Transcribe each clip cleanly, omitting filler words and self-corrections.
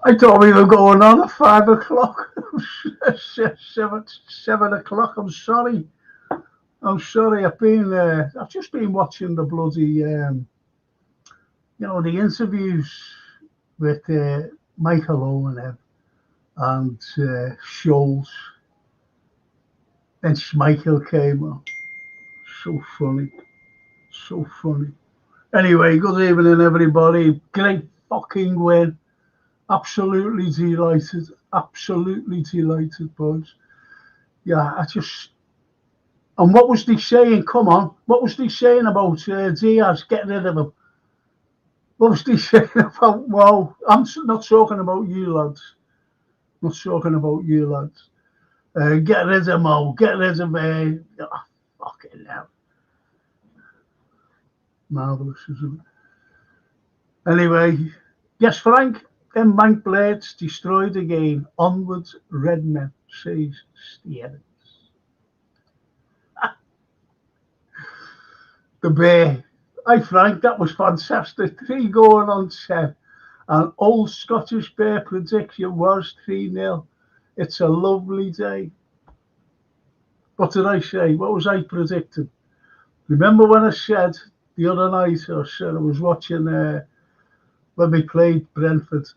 I thought we were going on at 5 o'clock. 7 o'clock. I'm sorry. I'm sorry. I've just been watching the bloody, the interviews with Michael Owen and Scholes. Then Schmeichel came on. So funny. So funny. Anyway, good evening, everybody. Great fucking win. Absolutely delighted. Absolutely delighted, boys. Yeah, And what was they saying? Come on. What was they saying about Diaz getting rid of him? What was they saying about, well, I'm not talking about you lads. I'm not talking about you lads. Get rid of Mo. Get rid of me. Oh, fucking hell. Marvellous, isn't it? Anyway, yes, Frank. Them bank blades destroyed the game. Onwards, Redmen, says Stevens. The Bear. Hi, Frank. That was fantastic. 3 going on 10. And old Scottish Bear prediction was 3-0. It's a lovely day. What did I say? What was I predicting? Remember when I said the other night, I was watching when we played Brentford,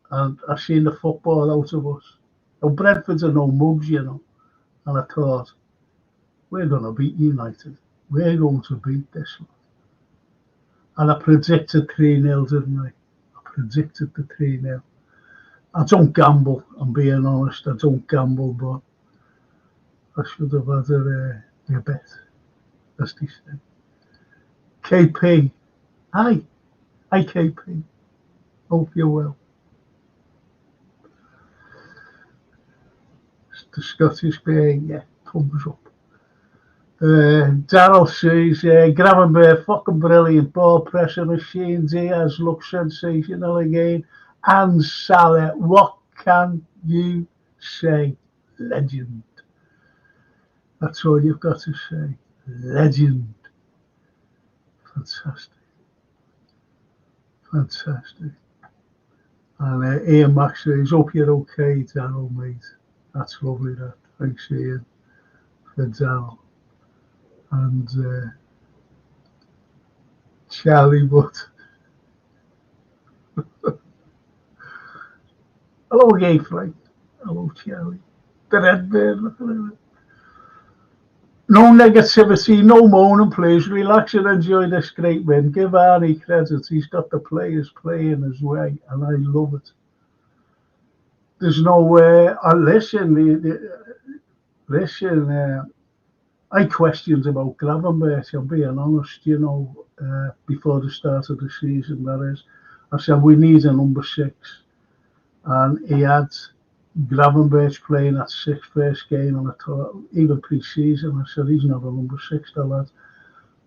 and I seen the football out of us. And Brentford are no mugs, you know. And I thought, we're going to beat United. We're going to beat this one. And I predicted 3-0, didn't I? I predicted the 3-0. I don't gamble, I'm being honest. I don't gamble, but I should have had a bet, as they say. KP. Hi. Hi, KP. Hope you're well. The Scottish Bear, yeah, thumbs up. Darryl says, Gravenberch, fucking brilliant ball pressure machine. Diaz looks sensational again. And Salah, what can you say? Legend. That's all you've got to say. Legend. Fantastic. Fantastic. And Ian Max says, hope you're okay, Darryl, mate. That's lovely, that. Thanks, Ian, for Darryl. And Charlie Butt. Hello again, Frank. Hello, Charlie. The Red Bird, look at it. No negativity, no moaning, please. Relax and enjoy this great win. Give Arnie credit. He's got the players playing his way, and I love it. There's no way. Listen. I questioned about Gravenberch, I'm being honest, before the start of the season, that is. I said, we need a number 6. And he had Gravenberch playing that 6 first game, and I thought, even pre-season, I said, he's not a number 6, the lad.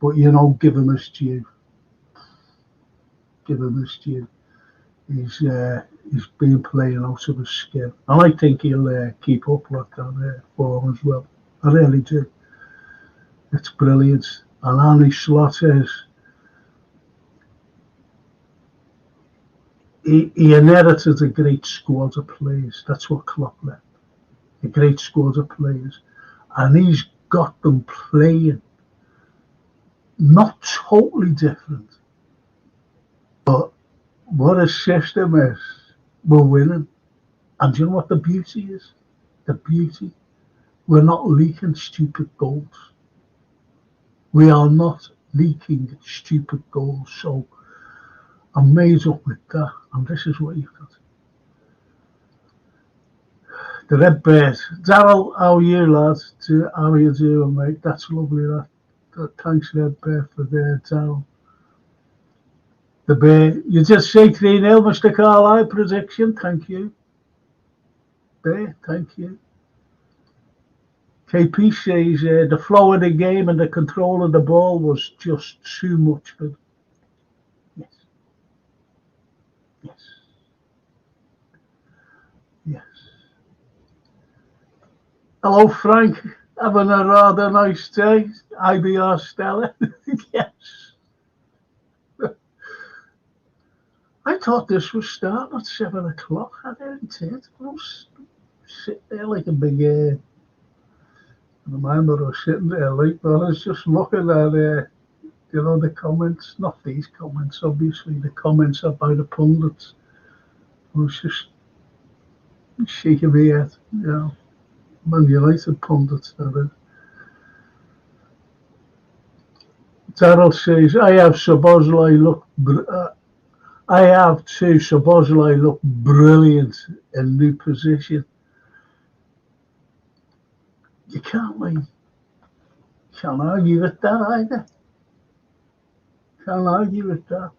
But, give him his due. Give him his due. He's been playing out of his skin. And I think he'll keep up with that form as well. I really do. It's brilliant. And Arnie Slot he inherited a great squad of players. That's what Klopp left. A great squad of players. And he's got them playing not totally different. But what his system is, we're winning. And do you know what the beauty is? The beauty. We're not leaking stupid goals. We are not leaking stupid goals. So I'm made up with that. And this is what you've got. The Red Bird. Darryl, how are you, lads? How are you doing, mate? That's lovely, that. Thanks, Red Bird, for there, Darryl. The Bear. You just say 3-0, Mr. Carlyle prediction. Thank you. Bear, thank you. KP says the flow of the game and the control of the ball was just too much for them. Yes. Yes. Yes. Hello, Frank. Having a rather nice day. IBR Stella. Yes. I thought this was starting at 7 o'clock. I didn't see it. I was sitting there like a big. I remember I was sitting there like, but I was just looking at, the comments. Not these comments, obviously. The comments are by the pundits. I was just shaking my head. Man United pundits. That is. Darrell says, I have to. Szoboszlai look brilliant in new position. You can't argue with that either. Can't argue with that.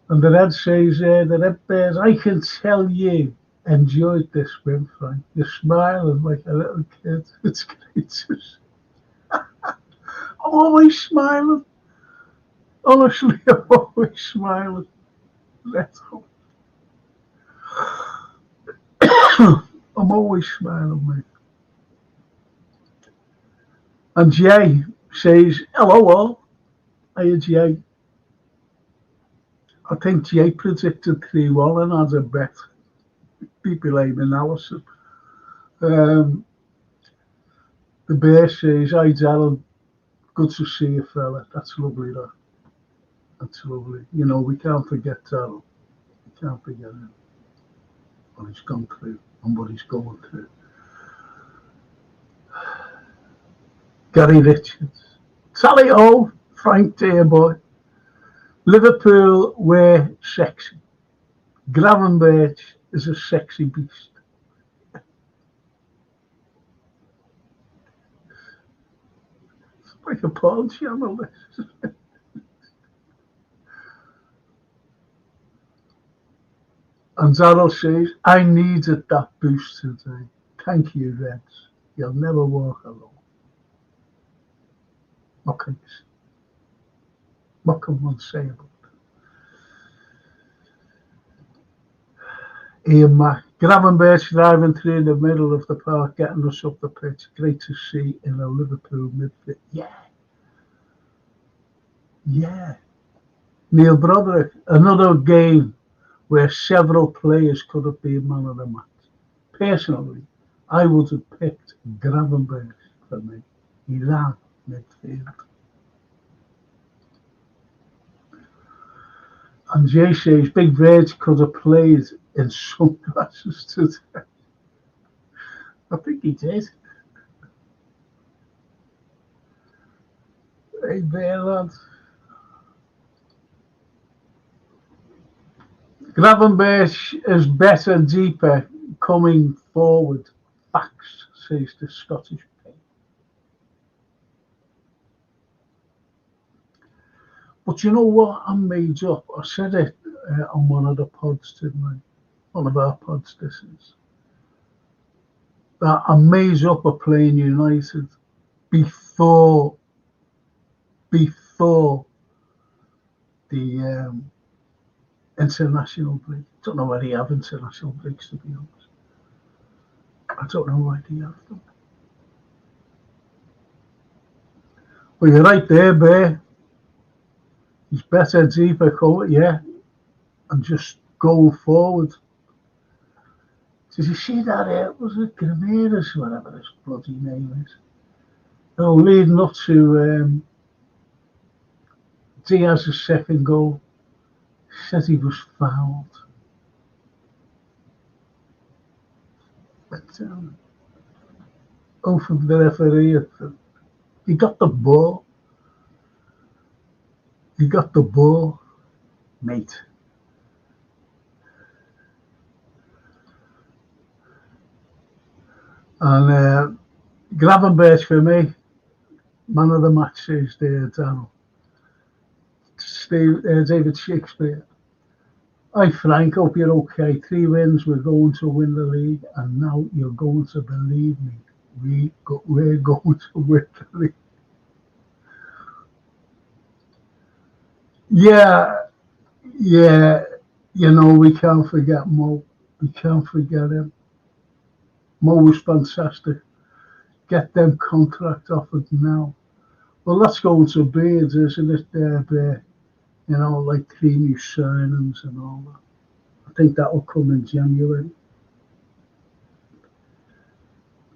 And the Red says, the Red Bears, I can tell you enjoyed this win, Frank. You're smiling like a little kid. It's great. I'm always smiling. Honestly, I'm always smiling. I'm always smiling, mate. And Jay says, hello all. Hiya, Jay. I think Jay predicted 3-1 and had a bet. People aim analysis. The Bear says, hi, Darren. Good to see you, fella. That's lovely, that. That's lovely. We can't forget Darren. We can't forget him. What he's gone through and what he's going through. Gary Richards. Sally O, Frank dear boy. Liverpool were sexy. Gravenberch is a sexy beast. It's like a porn channel, this. And Darrell says, I needed that boost today. Thank you, Reds. You'll never walk alone. What can one say about it? Ian Mack. Gravenberch driving through the middle of the park, getting us up the pitch. Great to see in a Liverpool midfield. Yeah. Neil Broderick. Another game where several players could have been man of the match. Personally, I would have picked Gravenberch for me. He ran midfield. And Jay says, Big Verge could have played in sunglasses today. I think he did. Hey, there, lad. Gravenberch is better, deeper, coming forward. Facts, says the Scottish player. But you know what? I'm made up. I said it on one of the pods, didn't I? One of our pods, this is. That I'm made up of playing United before the international break. Don't know why they have international breaks, to be honest. I don't know why they have them. Well, you're right there, Bear. He's better, deeper, cover, yeah, and just go forward. Did you see that? Was it Grenades, whatever his bloody name is? Leading up to Diaz's second goal, said he was fouled. But from the referee, he got the ball. He got the ball, mate. And Gravenberch for me, man of the match is there, Daniel. David Shakespeare. Hi Frank, hope you're okay. 3 wins, we're going to win the league, and now you're going to believe me. We're going to win the league. Yeah, we can't forget Mo. We can't forget him. Mo was fantastic. Get them contract offered now. Well, that's going to be it, isn't it, there, Bear? like 3 new signings and all that. I think that will come in January.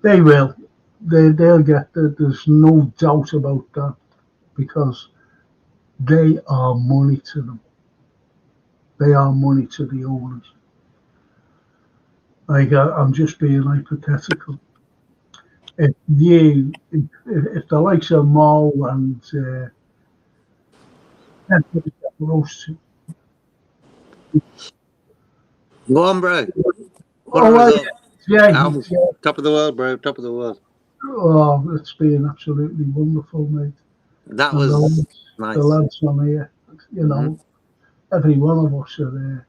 They will. They'll get there. There's no doubt about that because they are money to them. They are money to the owners. Like I'm just being hypothetical. If the likes of Mo and those two, Go on, bro. What a oh result. yeah, Top of the world, bro. Top of the world. oh, it's been absolutely wonderful, mate. That And was the nice. lads on here, Mm-hmm. every one of us are there.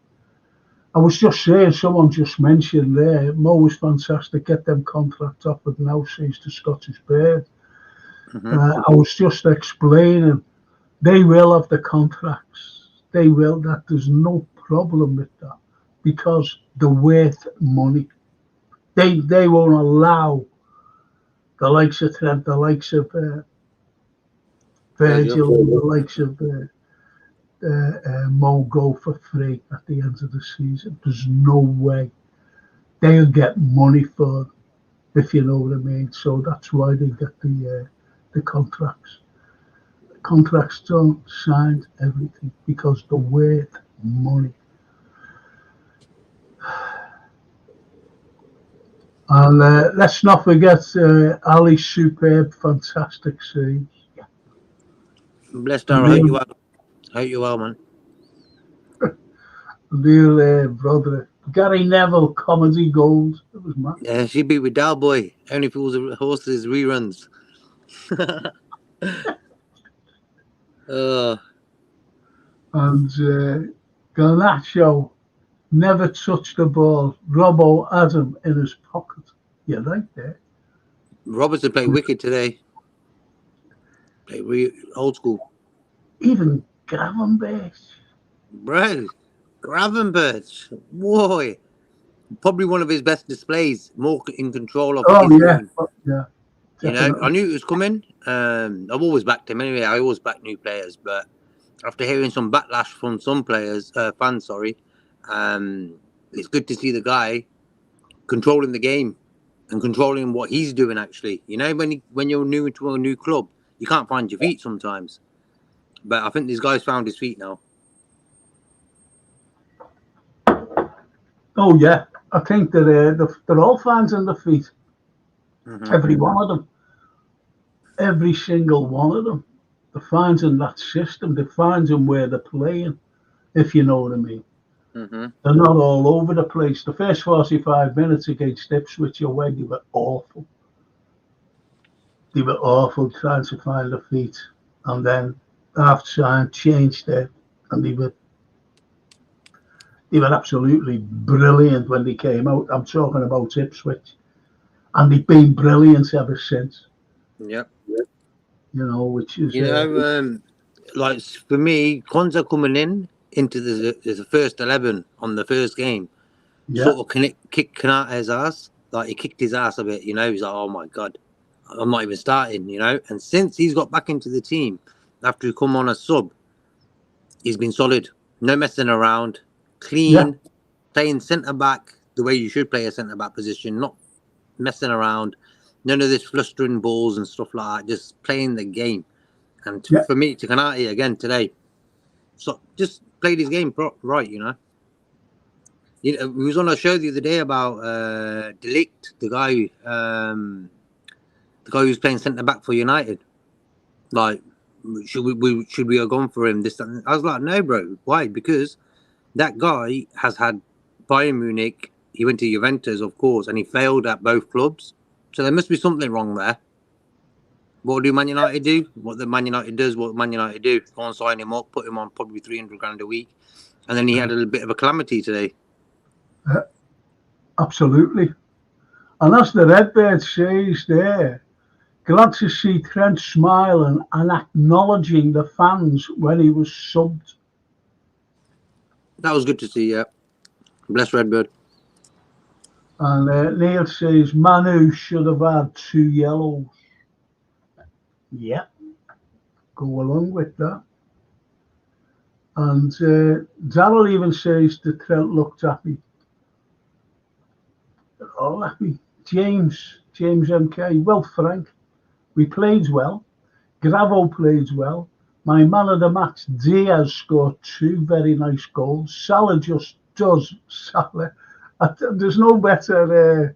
I was just saying, someone just mentioned there, Mo was fantastic. Get them contracts offered now, says the Scottish Bird. Mm-hmm. I was just explaining, they will have the contracts. They will. That there's no problem with that because they're worth money. They won't allow the likes of Trent, the likes of Virgil. Virgil, the likes of Mo go for free at the end of the season. There's no way. They'll get money for them, if you know what I mean. So that's why they get the contracts. The contracts don't sign everything because they're worth money. And let's not forget Ali's superb, fantastic save. Bless And Dara. Hope you well. Hope you well, man. real brother. Gary Neville comedy gold. It was mad. Yeah, she'd be with Dalboy. Only fools and horses reruns. And Garnacho never touched the ball. Robbo had him in his pocket. You're right there. Robertson played wicked today. Played old school. Even Gravenberch. Bro, Gravenberch. Boy. Probably one of his best displays. More in control of Oh his yeah, game. yeah, You know, I definitely. knew it was coming. I've always backed him anyway. I always back new players, but after hearing some backlash from some players, fans, sorry, it's good to see the guy controlling the game and controlling what he's doing. Actually, when you're new into a new club, you can't find your feet sometimes. But I think this guy's found his feet now. Oh yeah, I think that they're all fans in the feet. Mm-hmm. Every one of them. Every single one of them. They're fans in that system. They're fans in where they're playing, if you know what I mean. Mm-hmm. They're not all over the place. The first 45 minutes against Ipswich away, they were awful. They were awful trying to find their feet. And then half time changed it and they were absolutely brilliant when they came out. I'm talking about Ipswich. And they've been brilliant ever since. Yep. Which is Like for me, Konza coming into the first 11 on the first game, sort of kicked Kanate's ass. Like he kicked his ass a bit, He's like, oh my god, I'm not even starting, And since he's got back into the team after he come on a sub, he's been solid. No messing around, clean, playing centre back the way you should play a centre back position, not messing around. None of this flustering balls and stuff like that. Just playing the game. And for me, to Kanate again today, so just played his game right, We was on a show the other day about Delict, the guy who's playing centre back for United. Like, should we have gone for him? This, I was like, no, bro. Why? Because that guy has had Bayern Munich. He went to Juventus, of course, and he failed at both clubs. So there must be something wrong there. What do Man United do? What Man United do? Go and sign him up, put him on probably 300 grand a week. And then he had a little bit of a calamity today. Absolutely. And as the Redbird says there, glad to see Trent smiling and acknowledging the fans when he was subbed. That was good to see, yeah. Bless Redbird. And Neil says Manu should have had 2 yellows. Yeah, go along with that. And Darryl even says that Trent looked happy. All happy. James MK. Well, Frank, we played well. Gravo played well. My man of the match, Diaz, scored 2 very nice goals. Salah just does Salah. There's no better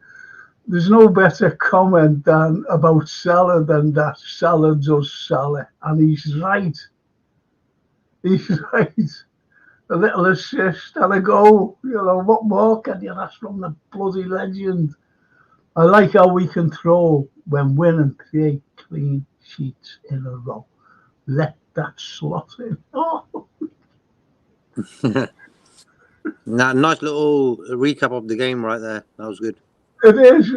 comment than about Salah than that. Salah does Salah, and he's right. He's right. A little assist and a goal. You know, what more can you ask from the bloody legend? I like how we control when winning 3 clean sheets in a row. Let that slot in. Oh. Nice little recap of the game right there. That was good. It is,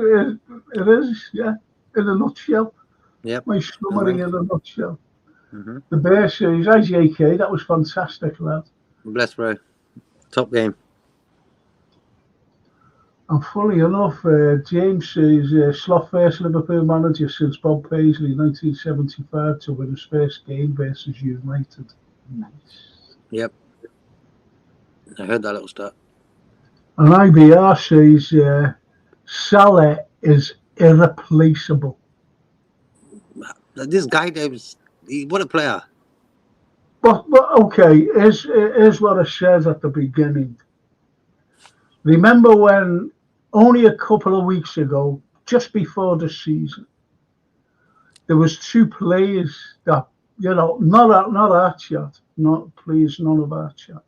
yeah, in a nutshell. Yep. My summary in a nutshell. Mm-hmm. The Bear series, IJK, that was fantastic, lad. Bless, bro. Top game. And funny enough, James says slot first Liverpool manager since Bob Paisley, 1975, to win his first game versus United. Nice. Yep. I heard that little stat. And IBR says Salah is irreplaceable. This guy, what a player. But okay, here's what I said at the beginning. Remember when only a couple of weeks ago, just before the season, there was 2 players that, you know, not our chat, not please, none of our chat.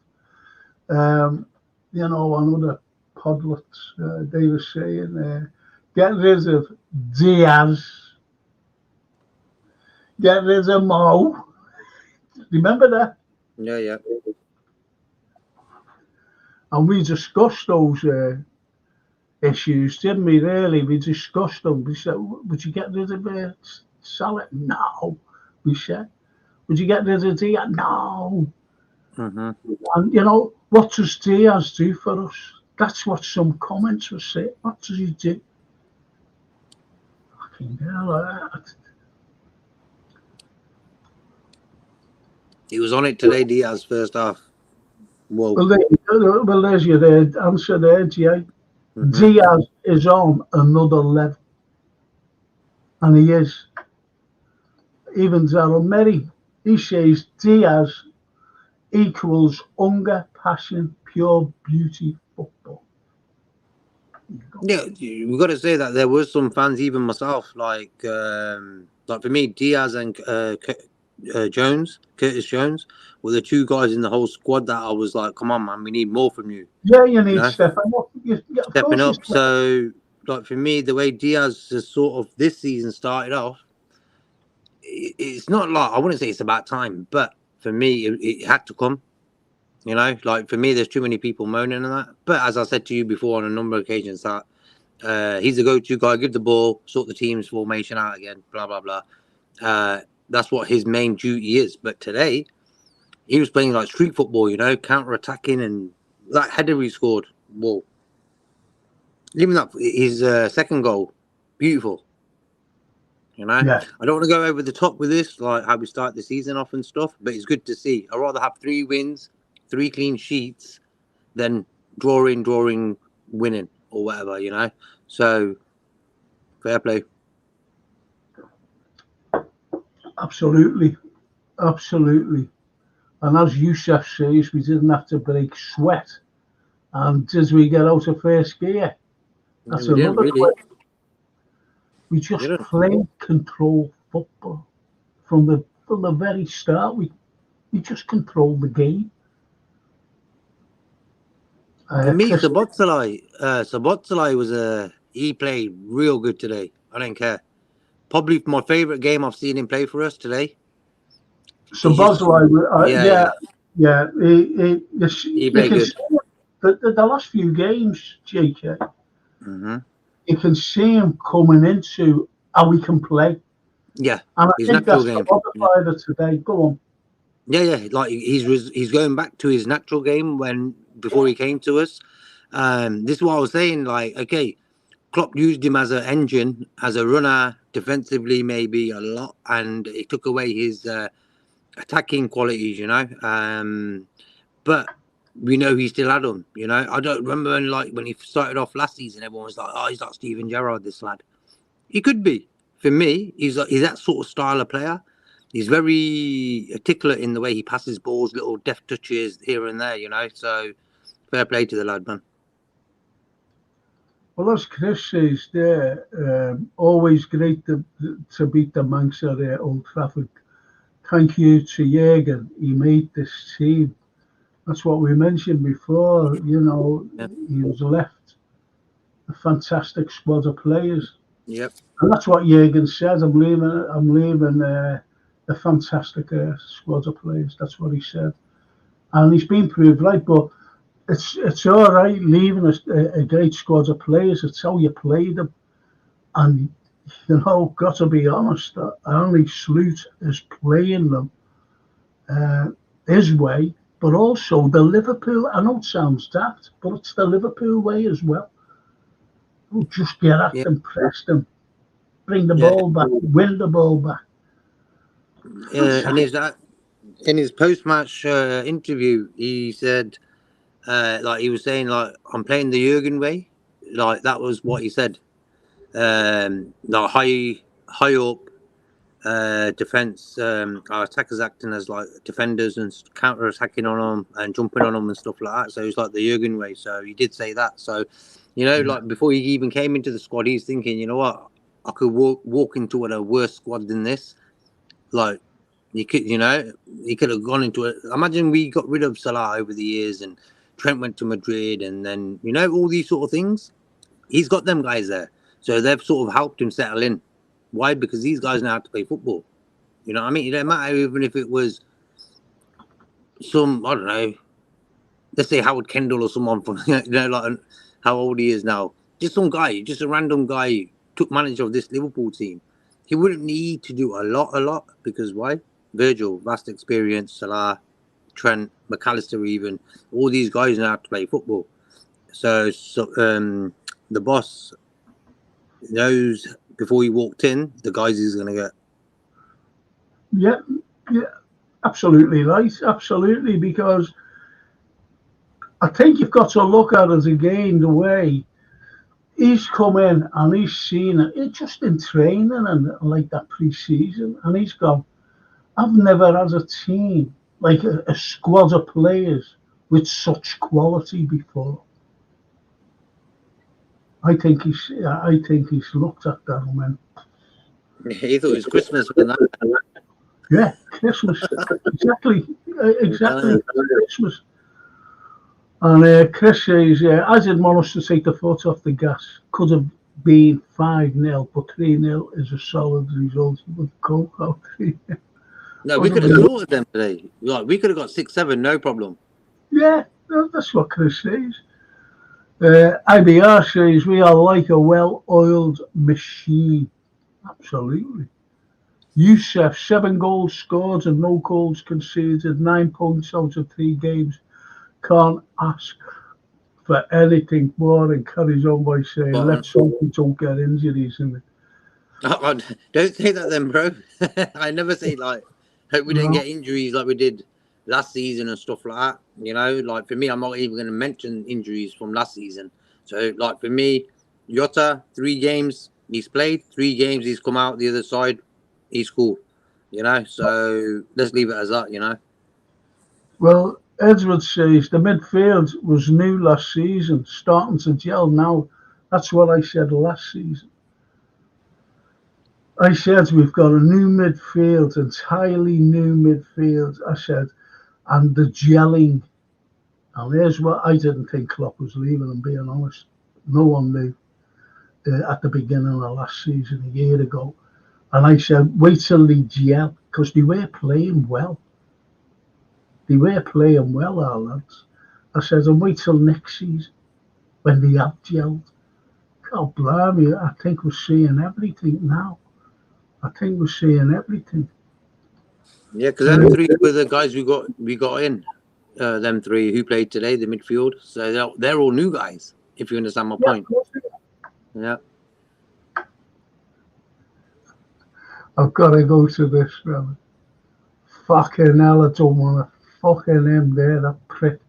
You know, on other podlets, they were saying, get rid of Diaz, get rid of Mo. Remember that? Yeah. And we discussed those issues, didn't we, really? We discussed them. We said, would you get rid of Salah? No. We said, would you get rid of Diaz? No. Mm-hmm. And, you know, what does Diaz do for us? That's what some comments were saying. What does he do? Fucking hell. He was on it today, Diaz, first half. Whoa. Well, there's your answer there, Jay. Mm-hmm. Diaz is on another level. And he is. Even Darryl Merry, he says Diaz equals hunger, passion, pure beauty football. Yeah, we've got to say that there were some fans, even myself, like for me, Diaz and Curtis Jones, were the 2 guys in the whole squad that I was like, come on, man, we need more from you. Yeah, you need stepping up. Stepping up. So, like for me, the way Diaz has sort of this season started off, it's not like, I wouldn't say it's about time, but for me, it had to come. You know, like for me, there's too many people moaning on that. But as I said to you before on a number of occasions, that he's the go-to guy. Give the ball, sort the team's formation out again. Blah blah blah. That's what his main duty is. But today, he was playing like street football. You know, counter-attacking, and that header he scored. Whoa! Even that his second goal, beautiful. You know, yeah. I don't want to go over the top with this, like how we start the season off and stuff. But it's good to see. I'd rather have 3 wins, 3 clean sheets, than drawing, winning, or whatever, you know. So, fair play. Absolutely. And as Youssef says, we didn't have to break sweat. And as we get out of first gear, that's another really. We just played control football from the very start. We just controlled the game. For me, Szoboszlai was he played real good today. I don't care. Probably my favourite game I've seen him play for us today. Szoboszlai, yeah. He played good. The last few games, JK, mm-hmm. You can see him coming into how he can play. Yeah, and I think that's modified it today. Go on. Yeah. Like he's going back to his natural game before he came to us. This is what I was saying. Like, okay, Klopp used him as an engine, as a runner, defensively maybe a lot, and it took away his attacking qualities, but we know he still had them. I don't remember when he started off last season, everyone was like, "Oh, he's like Steven Gerrard, this lad." He could be. For me, he's that sort of style of player. He's very articulate in the way he passes balls, little deft touches here and there, So fair play to the lad, man. Well, as Chris says there, always great to beat the Manx at Old Trafford. Thank you to Jürgen. He made this team. That's what we mentioned before. He was left a fantastic squad of players. Yep. And that's what Jürgen said. I'm leaving a fantastic squad of players. That's what he said. And he's been proved right. But it's all right leaving a great squad of players. It's how you play them. And, got to be honest, only Sloot is playing them his way, but also the Liverpool. I know it sounds daft, but it's the Liverpool way as well. We'll just get at them, press them, bring the ball back, win the ball back. In his post-match interview, he said, he was saying, I'm playing the Jurgen way. That was what he said. High up defense, our attackers acting as defenders and counter-attacking on them and jumping on them and stuff like that. So it's like the Jurgen way. So he did say that. So, before he even came into the squad, he's thinking, you know what, I could walk into a worse squad than this. He could have gone into it. Imagine we got rid of Salah over the years and Trent went to Madrid and then, all these sort of things. He's got them guys there. So they've sort of helped him settle in. Why? Because these guys know how to play football. You know what I mean? It don't matter even if it was some, I don't know, let's say Howard Kendall or someone from, how old he is now. Just some guy, just a random guy who took manager of this Liverpool team. He wouldn't need to do a lot because why? Virgil, vast experience, Salah, Trent, McAllister even. All these guys know how to play football. So the boss knows before he walked in, the guys he's going to get. Yeah, absolutely right. Absolutely, because I think you've got to look at it again the way he's come in and he's seen it just in training and like that pre-season, and he's gone, I've never had a team like a squad of players with such quality before. I think he's looked at that and went, he thought it was Christmas when that. Yeah, Christmas. exactly Christmas. And Chris says, I didn't want us to take the foot off the gas. Could have been 5-0, but 3-0 is a solid result. With Coco. No, we could have slaughtered them today. We could have got 6-7, no problem. Yeah, that's what Chris says. IBR says we are like a well-oiled machine. Absolutely. Youssef, 7 goals scored and no goals conceded, 9 points out of 3 games. Can't ask for anything more, and carries on by saying, let's hope we don't get injuries in it. Oh, don't say that then, bro. I never say hope we don't get injuries like we did last season and stuff like that. For me, I'm not even going to mention injuries from last season. So for me, Jota, 3 games he's played, 3 games he's come out the other side, he's cool. So let's leave it as that. Well, Edward says the midfield was new last season, starting to gel now. That's what I said last season. I said we've got a new midfield, entirely new midfield. I said, and the gelling. And here's what I didn't think Klopp was leaving. I'm being honest. No one knew at the beginning of last season, a year ago. And I said, wait till they gel, because they were playing well. They were playing well, our lads. I said, and wait till next season when they have gelled. God blimey, I think we're seeing everything now. I think we're seeing everything. Yeah, because them 3 were the guys we got in. Them 3 who played today, the midfield. So they're all new guys, if you understand my point. Yeah. I've got to go to this, brother. Fucking hell, I don't want to fucking him there, that prick.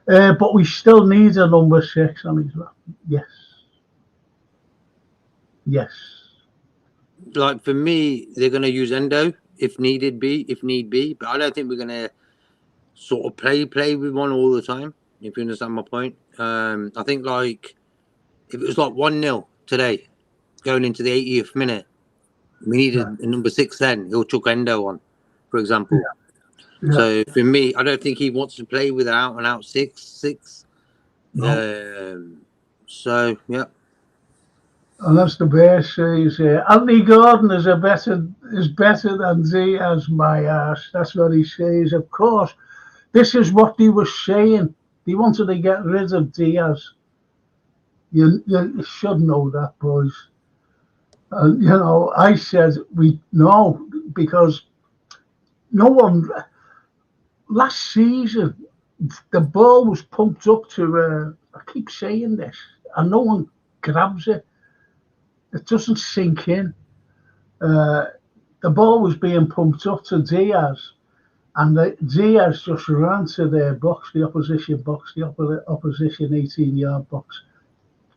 But we still need a number 6 on his lap. Yes. Yes. Like for me, they're going to use Endo if need be. But I don't think we're going to sort of play with one all the time. If you understand my point, I think like if it was like 1-0 today, going into the 80th minute, we needed a number 6. Then he'll chuck Endo on, for example. Yeah. So for me, I don't think he wants to play with an out-and-out 6. No. So yeah. And that's the best says. Anthony Gordon is better than Diaz, my ass. That's what he says. Of course, this is what he was saying. He wanted to get rid of Diaz. You should know that, boys. And I said we know because no one last season the ball was pumped up to. I keep saying this, and no one grabs it. It doesn't sink in. The ball was being pumped up to Diaz, and Diaz just ran to their box, the opposition box, the opposition 18-yard box.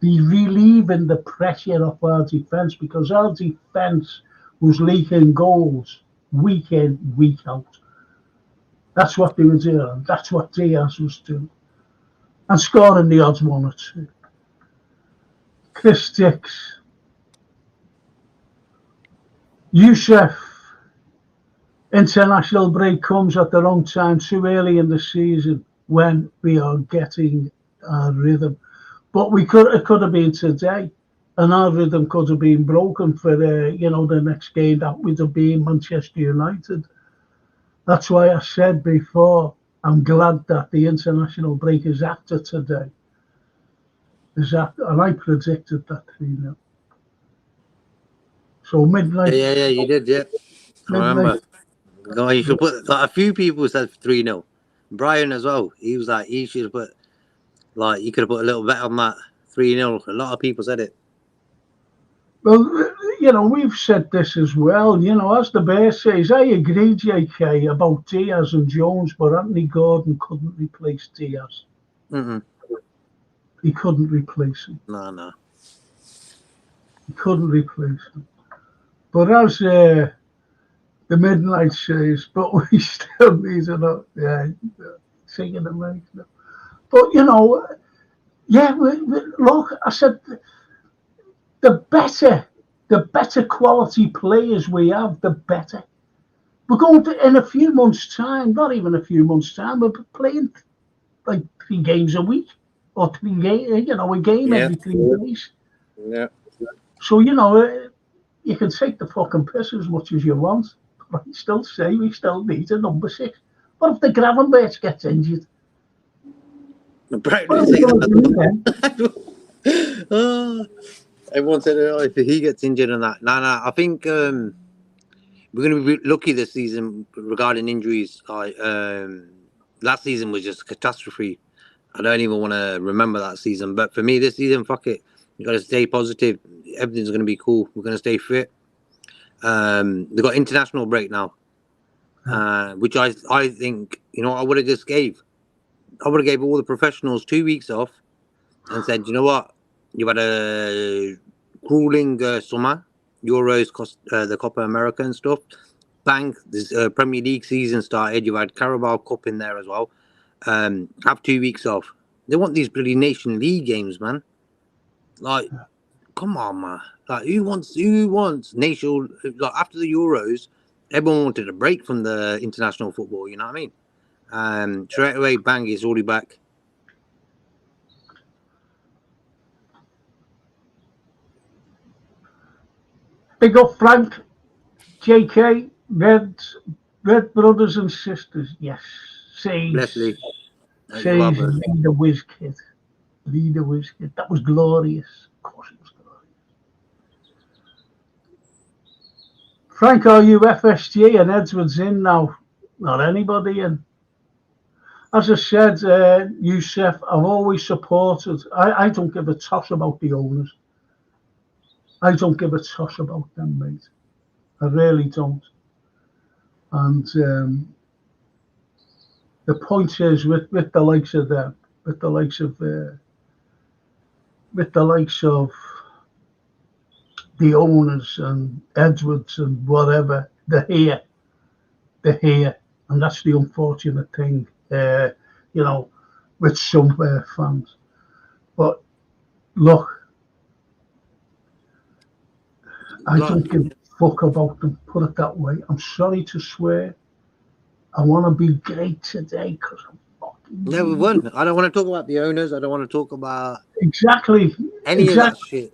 He's relieving the pressure off our defence because our defence was leaking goals week in, week out. That's what they were doing. That's what Diaz was doing. And scoring the odds 1 or 2. Chris Dix. Youssef, international break comes at the wrong time, too early in the season when we are getting our rhythm. But it could have been today, and our rhythm could have been broken for the next game that would have been Manchester United. That's why I said before, I'm glad that the international break is after today. And I predicted that 3-0. So midnight. Yeah, you did, yeah. I remember. No, you should put like, a few people said 3-0. Brian as well. He was like, he should have put like you could have put a little bet on that 3-0. A lot of people said it. Well, we've said this as well. As the bear says, I agree, JK, about Diaz and Jones, but Anthony Gordon couldn't replace Diaz. He couldn't replace him. No. He couldn't replace him. But as the midnight says, but we still need enough. Yeah, singing the mic. But look, I said the better quality players we have, the better. We're going to, in a few months' time, not even a few months' time, we're playing like 3 games a week or 3 games, a game every 3 days. Yeah. So you can take the fucking piss as much as you want. But I still say we still need a number 6. What if the Gravenberch gets injured? Everyone said if he gets injured and that. No, I think we're going to be lucky this season regarding injuries. Last season was just a catastrophe. I don't even want to remember that season. But for me, this season, fuck it. You got to stay positive. Everything's going to be cool. We're going to stay fit. They've got international break now, which I think, I would have just gave. I would have gave all the professionals 2 weeks off and said, you know what? You've had a grueling summer. Euros, cost the Copa America and stuff. Bang, this Premier League season started. You had Carabao Cup in there as well. Have 2 weeks off. They want these bloody Nation League games, man. Like, come on, man. Like, who wants nation? Like, after the Euros, everyone wanted a break from the international football. You know what I mean? Straight away, bang, it's already back. Big up, Frank, JK, Red brothers and sisters. Yes, Sage, Leslie, lead the whiz kid. That was glorious. Of course, it was glorious. Frank, are you FSG and Edwards in now? Not anybody in. As I said, Youssef, I've always supported. I don't give a toss about the owners. I don't give a toss about them, mate. I really don't. And the point is, with the likes of them, with the likes of the owners and Edwards and whatever, they're here, and that's the unfortunate thing, with some fans. But look, I don't give a fuck about them. Put it that way. I'm sorry to swear. I want to be great today because I'm fucking. Yeah, we won. I don't want to talk about the owners. I don't want to talk about Exactly. any of that shit.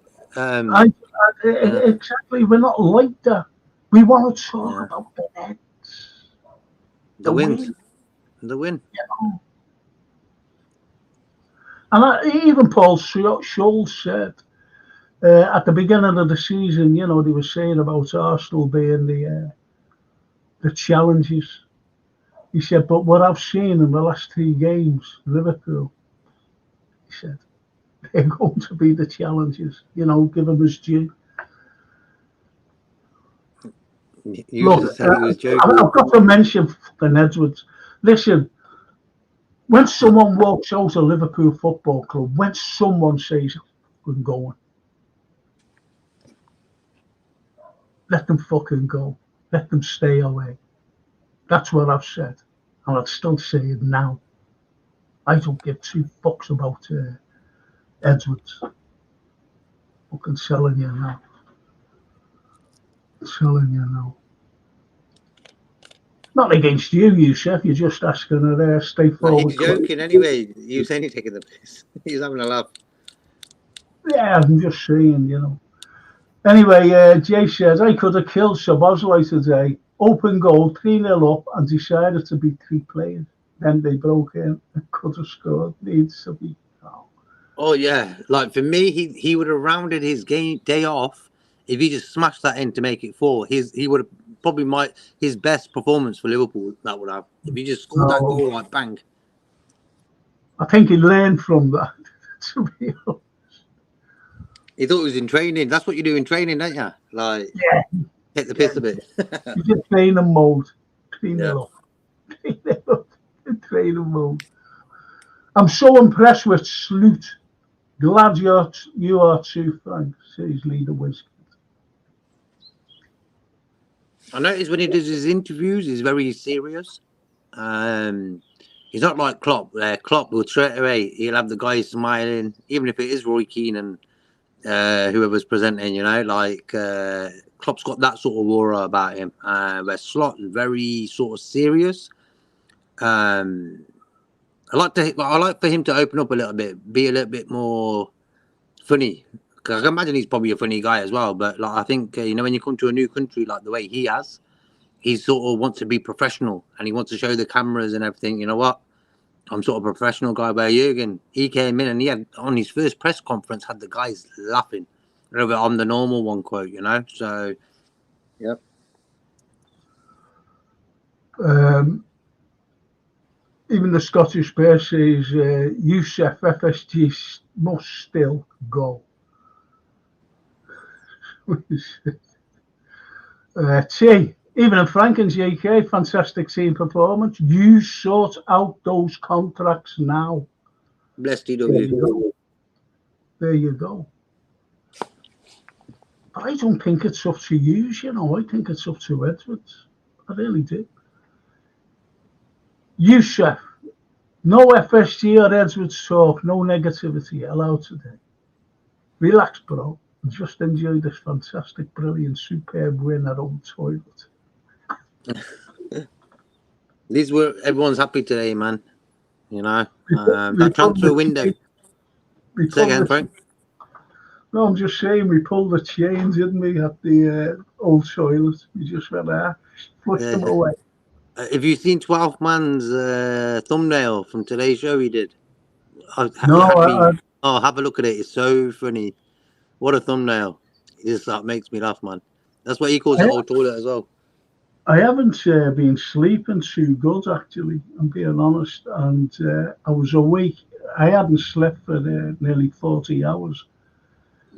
Exactly. We're not like that. We want to talk about the Nets. The wins. The win. And even Paul Scholes said at the beginning of the season, they were saying about Arsenal being the challenges. He said, but what I've seen in the last 3 games, Liverpool, he said, they're going to be the challenges. Give them his due. Look, I've got to mention fucking Edwards. Listen, when someone walks out of Liverpool Football Club, when someone says, I'm going, let them fucking go. Let them stay away. That's what I've said. And I'd still say it now. I don't give 2 fucks about Edwards. Fucking telling you now. Not against you, Yusuf. You're just asking a straightforward question. He's joking anyway. You saying he's taking the piss. He's having a laugh. Yeah, I'm just saying, Anyway, Jay says, I could have killed Szoboszlai today. Open goal, 3-0 up, and decided to be 3 players. Then they broke in and could have scored. Needs to be. Oh, yeah. Like, for me, he would have rounded his day off if he just smashed that in to make it 4. He would have probably his best performance for Liverpool, that would have. If he just scored that goal, like, bang. I think he learned from that, to be honest. He thought he was in training. That's what you do in training, don't you? Like, take the piss a bit. You just training mode. 3-0 up. 3-0 up. Training mode. I'm so impressed with Sloot. Glad you are too, Frank, says Leader Wizkid. I notice when he does his interviews, he's very serious. He's not like Klopp. Klopp will straight away, he'll have the guys smiling, even if it is Roy Keane and whoever's presenting, Klopp's got that sort of aura about him. Where Slot is very sort of serious. I like for him to open up a little bit, be a little bit more funny. Because I can imagine he's probably a funny guy as well. But I think when you come to a new country like the way he has, he sort of wants to be professional and he wants to show the cameras and everything. You know what? I'm sort of a professional guy. Where Jurgen, he came in and he had on his first press conference had the guys laughing. I'm the normal one, quote. So yep. Even the Scottish Bear says Yusuf FSG must still go. T, even in Franken's UK, fantastic team performance. You sort out those contracts now. Bless DW. There you go. But I don't think it's up to you, I think it's up to Edwards. I really do. Yusuf, no FSG or Edwards talk, no negativity allowed today. Relax, bro. Just enjoy this fantastic, brilliant, superb win at Old Toilet. Everyone's happy today, man. That transfer window. Say again, Frank. No, I'm just saying we pulled the chains, didn't we, at the Old Toilet? We just went there, flushed them away. Have you seen 12 Man's thumbnail from today's show he did? Have a look at it. It's so funny. What a thumbnail. It just makes me laugh, man. That's what he calls the Old Toilet as well. I haven't been sleeping too good, actually, I'm being honest. And I was awake. I hadn't slept for nearly 40 hours.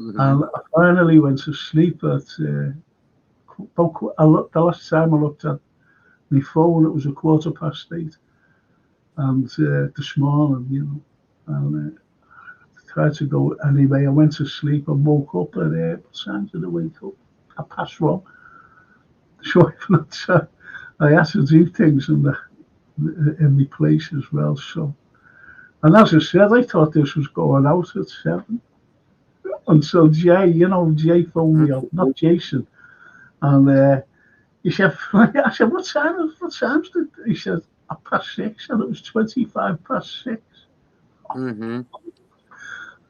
Mm-hmm. And I finally went to sleep at the last time I looked at my phone, it was 8:15. And this morning, you know, and tried to go anyway. I went to sleep and woke up at what time did I wake up? 1:30. So I had to do things in my place as well. So, and as I said, I thought this was going out at 7 until Jay phoned me up, not Jason, and he said, I said, what time's it? He said, 6:30, and it was 6:25. Mm-hmm.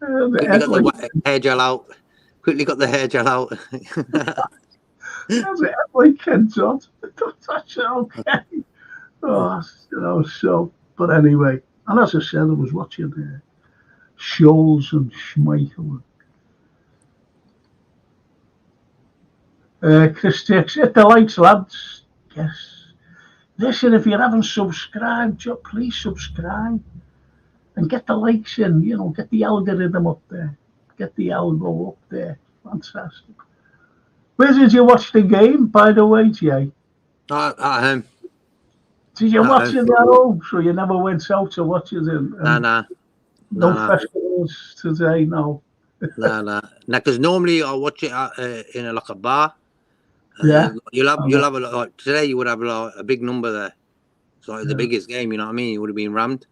Quickly got the hair gel out. Quickly got the hair gel out. That's it. Like Ken Todd. That's okay. Oh, you know, so, but anyway, and as I said, I was watching Scholes and Schmeichel. Chris Dix, hit the likes, lads. Yes. Listen, if you haven't subscribed, please subscribe and get the likes in, you know, get the algorithm up there. Get the algo up there. Fantastic. Where did you watch the game, by the way, Jay? At home. Did you watch it at home? So you never went out to watch it? No festivals today, no. No, because normally I watch it in like a bar. Yeah. You'll have like today you would have like a big number there. It's like the biggest game, you know what I mean? It would have been rammed.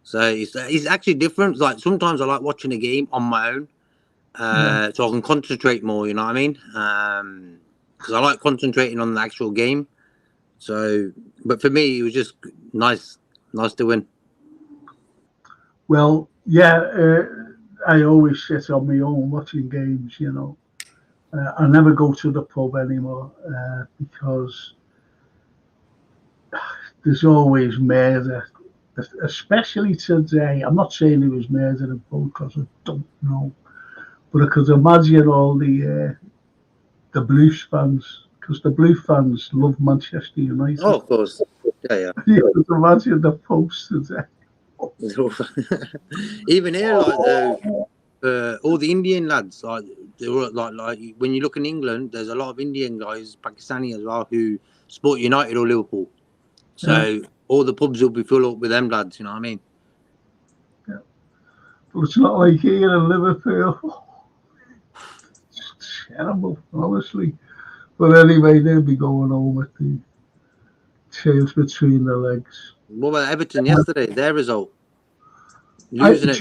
So it's actually different. Like sometimes I like watching a game on my own, so I can concentrate more. You know what I mean? Because I like concentrating on the actual game. So, but for me, it was just nice to win. Well, yeah, I always sit on my own watching games. You know, I never go to the pub anymore because there's always murder. Especially today. I'm not saying it was murder in both because I don't know, but I could imagine all the Blues fans, because the Blue fans love Manchester United. Oh, of course. Yeah. You could imagine the post today. Even here, like all the Indian lads, like they were like when you look in England, there's a lot of Indian guys, Pakistani as well, who support United or Liverpool. So all the pubs will be full up with them lads. You know what I mean? Yeah. But it's not like here in Liverpool. It's terrible, honestly. But anyway, they'll be going home with the tails between their legs. What about Everton yesterday? Their result, losing it.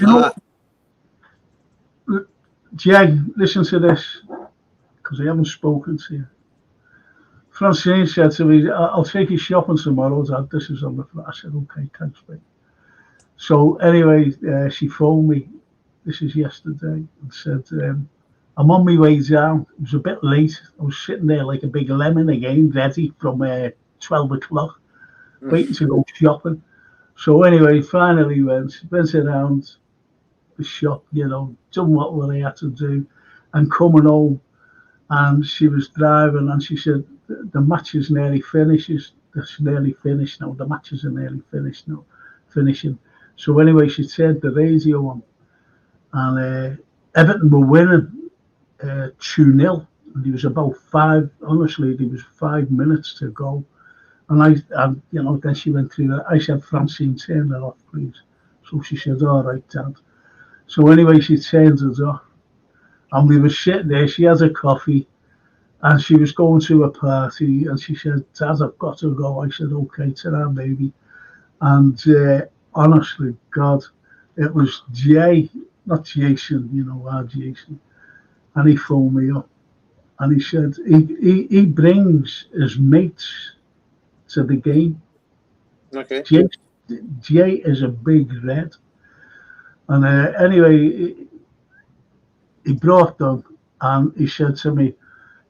Jay, listen to this, because I haven't spoken to you. Francine said to me, I'll take you shopping tomorrow. Dad, this is on the front. I said, okay, thanks, mate. So anyway, she phoned me, this is yesterday, and said, I'm on my way down. It was a bit late. I was sitting there like a big lemon again, ready from 12 o'clock, waiting to go shopping. So anyway, finally went around the shop, you know, done what I had to do, and coming home, and she was driving, and she said, the match is nearly finished. It's nearly finished now. The matches are nearly finished now, finishing. So anyway, she turned the radio on, and Everton were winning 2-0. And there was about 5 minutes to go. And you know, then she went through that. I said, Francine, turn that off, please. So she said, all right, Dad. So anyway, she turned it off. And we were sitting there. She had a coffee. And she was going to a party. And she said, Dad, I've got to go. I said, okay, ta-ra, baby. And honestly, God, it was Jay, not Jason, you know, our Jason. And he phoned me up. And he said, he brings his mates to the game. Okay. Jay is a big red. And anyway, he brought them, and he said to me,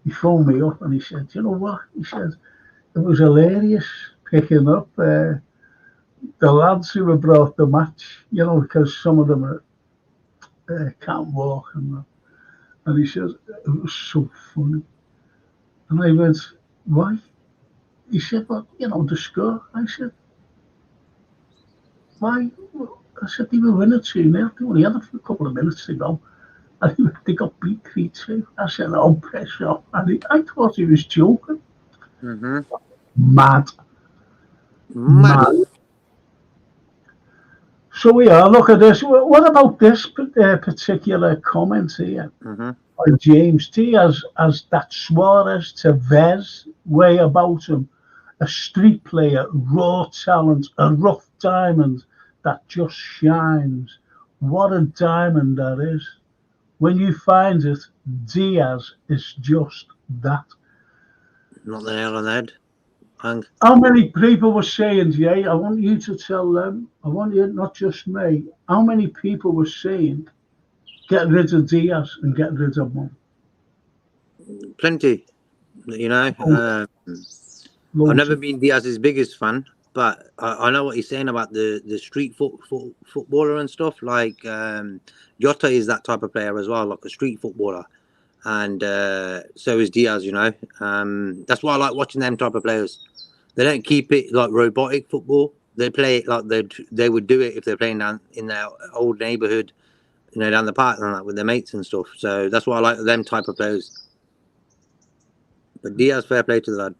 he phoned me up, and he said, you know what? He said, it was hilarious picking up the lads who had brought the match, you know, because some of them can't walk. And he said, it was so funny. And I went, why? He said, well, you know, the score. I said, why? I said, they were winning 2-0. They only had a couple of minutes to go. And they got beat 3-2. I said, oh, press off. And I thought he was joking. Mm-hmm. Mad. Mad. So yeah, look at this. What about this particular comment here? Mm-hmm. By James T as that Suarez to Vez way about him, a street player, raw talent, a rough diamond that just shines. What a diamond that is. When you find it, Diaz is just that. Not the nail on the head. Hang. How many people were saying, Jay, I want you to tell them, I want you, not just me, how many people were saying, get rid of Diaz and get rid of Mum? Plenty. You know, I've never been Diaz's biggest fan, but I know what he's saying about the street footballer and stuff. Like Jota is that type of player as well, like a street footballer, and so is Diaz. You know, that's why I like watching them type of players. They don't keep it like robotic football. They play it like they would do it if they're playing down in their old neighborhood, you know, down the park and that with their mates and stuff. So that's why I like them type of players. But Diaz, fair play to the lad.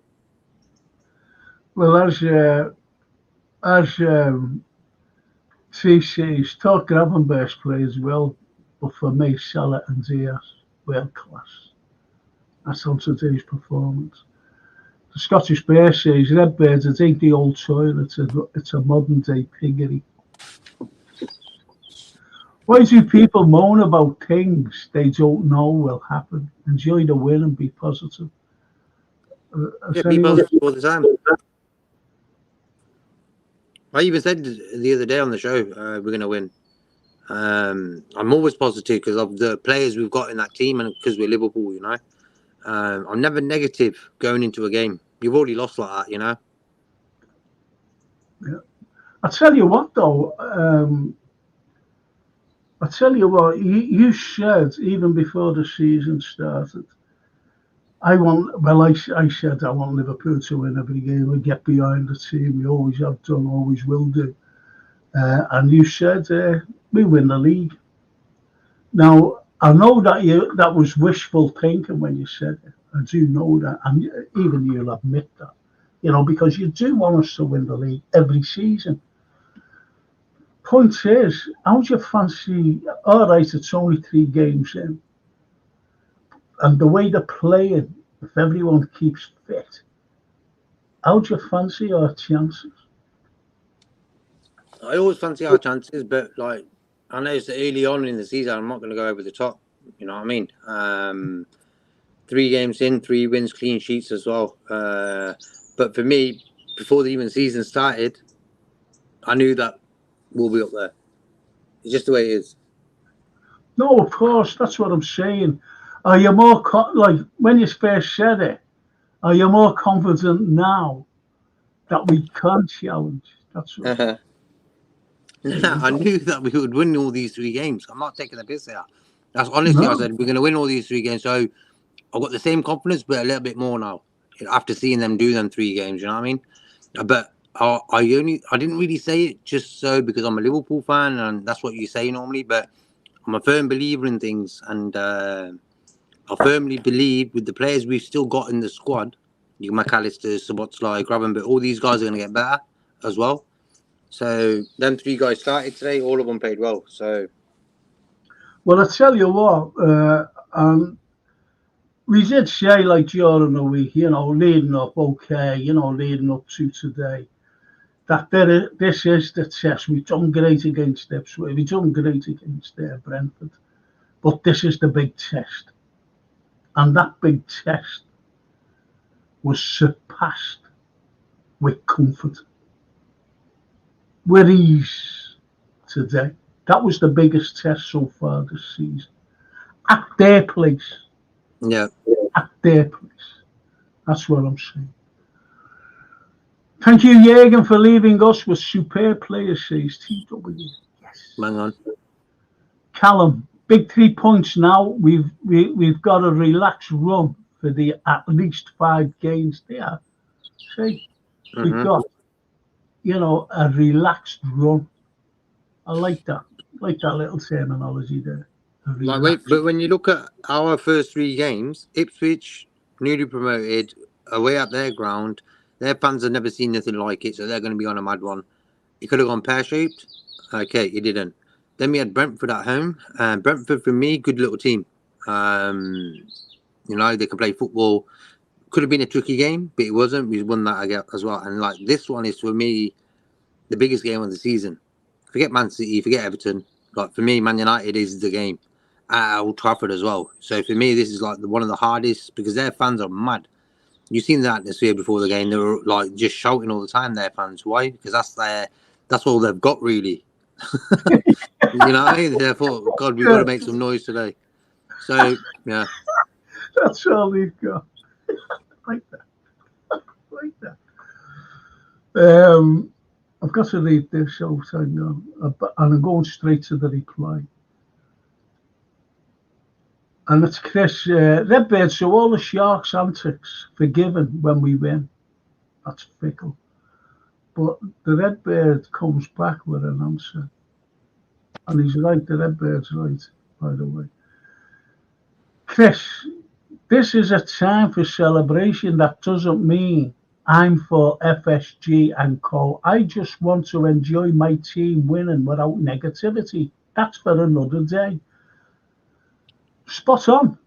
Well, as CC's Todd Gravenberch plays well, but for me, Salah and Diaz, world class. That's on today's performance. The Scottish Bear says, Redbirds, it ain't the old toilet, it's a modern day piggery. Why do people moan about things they don't know will happen? Enjoy the win and be positive. Yeah, be positive all the time. I even said the other day on the show, we're going to win. I'm always positive because of the players we've got in that team and because we're Liverpool, you know. I'm never negative going into a game. You've already lost like that, you know. Yeah. I tell you what, though. You said even before the season started, I said I want Liverpool to win every game. We get behind the team. We always have done, always will do. And you said we win the league. Now I know that was wishful thinking when you said it. I do know that, and even you'll admit that, you know, because you do want us to win the league every season. Point is, how do you fancy? All right, it's only 3 games in, and the way they're playing, if everyone keeps fit, how do you fancy our chances? I always fancy our chances, but like I know it's early on in the season. I'm not going to go over the top. You know what I mean? 3 games in, 3 wins, clean sheets as well. But for me, before the even season started, I knew that we'll be up there. It's just the way it is. No, of course, that's what I'm saying. Are you more like when you first said it? Are you more confident now that we can challenge? That's what. I knew that we would win all these 3 games. I'm not taking the piss here. That's honestly, No. I said we're going to win all these 3 games. So I've got the same confidence, but a little bit more now after seeing them do them 3 games. You know what I mean? But I didn't really say it just so because I'm a Liverpool fan and that's what you say normally. But I'm a firm believer in things, and I firmly believe with the players we've still got in the squad, you McAllister, Szoboszlai, Gravenberch, all these guys are going to get better as well. So them 3 guys started today. All of them played well. So, well, I tell you what, we did say like during the week, you know, leading up, leading up to today, that this is the test. We've done great against Ipswich, we've done great against Brentford, but this is the big test, and that big test was surpassed with comfort, with ease today. That was the biggest test so far this season. At their place. yeah. At their place. That's what I'm saying. Thank you, Jürgen, for leaving us with superb players, says TW. Yes. Hang on. Callum, big 3 points now. We've got a relaxed run for the at least 5 games there. See, we've got, a relaxed run. I like that. Like that little terminology there. But when you look at our first 3 games, Ipswich, newly promoted, away at their ground, Their fans have never seen nothing like it, so they're going to be on a mad one. It could have gone pear-shaped. Okay, it didn't. Then we had Brentford at home. Brentford, for me, good little team. You know, they can play football. Could have been a tricky game, but it wasn't. We won that as well. And like this one is for me the biggest game of the season. Forget Man City, forget Everton. Like for me, Man United is the game at Old Trafford as well. So for me, this is like one of the hardest because their fans are mad. You've seen the atmosphere before the game. They were like just shouting all the time. Their fans, why? Because that's all they've got really. You know, they thought, God, we've got to make some noise today. So yeah, that's all we've got. Like that, like that. I've got to read this out, I know, and I'm going straight to the reply. And it's Chris, Redbird, so all the Sharks' antics forgiven when we win. That's fickle. But the Redbird comes back with an answer. And he's right, the Redbird's right, by the way. Chris, this is a time for celebration. That doesn't mean I'm for FSG and co. I just want to enjoy my team winning without negativity. That's for another day. Spot on.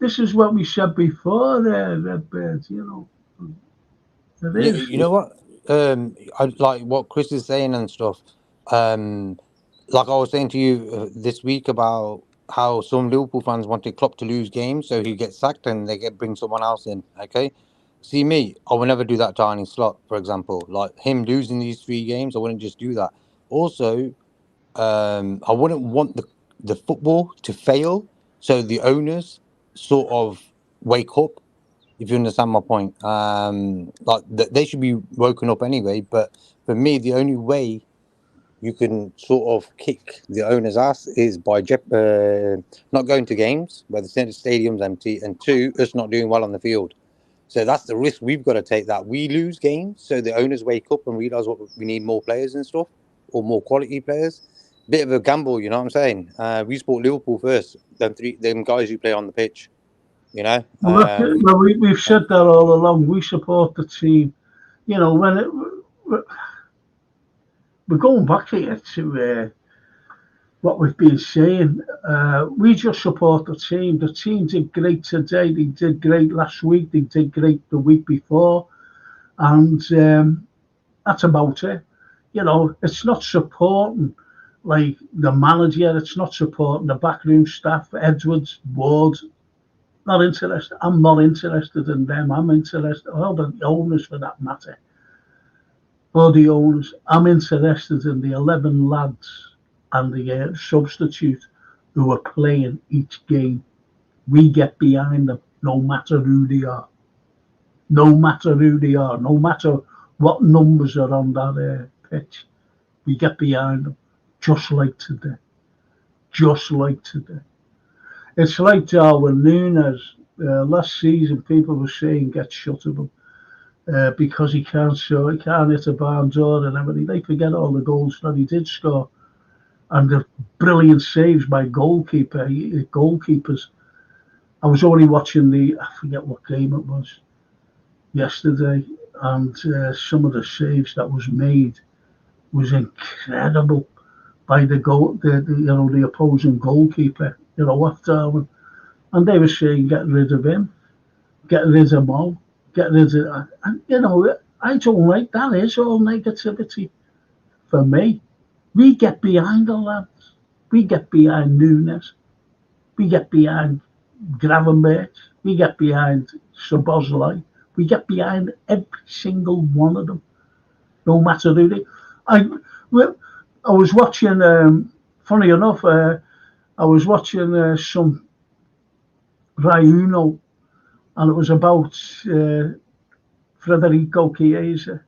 This is what we said before, Redbird, you know. It is. you know what? I like what Chris is saying and stuff. Like I was saying to you this week about how some Liverpool fans wanted Klopp to lose games, so he gets sacked and they bring someone else in. Okay, see me, I will never do that to Arne Slot, for example. Like him losing these 3 games, I wouldn't just do that. Also, I wouldn't want the football to fail, so the owners sort of wake up. If you understand my point, like they should be woken up anyway. But for me, the only way you can sort of kick the owner's ass is by not going to games where the stadium's empty, and two, us not doing well on the field. So that's the risk we've got to take. That we lose games, so the owners wake up and realize what we need more players and stuff, or more quality players. Bit of a gamble, you know what I'm saying? We support Liverpool first, them guys who play on the pitch, you know. Well, we've said that all along. We support the team. You know, we're going back here to what we've been saying. We just support the team. The team did great today. They did great last week. They did great the week before. And that's about it. You know, it's not supporting like the manager. It's not supporting the backroom staff, Edwards, Ward. Not interested. I'm not interested in them. I'm interested, or the owners for that matter, or the owners. I'm interested in the 11 lads and the substitute who are playing each game. We get behind them, no matter who they are. No matter who they are. No matter what numbers are on that pitch. We get behind them, just like today. Just like today. It's like Darwin Núñez. Last season, people were saying get shuttable because he can't hit a barn door and everything. They forget all the goals that he did score and the brilliant saves by goalkeepers. I was only watching I forget what game it was yesterday, and some of the saves that was made was incredible by the opposing goalkeeper. You know what, Darwin? And they were saying get rid of him, get rid of Mo, get rid of. And you know, I don't like that. Is all negativity for me. We get behind the lads. We get behind Núñez. We get behind Gravenberch. We get behind Szoboszlai. We get behind every single one of them, no matter who they. I, I was watching. Funny enough, I was watching some Raiuno, and it was about Federico Chiesa,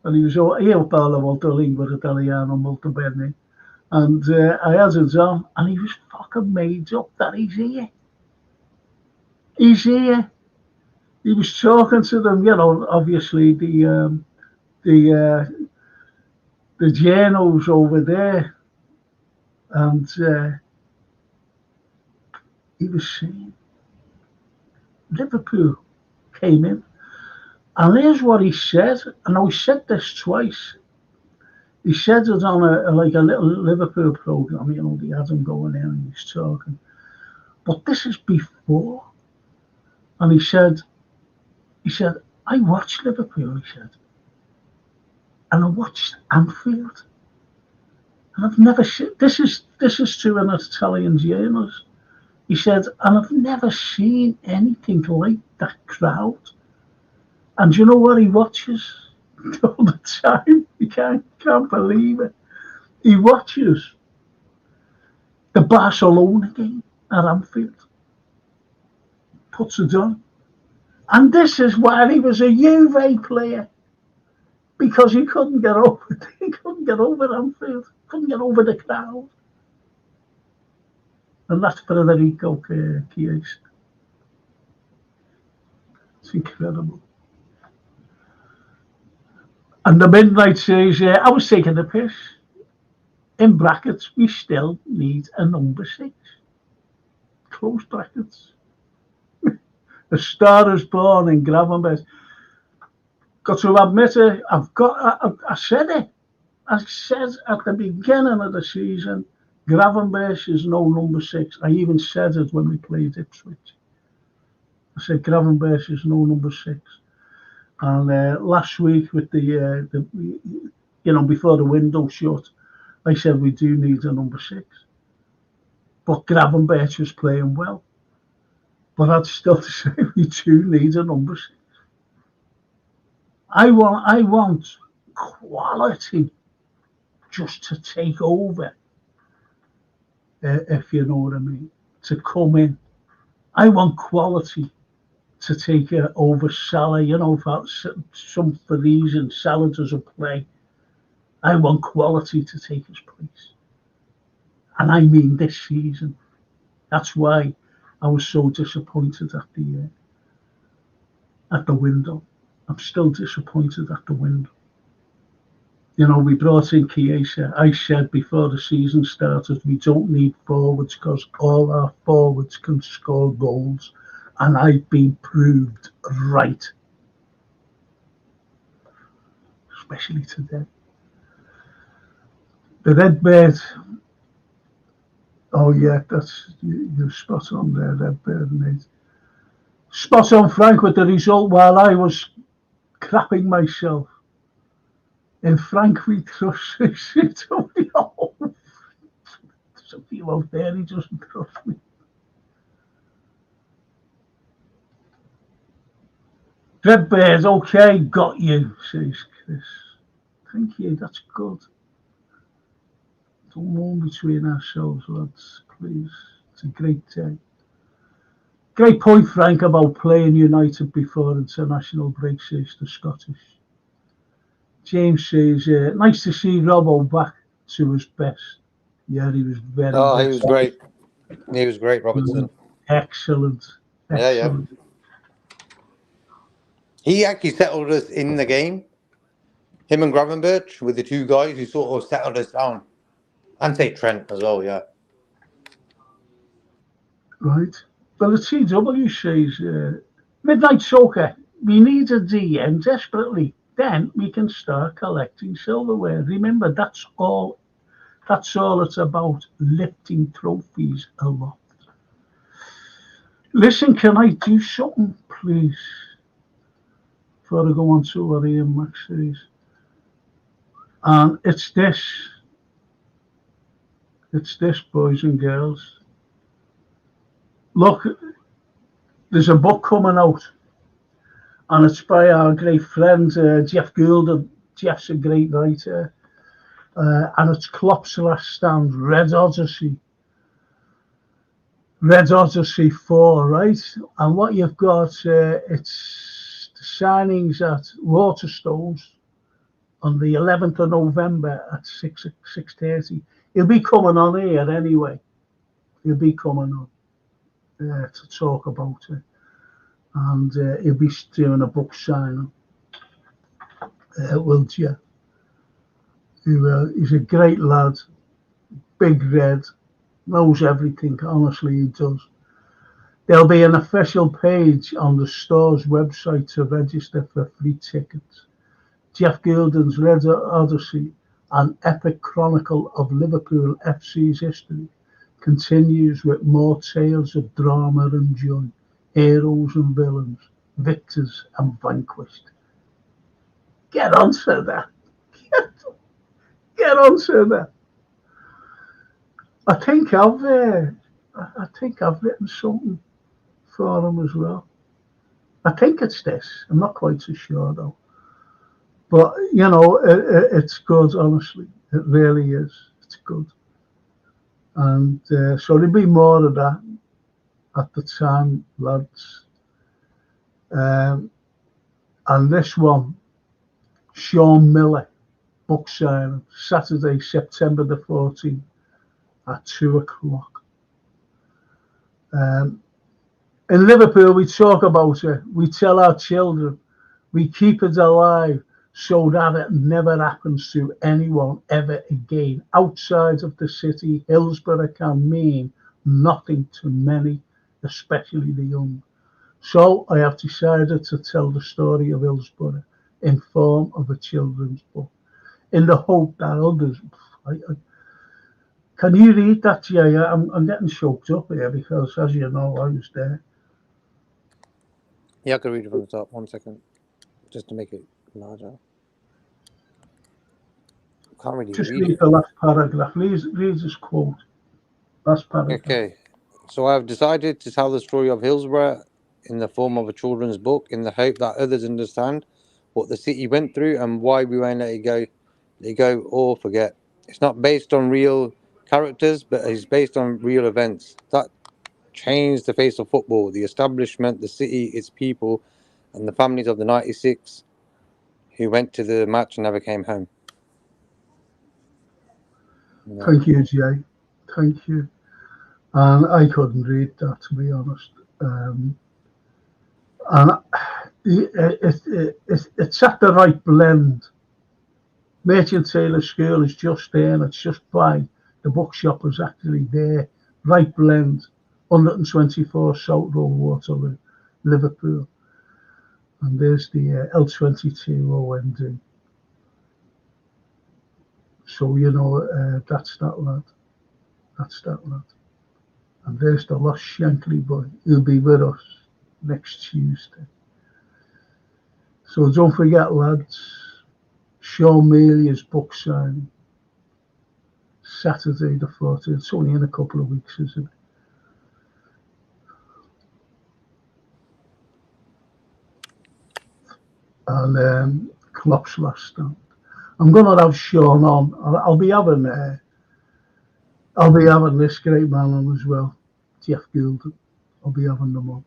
and he was io parlo molto lingua italiano molto bene, and I had it on, and he was fucking made up that he's here. He's here. He was talking to them, you know. Obviously, the the journals over there, and he was saying Liverpool came in And here's what he said, and he said this twice. He said it on a little Liverpool programme, they had him going in and he's talking. But this is before. And he said, I watched Liverpool, he said. And I watched Anfield. And I've never seen, this is to an Italian journalist. He said, and I've never seen anything like that crowd. And do you know what he watches all the time? You can't believe it. He watches the Barcelona game at Anfield. Puts it on. And this is why he was a Juve player. Because he couldn't get over Anfield. Couldn't get over the crowd. And that's Federico Chiesa. It's incredible. And the Midnight says, I was taking the piss. In brackets, we still need a number 6. Close brackets. A star is born in Gravenberch. Got to admit it, I said it. I said at the beginning of the season, Gravenberch is no number 6. I even said it when we played Ipswich. I said Gravenberch is no number 6. And last week with the before the window shut, I said we do need a number 6. But Gravenberch was playing well. But I'd still say we do need a number 6. I want quality just to take over, if you know what I mean, to come in. I want quality to take over Salah, for these and Salah doesn't play. I want quality to take his place. And I mean this season. That's why I was so disappointed at the window. I'm still disappointed at the window. We brought in Chiesa. I said before the season started, we don't need forwards because all our forwards can score goals. And I've been proved right. Especially today. The Red Bird. Oh yeah, you're spot on there, Red Bird, mate. Spot on, Frank, with the result while I was crapping myself. In Frank we trust. There's some people out there, he doesn't trust me. Red Bird, okay, got you, says Chris. Thank you, that's good. Don't mourn between ourselves, lads, please. It's a great day. Great point, Frank, about playing United before international break, says the Scottish. James says, nice to see Robbo back to his best. Yeah, he was very good. He was great. He was great, Robertson. Excellent. Excellent. Yeah. He actually settled us in the game. Him and Gravenberch were the two guys who sort of settled us down. And say Trent as well, yeah. Right. Well, the TW says, Midnight Soccer, we need a DM desperately. Then we can start collecting silverware. Remember, that's all it's about, lifting trophies aloft. Listen, can I do something, please? Before I go on to what Ian Max says. And it's this. It's this, boys and girls. Look, there's a book coming out. And it's by our great friend, Jeff Goulden. Jeff's a great writer. And it's Klopp's last stand, Red Odyssey. Red Odyssey 4, right? And what you've got, it's the signings at Waterstones on the 11th of November at 6:30. He'll be coming on here anyway. He'll be coming on to talk about it. And he'll be doing a book signing. Will Jeff. He's a great lad. Big Red. Knows everything. Honestly, he does. There'll be an official page on the store's website to register for free tickets. Jeff Gilden's Red Odyssey, an epic chronicle of Liverpool FC's history, continues with more tales of drama and joy, heroes and villains, victors and vanquished. Get onto that. Get onto that. I think I've written something for them as well. I think it's this. I'm not quite so sure though. But it's good. Honestly, it really is. It's good. And so there'll be more of that at the time, lads. And this one, Sean Miller, book signing, Saturday, September the 14th at 2 o'clock. In Liverpool, we talk about it. We tell our children. We keep it alive so that it never happens to anyone ever again. Outside of the city, Hillsborough can mean nothing to many, especially the young. So I have decided to tell the story of Hillsborough in form of a children's book, in the hope that others. Can you read that, Jay? I'm getting choked up here because, as you know, I was there. Yeah, I can read it from the top. 1 second, just to make it larger. Can't really Just read read it. the last paragraph. Read this quote. Last paragraph. Okay, so I've decided to tell the story of Hillsborough in the form of a children's book, in the hope that others understand what the city went through and why we won't let it go or forget. It's not based on real characters, but it's based on real events that changed the face of football, the establishment, the city, its people, and the families of the 96 who went to the match and never came home. Yeah. Thank you, Jay. Thank you. And I couldn't read that, to be honest. And it's at the right blend. Merchant Taylor School is just there, and it's just by the bookshop is actually there. Right blend, 124 South Road, Waterloo, Liverpool. And there's the L22 OND. So, that's that lad. That's that lad. And there's the lost Shankly boy who'll be with us next Tuesday. So don't forget, lads, Sean Melia's book signing, Saturday the 14th. It's only in a couple of weeks, isn't it? And Klopp's last stand. I'm going to have Sean on. I'll be having this great man on as well, Jeff Gilden. I'll be having them on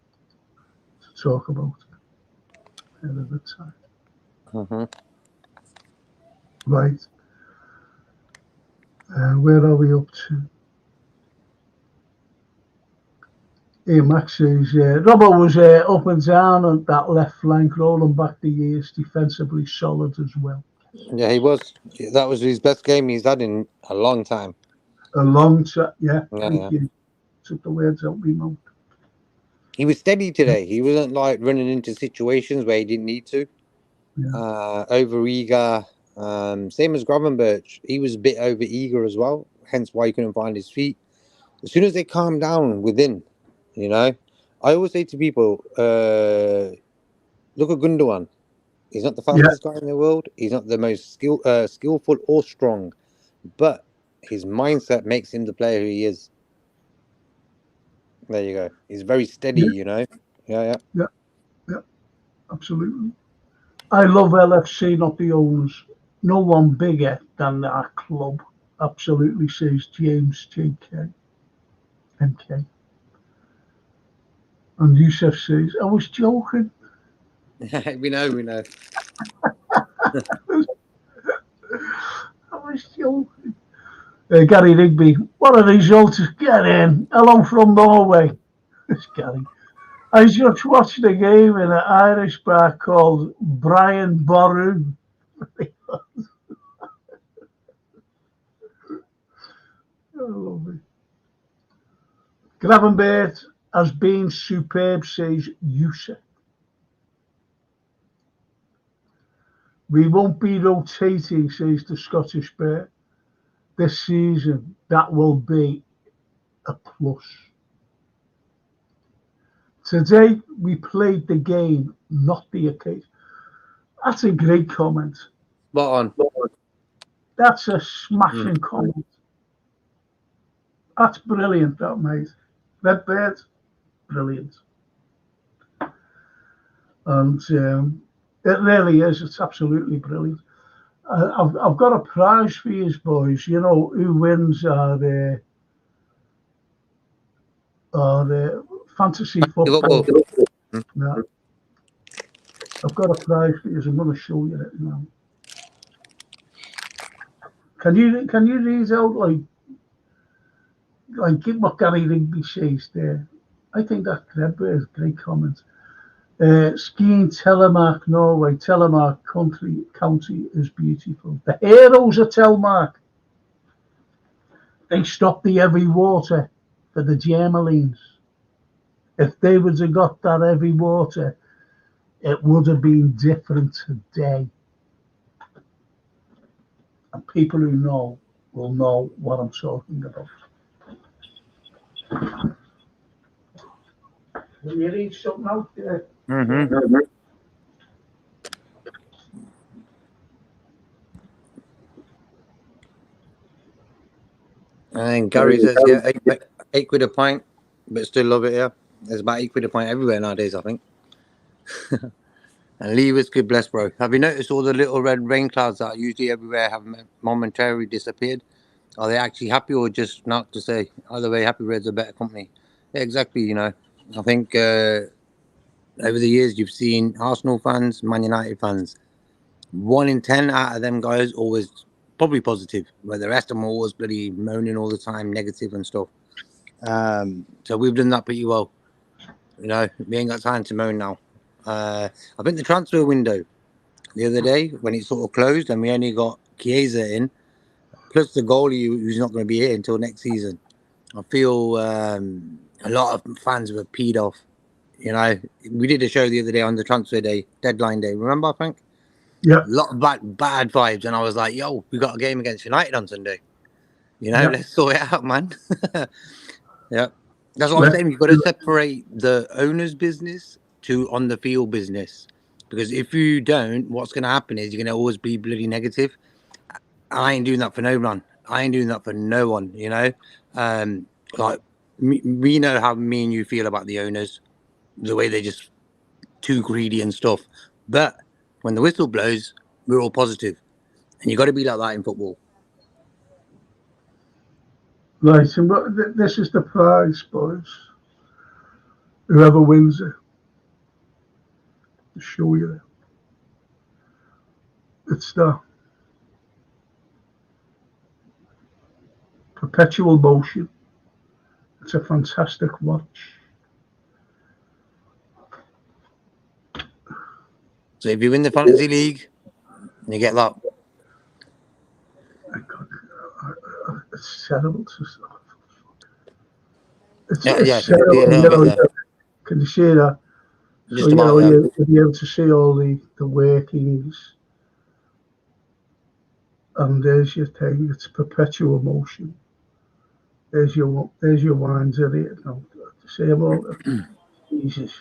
to talk about it ahead of the time. Mm-hmm. Right. Where are we up to? Here, Max says, Robbo was up and down on that left flank, rolling back the years, defensively solid as well. Yeah, he was. That was his best game he's had in a long time. A long time, yeah, Yeah, thank you. Took the words out of my mouth. he was steady today. He wasn't like running into situations where he didn't need to. Yeah. Over eager. Same as Gravenberch. He was a bit over eager as well, hence why he couldn't find his feet. As soon as they calm down within, I always say to people, look at Gundogan. He's not the fastest guy in the world. He's not the most skillful or strong, but his mindset makes him the player he is. There you go. He's very steady, Yeah. Yeah, absolutely. I love LFC, not the owners. No one bigger than our club. Absolutely, says James JK. MK. And Yusuf says, I was joking. we know. I was joking. Gary Rigby, what a result to get in. Hello from Norway. It's Gary. I just watched a game in an Irish bar called Brian Boru. I love it. Gravenberch as being superb, says Yusa. We won't be rotating, says the Scottish Bear, this season. That will be a plus. Today, we played the game, not the occasion. That's a great comment. Spot on. That's a smashing comment. That's brilliant, that, mate. Redbird, brilliant. And it really is. It's absolutely brilliant. I've got a prize for you, boys. You know who wins our fantasy football. No. I've got a prize for you. I'm going to show you it now. Can you read out like what Gary Rigby says there? I think that's a great comment. Skiing Telemark, Norway. Telemark county is beautiful. The heroes of Telemark. They stopped the heavy water for the Germalines. If they would have got that heavy water, it would have been different today. And people who know will know what I'm talking about. Will you read something out there? Mm-hmm. And Gary says, yeah, eight quid a pint, but still love it here. There's about 8 quid a pint everywhere nowadays, I think. And Lee was good, bless, bro. Have you noticed all the little red rain clouds that are usually everywhere have momentarily disappeared? Are they actually happy or just not to say? Either way, Happy Red's a better company. Yeah, exactly, you know. I think over the years you've seen Arsenal fans, Man United fans. 1 in 10 out of them guys always probably positive, where the rest of them are always bloody moaning all the time, negative and stuff. So we've done that pretty well. You know, we ain't got time to moan now. I think the transfer window the other day when it sort of closed and we only got Chiesa in, plus the goalie who's not going to be here until next season. I feel a lot of fans were peed off. You know, we did a show the other day on the transfer day, deadline day. Remember, Frank? Yeah. A lot of bad vibes, and I was like, "Yo, we got a game against United on Sunday. You know, let's sort it out, man." Yeah, that's what I'm saying. You've got to separate the owner's business to on the field business, because if you don't, what's going to happen is you're going to always be bloody negative. I ain't doing that for no one. I ain't doing that for no one. You know, like we know how me and you feel about the owners, the way they're just too greedy and stuff. But when the whistle blows, we're all positive, and you got to be like that in football. Right, and this is the prize, boys. Whoever wins it, I'll show you. It's the perpetual motion. It's a fantastic watch. So if you win the fantasy league, you get that. It's terrible to see. It's terrible. Can you see that? Just so, about, you'll be able to see all the workings. And there's your thing. It's perpetual motion. There's your wines at it. See them all. Jesus,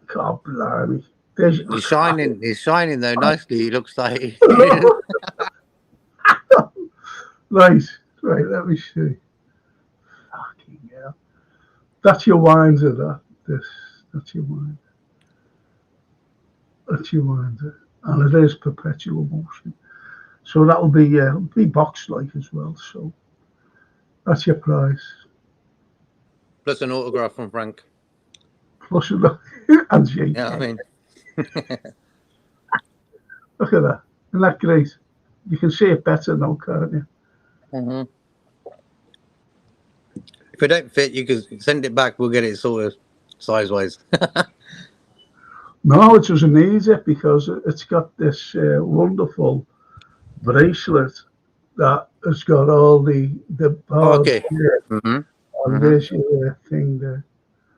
God blimey. He's shining. He's shining though nicely. He looks like. Right. Let me see. Fucking hell. That's your wines at that. That's your wine. That's your wines. And it is perpetual motion. So that'll be box like as well. So that's your prize. Plus an autograph from Frank. Plus and Jake. Yeah, I mean. Look at that. Isn't that great? You can see it better now, can't you? Mm-hmm. If it don't fit, you can send it back. We'll get it sorted size-wise. No, it doesn't need it because it's got this wonderful bracelet that has got all the bars. Okay. Mm-hmm. And there's your thing there.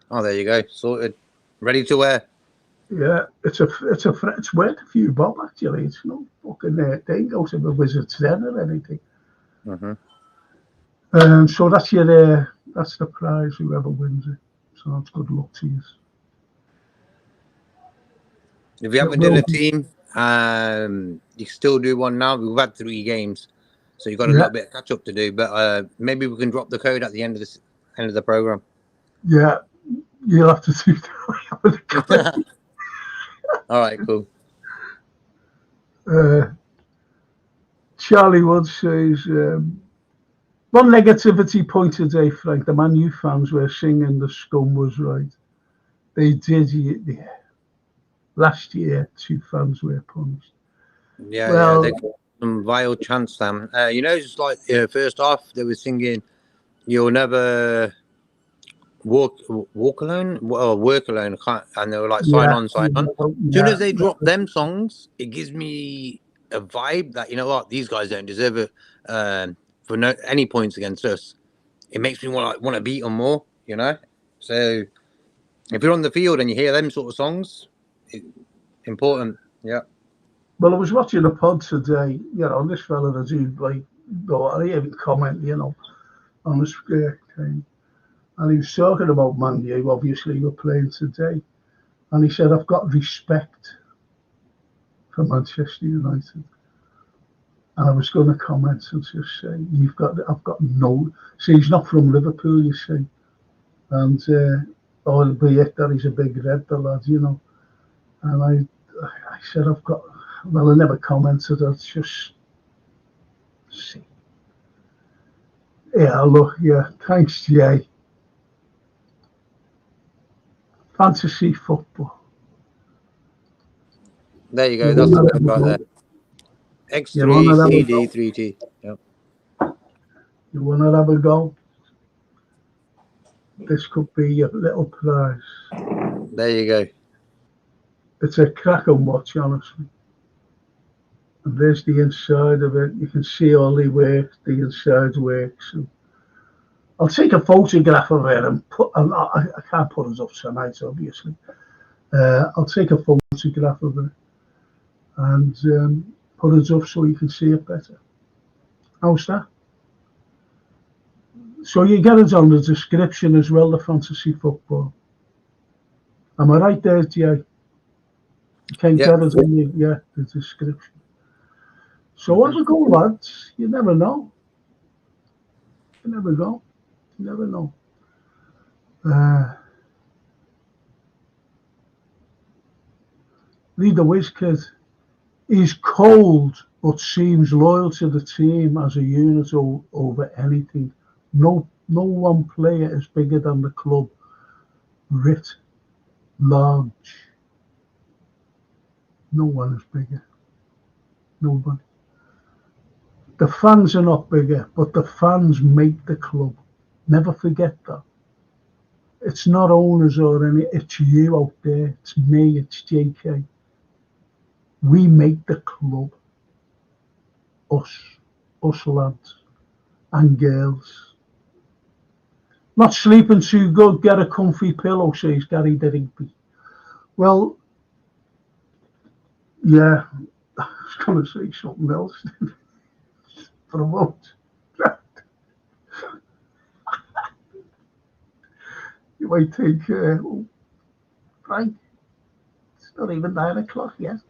Oh, there you go. Sorted. Ready to wear. Yeah, it's worth a few bob actually. It's no fucking thing out of a Wizard's Den or anything. So that's that's the prize, whoever wins it. So that's good luck to you. If you haven't done a team, you still do one now. We've had 3 games, so you've got a little bit of catch up to do. But maybe we can drop the code at the end of the program. Yeah, you'll have to do that. All right, cool. Charlie Wood says, one negativity point today, Frank. The Man U fans were singing the scum was right. They did, yeah. Last year, 2 fans were punished. Yeah, they got some vile chants, Sam. Just like first off, they were singing, "You'll never walk alone, or work alone," and they were like, "Sign on, sign on." As soon as they drop them songs, it gives me a vibe that, you know what, these guys don't deserve it for any points against us. It makes me want to beat them more, you know. So if you're on the field and you hear them sort of songs, important. Yeah. Well, I was watching a pod today, this fella that do I even comment, on the square thing. And he was talking about Man U, obviously we're playing today. And he said, I've got respect for Manchester United. And I was going to comment and just say, I've got no, see, he's not from Liverpool, you see. And, albeit that he's a big red, the lad, And I said, I never commented, I just, see. Yeah, look, thanks, Jay. Fantasy football. There you go, that's the code right there. X3CD3T. Yep. You want to have a go? This could be your little prize. There you go. It's a cracking watch, honestly. And there's the inside of it. You can see all the inside works. And I'll take a photograph of it and I can't put it up tonight, obviously. I'll take a photograph of it and put it up so you can see it better. How's that? So you get it on the description as well, the fantasy football. Am I right there, Jay? You can get it on the description. So have a go, lads. You never know. You never know. You never know. Leader Wizkid. He's cold, but seems loyal to the team as a unit over anything. No one player is bigger than the club. Writ large. No one is bigger. Nobody. The fans are not bigger, but the fans make the club. Never forget that. It's not owners or it's you out there. It's me, it's JK. We make the club. Us lads and girls. Not sleeping too good, get a comfy pillow, says Gary Digby. Well, yeah, I was going to say something else. Promote. You might think, Frank, it's not even 9 o'clock yet.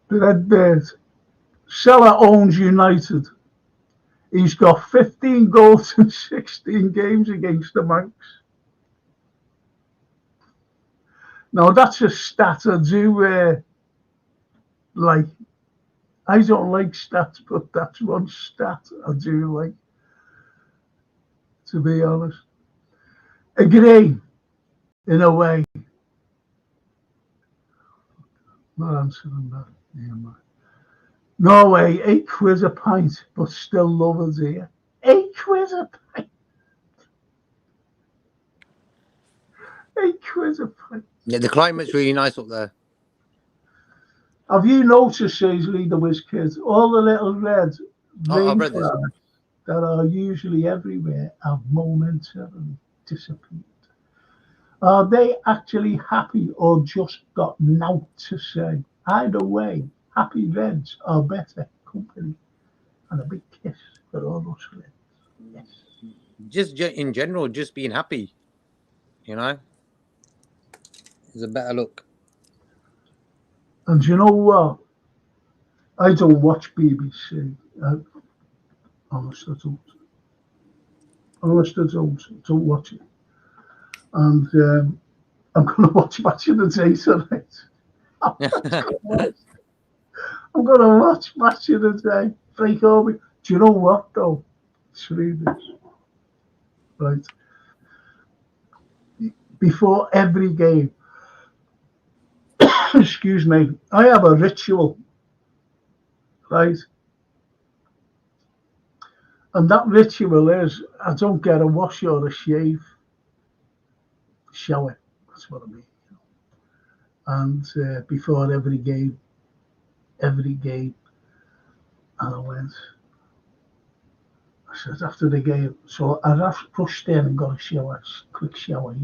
The Red Bears. Salah owns United. He's got 15 goals in 16 games against the Manx. Now, that's a stat I do like. I don't like stats, but that's one stat I do like, to be honest. Agree, in a way. Not answering that. Yeah, man. Norway, £8 a pint, but still lovers here. £8 a pint. £8 a pint. Yeah, the climate's really nice up there. Have you noticed, says Leader Wizkid, all the little red I've read this. that are usually everywhere have momentarily disappeared. Are they actually happy or just got naught to say? Either way, happy Reds are better company. And a big kiss for all those Reds. Yes. Just in general, just being happy, you know, is a better look. And you know what? I don't watch BBC. Honest, I don't. Honest, I don't watch it. And I'm going to watch Match of the Day tonight. I'm going to watch Match of the Day. Break over. Do you know what, though? Screw this. Right. Before every game, excuse me, I have a ritual, right? And that ritual is I don't get a wash or a shave. Shower. That's what I mean. And before every game, and I went, I said, after the game, so I rushed in and got a shower, quick shower,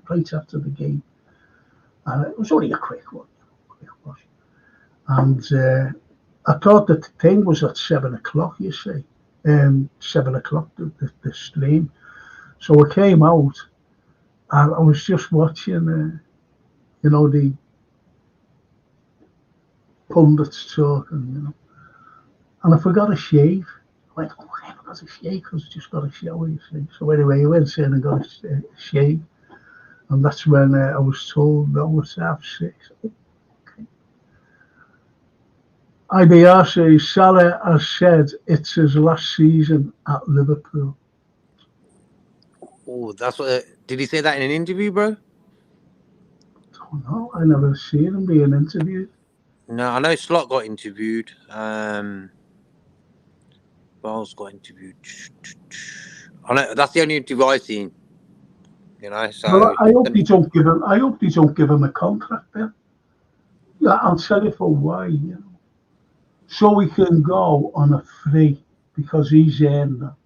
right after the game. And it was only a quick one, quick wash. And I thought that the thing was at 7 o'clock, you see, 7 o'clock, the stream. So I came out and I was just watching, the pundits talking, and I forgot a shave. I went, oh, I forgot a shave because I just got a shower, you see. So anyway, I went in and got a shave. And that's when I was told that was 6:30. Okay. IBR Salah has said it's his last season at Liverpool. Oh, that's what. Did he say that in an interview, bro? Don't know. I never seen him being interviewed. No, I know Slot got interviewed. Wells got interviewed. I know that's the only interview I've seen. So well, I hope they don't give him. I hope they don't give him a contract then. Yeah, I'll tell you for why. So he can go on a free because he's earned that.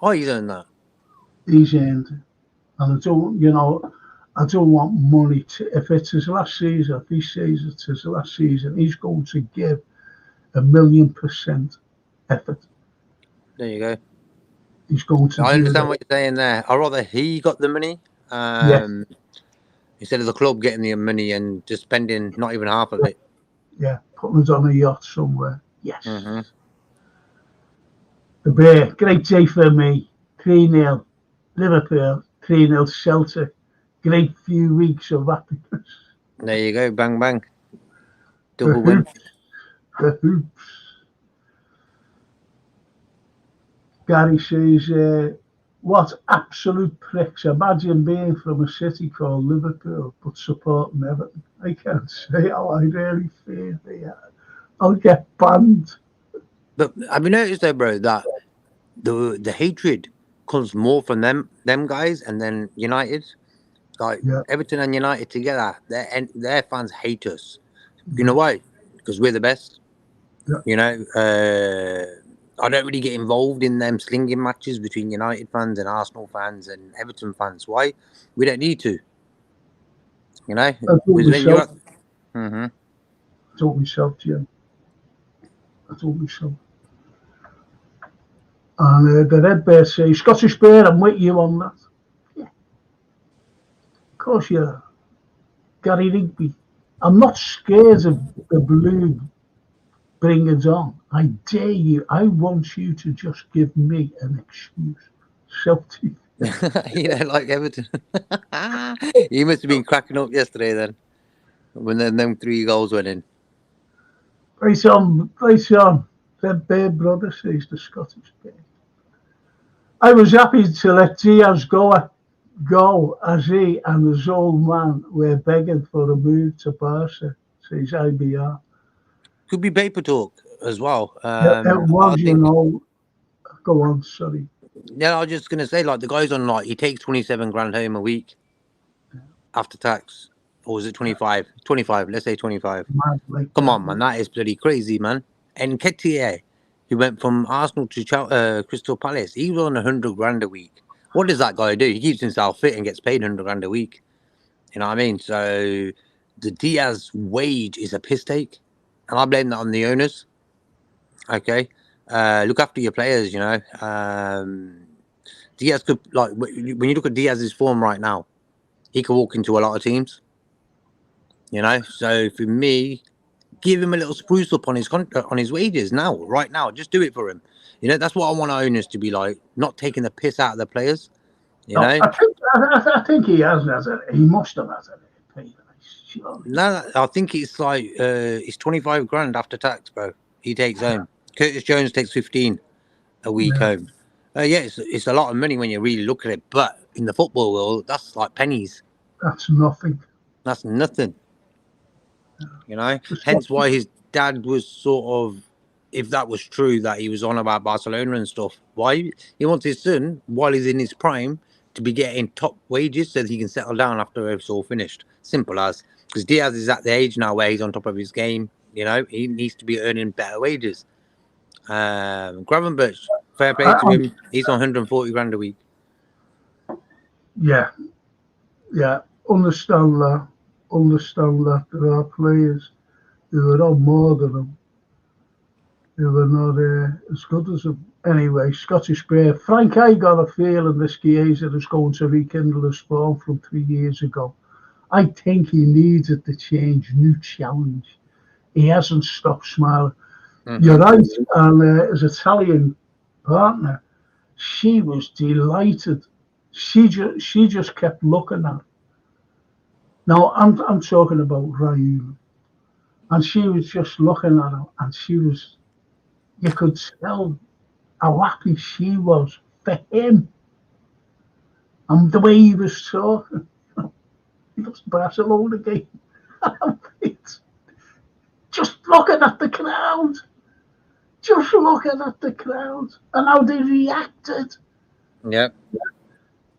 Oh, he's earned that. He's earned it, and I don't want money if it's his last season, if he says it's his last season, he's going to give 1,000,000% effort. There you go. He's going to I do understand that. what you're saying there. I'd rather he got the money instead of the club getting the money and just spending not even half of it. Yeah, putting it on a yacht somewhere. Yes. Mm-hmm. The Bear, great day for me. 3-0 Liverpool, 3-0 Celtic. Great few weeks of happiness. There you go, bang bang. Double win. The hoops. Gary says, what absolute pricks. Imagine being from a city called Liverpool, but supporting Everton. I can't say how I really feel here. I'll get banned. But have you noticed though, bro, that the hatred comes more from them guys and then United? Like Everton and United together, their fans hate us. You know why? Because we're the best. Yeah. I don't really get involved in them slinging matches between United fans and Arsenal fans and Everton fans. Why? We don't need to. I told myself, mm-hmm. Jim. I told myself. And the Red Bear says, Scottish Bear, I'm with you on that. Yeah. Of course you are. Gary Rigby. I'm not scared of the blue. Bring it on. I dare you. I want you to just give me an excuse. Celtic. You don't like Everton. You must have been cracking up yesterday then, when them 3 goals went in. Right on. Red Bear brother says the Scottish Bear. I was happy to let Diaz go as he and his old man were begging for a move to Barca, says IBR. Could be paper talk as well. It was, Go on, sorry. Yeah, I was just going to say, like, the guy's on, like, he takes 27 grand home a week after tax. Or is it 25? 25, let's say 25. Come on, man, that is bloody crazy, man. And Nketiah, He went from Arsenal to Crystal Palace. He was on 100 grand a week. What does that guy do? He keeps himself fit and gets paid 100 grand a week. You know what I mean? So the Diaz wage is a piss take, and I blame that on the owners. Okay, look after your players. You know, Diaz could, like, when you look at Diaz's form right now, he could walk into a lot of teams. You know, so for me, give him a little spruce up on his wages now, right now. Just do it for him. You know, that's what I want owners to be like, not taking the piss out of the players. You No, know, I think he has it. He must have had it. no, I think it's like it's 25 grand after tax, bro. He takes home. Curtis Jones takes 15 a week home. Yeah, it's a lot of money when you really look at it, but in the football world, that's like pennies. That's nothing. That's nothing. You know, hence why his dad was sort of, if that was true, that he was on about Barcelona and stuff. Why he wants his son, while he's in his prime, to be getting top wages so that he can settle down after it's all finished. Simple as. Because Diaz is at the age now where he's on top of his game. You know, he needs to be earning better wages. Gravenberch, fair play to him. He's on 140 grand a week. Yeah, understand that. There are players who are on more than him, who are not as good as him. Anyway, Scottish Bear. Frank, I got a feeling this Chiesa is going to rekindle his form from 3 years ago. I think he needs it to change, new challenge. He hasn't stopped smiling. Mm-hmm. You're right, and his Italian partner, she was delighted. She just kept looking at him. Now, I'm talking about Raul. And she was just looking at him, and you could tell how happy she was for him. And the way he was talking, he was Barcelona game. Just looking at the crowd. Just looking at the crowd and how they reacted. Yep.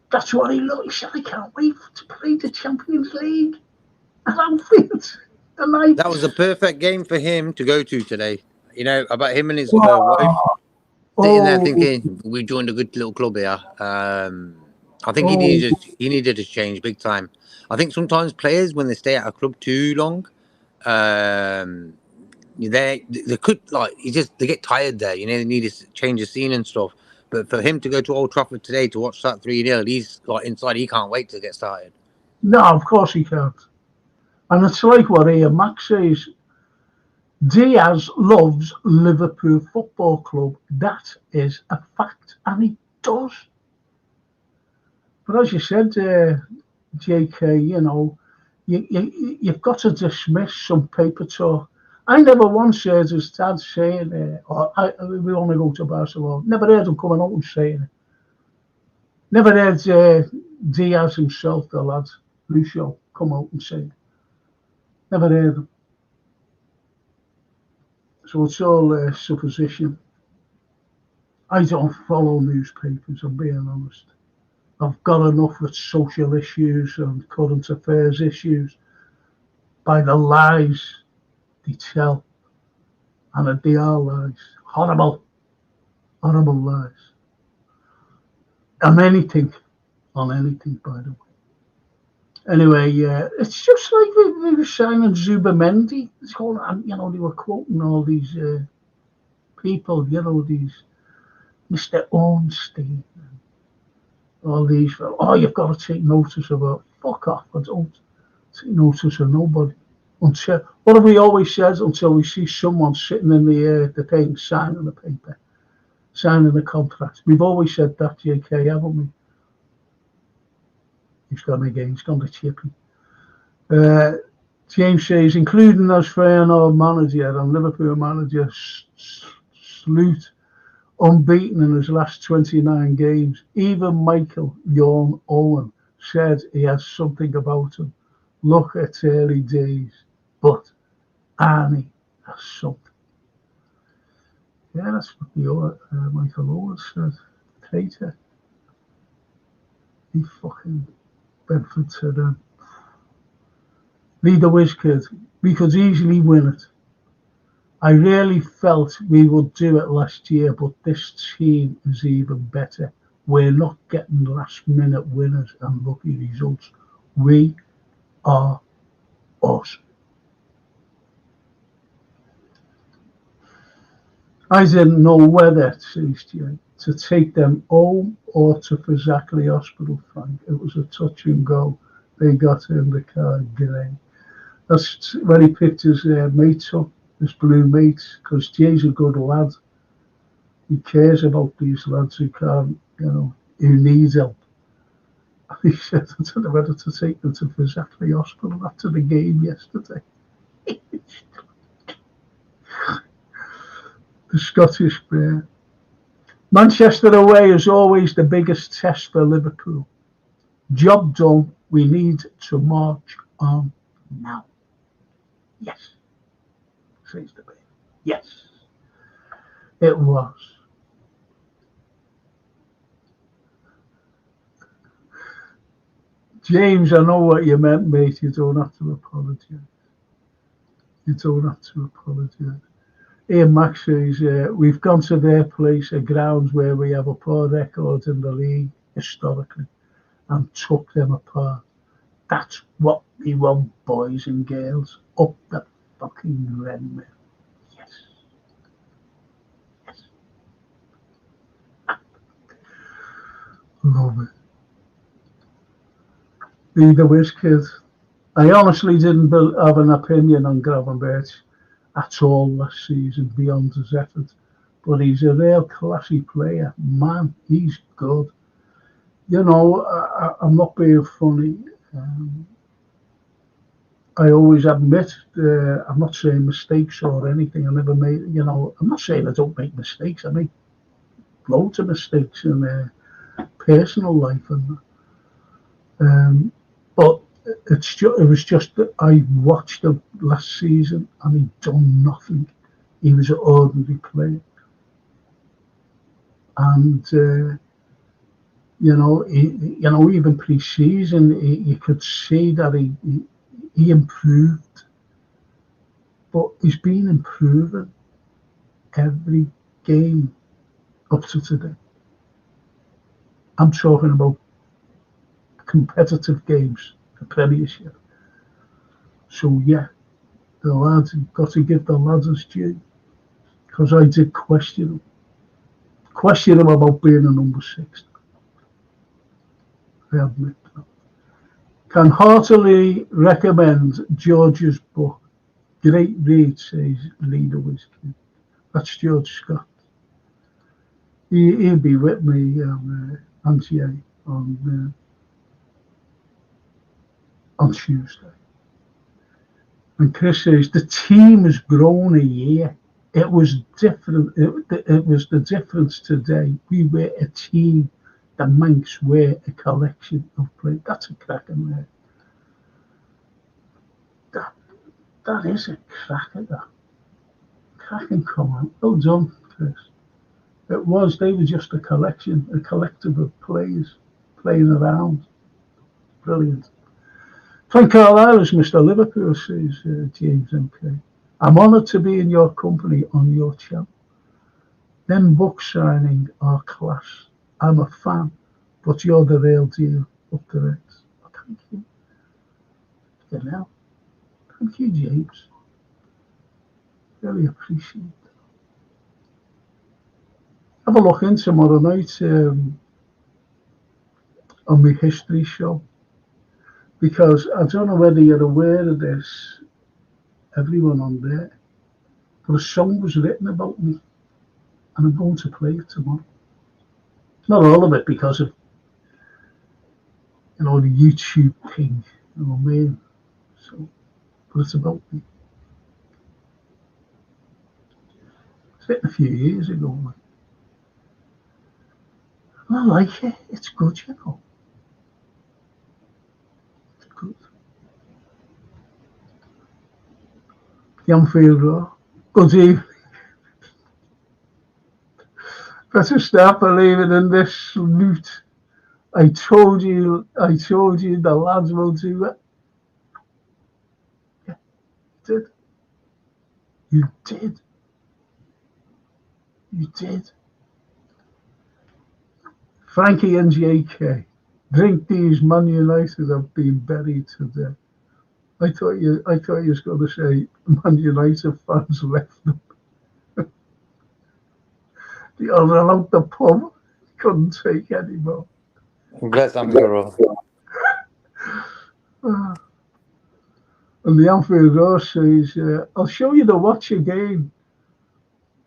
That's what he looked. He said, I can't wait to play the Champions League. And I think that was a perfect game for him to go to today. You know, about him and his wife sitting there thinking, we joined a good little club here. I think he needed to change big time. I think sometimes players, when they stay at a club too long, they could, like, they get tired there. You know, they need to change the scene and stuff. But for him to go to Old Trafford today to watch that 3-0, he's like inside. He can't wait to get started. No, of course he can't. And it's like what Ian Max says. Diaz loves Liverpool Football Club. That is a fact, and he does. But as you said, JK, you know, you've got to dismiss some paper talk. I never once heard his dad saying, we want to go to Barcelona. Never heard him coming out and saying it. Never heard Diaz himself, the lad, Lucio, come out and say it. Never heard him. So it's all supposition. I don't follow newspapers, I'm being honest. I've got enough with social issues and current affairs issues by the lies they tell. And they are lies. Horrible lies. On anything, by the way. Anyway, it's just like they were signing Zubamendi. It's called, you know, they were quoting all these people, you know, these Mr. Ornstein, all these. Oh, you've got to take notice of it. Fuck off! I don't take notice of nobody. Until, what have we always said? Until we see someone sitting in the thing, signing the paper, signing the contract. We've always said that, JK, haven't we? He's gone again. He's gone to Chippy. James says, including as Feyenoord manager and Liverpool manager, Sloot unbeaten in his last 29 games. Even Michael Jorn Owen said he has something about him. Look at early days, but Arnie has something. Yeah, that's what Michael Owen said. Traitor. He fucking Bedford said, lead the whiz, kid. We could easily win it. I really felt we would do it last year, but this team is even better. We're not getting last-minute winners and lucky results. We are us. I didn't know whether to take them home or to Fazackley Hospital, Frank. It was a touch and go. They got in the car grey. That's when he picked his mates up, his blue mates, because Jay's a good lad. He cares about these lads who can't, who need help. And he said, I don't know whether to take them to Fazackley Hospital after the game yesterday. The Scottish Bear. Manchester away is always the biggest test for Liverpool. Job done. We need to march on now. Yes, says the Bear. Yes, it was. James, I know what you meant, mate. You don't have to apologise. You don't have to apologise. Ian Max says, we've gone to their place, a grounds where we have a poor record in the league historically, and took them apart. That's what we want, boys and girls. Up the fucking Renmill. Yes. Yes. Love it. The Whiz Kid. I honestly didn't have an opinion on Gravenberch at all last season beyond his effort. But he's a real classy player. Man, he's good. I'm not being funny. I always admit, I'm not saying mistakes or anything. I never made, I'm not saying I don't make mistakes. I make loads of mistakes in personal life. But it was just that I watched him last season and he'd done nothing. He was an ordinary player. And, even pre-season, you could see that he improved. But he's been improving every game up to today. I'm talking about competitive games, the Premiership. So yeah, the lads, got to give the lads his due, because I did question him about being a number 6. I admit that. Can heartily recommend George's book. Great read, says Leader Whiskey. That's George Scott. He'll be with me, Antier, on Tuesday. And Chris says the team has grown a year. It was different. It was the difference today. We were a team. The Manx were a collection of players. That's a cracking word. That is a cracker. That cracking comment. Well done, Chris. It was. They were just a collection, a collective of players playing around. Brilliant. Frank Carlyle is Mr. Liverpool, says James MK. I'm honoured to be in your company on your channel. Them book signing are class. I'm a fan, but you're the real deal. Up to it. Oh, thank you. Thank you, James. Really appreciate it. Have a look in tomorrow night on my history show, because I don't know whether you're aware of this, everyone on there, but a song was written about me, and I'm going to play it tomorrow. Not all of it because of the YouTube thing, man. So, but it's about me. It's written a few years ago. I like it. It's good, It's good. The Anfield Road. Good evening. Better start believing in this loot. I told you the lads will do it. Yeah, you did. You did. You did. Frankie and JK. Drink these, Man United have been buried today. I thought you was going to say Man United fans left them. The other out the pub couldn't take any more. Bless Amphiro. And the Anfield Roar says, I'll show you the watch again.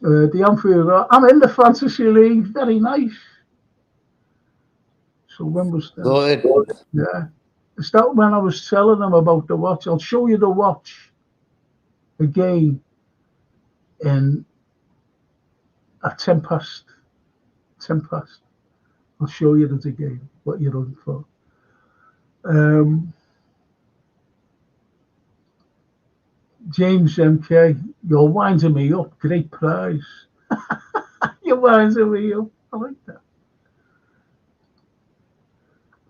The Anfield Roar, I'm in the Fantasy League, very nice. So when was that? Good. Yeah. Is that when I was telling them about the watch? I'll show you the watch again at 10 past. 10 past. I'll show you that again, what you're looking for. James MK, you're winding me up. Great prize. You're winding me up. I like that.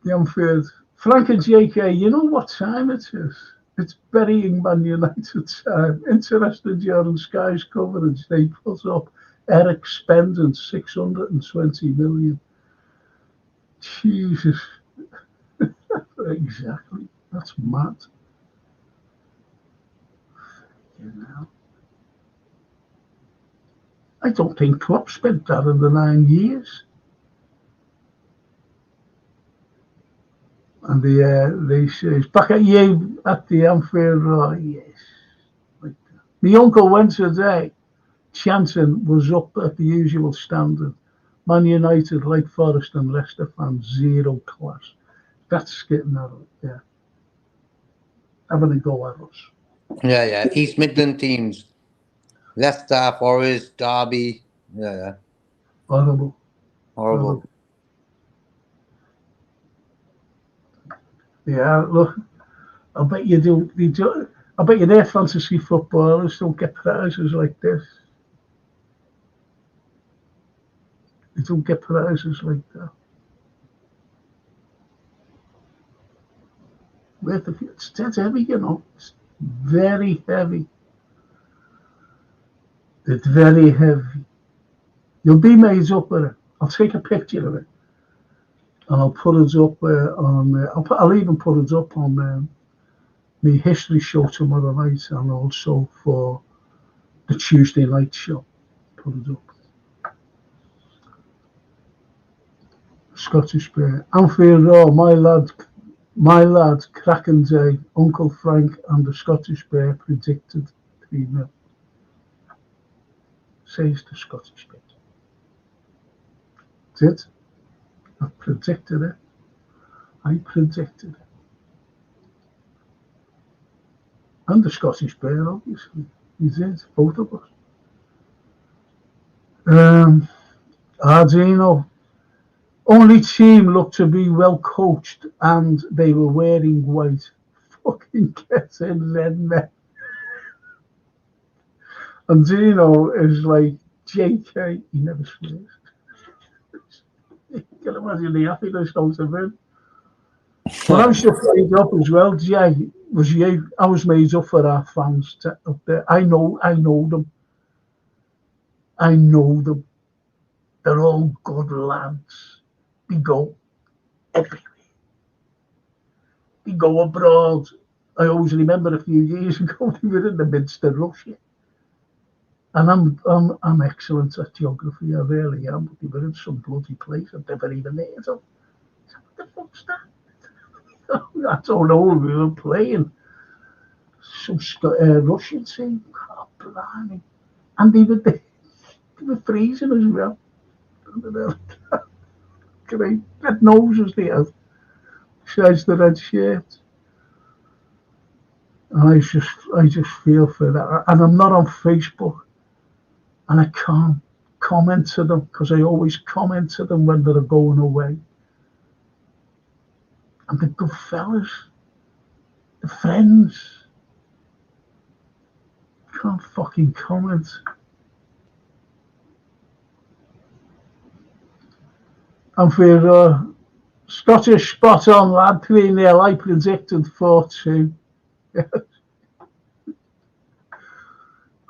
The Anfield. Frank and JK, you know what time it is? It's burying Man United time. Interested during Sky's coverage. They put up Eric spending 620 million. Jesus. Exactly. That's mad. You know. I don't think Klopp spent that in the 9 years. And they says, back at you at the Anfield Roar. Yes. Like that. My uncle went today. Chanting was up at the usual standard. Man United, like Forest and Leicester fans, zero class. That's skipping at it, yeah. Having a go at us. Yeah. East Midland teams. Leicester, Forest, Derby. Yeah. Horrible. Horrible. Yeah, look, I bet you do. I bet you their fantasy footballers don't get prizes like this. They don't get prizes like that. It's dead heavy, you know. It's very heavy. It's very heavy. You'll be made up with it. I'll take a picture of it, and I'll put it up on. I'll even put it up on my history show tomorrow night, and also for the Tuesday night show. Put it up. Scottish Bear. Anfield Roar, my lad, cracking day. Uncle Frank and the Scottish Bear predicted 3-0. Says the Scottish Bear. Did. I predicted it. I predicted it. And the Scottish Bear, obviously. He did, both of us. Ardino. Only team looked to be well coached and they were wearing white. Fucking get in then, man. And Dino is like, JK, he never swears. You can imagine the happiness out of him. But I was just made up as well, Jay. Was you? I was made up for our fans up there. I know them. I know them. They're all good lads. We go everywhere. We go abroad. I always remember a few years ago we were in the midst of Russia. And I'm excellent at geography, I really am. But we were in some bloody place I've never even heard of. What the fuck's that? I don't know, we were playing some Russian team. Oh, blimey. And they were freezing as well. Great. Red noses they have. Besides the red shirt. And I just feel for that. And I'm not on Facebook. And I can't comment to them because I always comment to them when they're going away. And the good fellas, the friends, can't fucking comment. And for Scottish spot on, lad, 3-0, I predicted 4-2.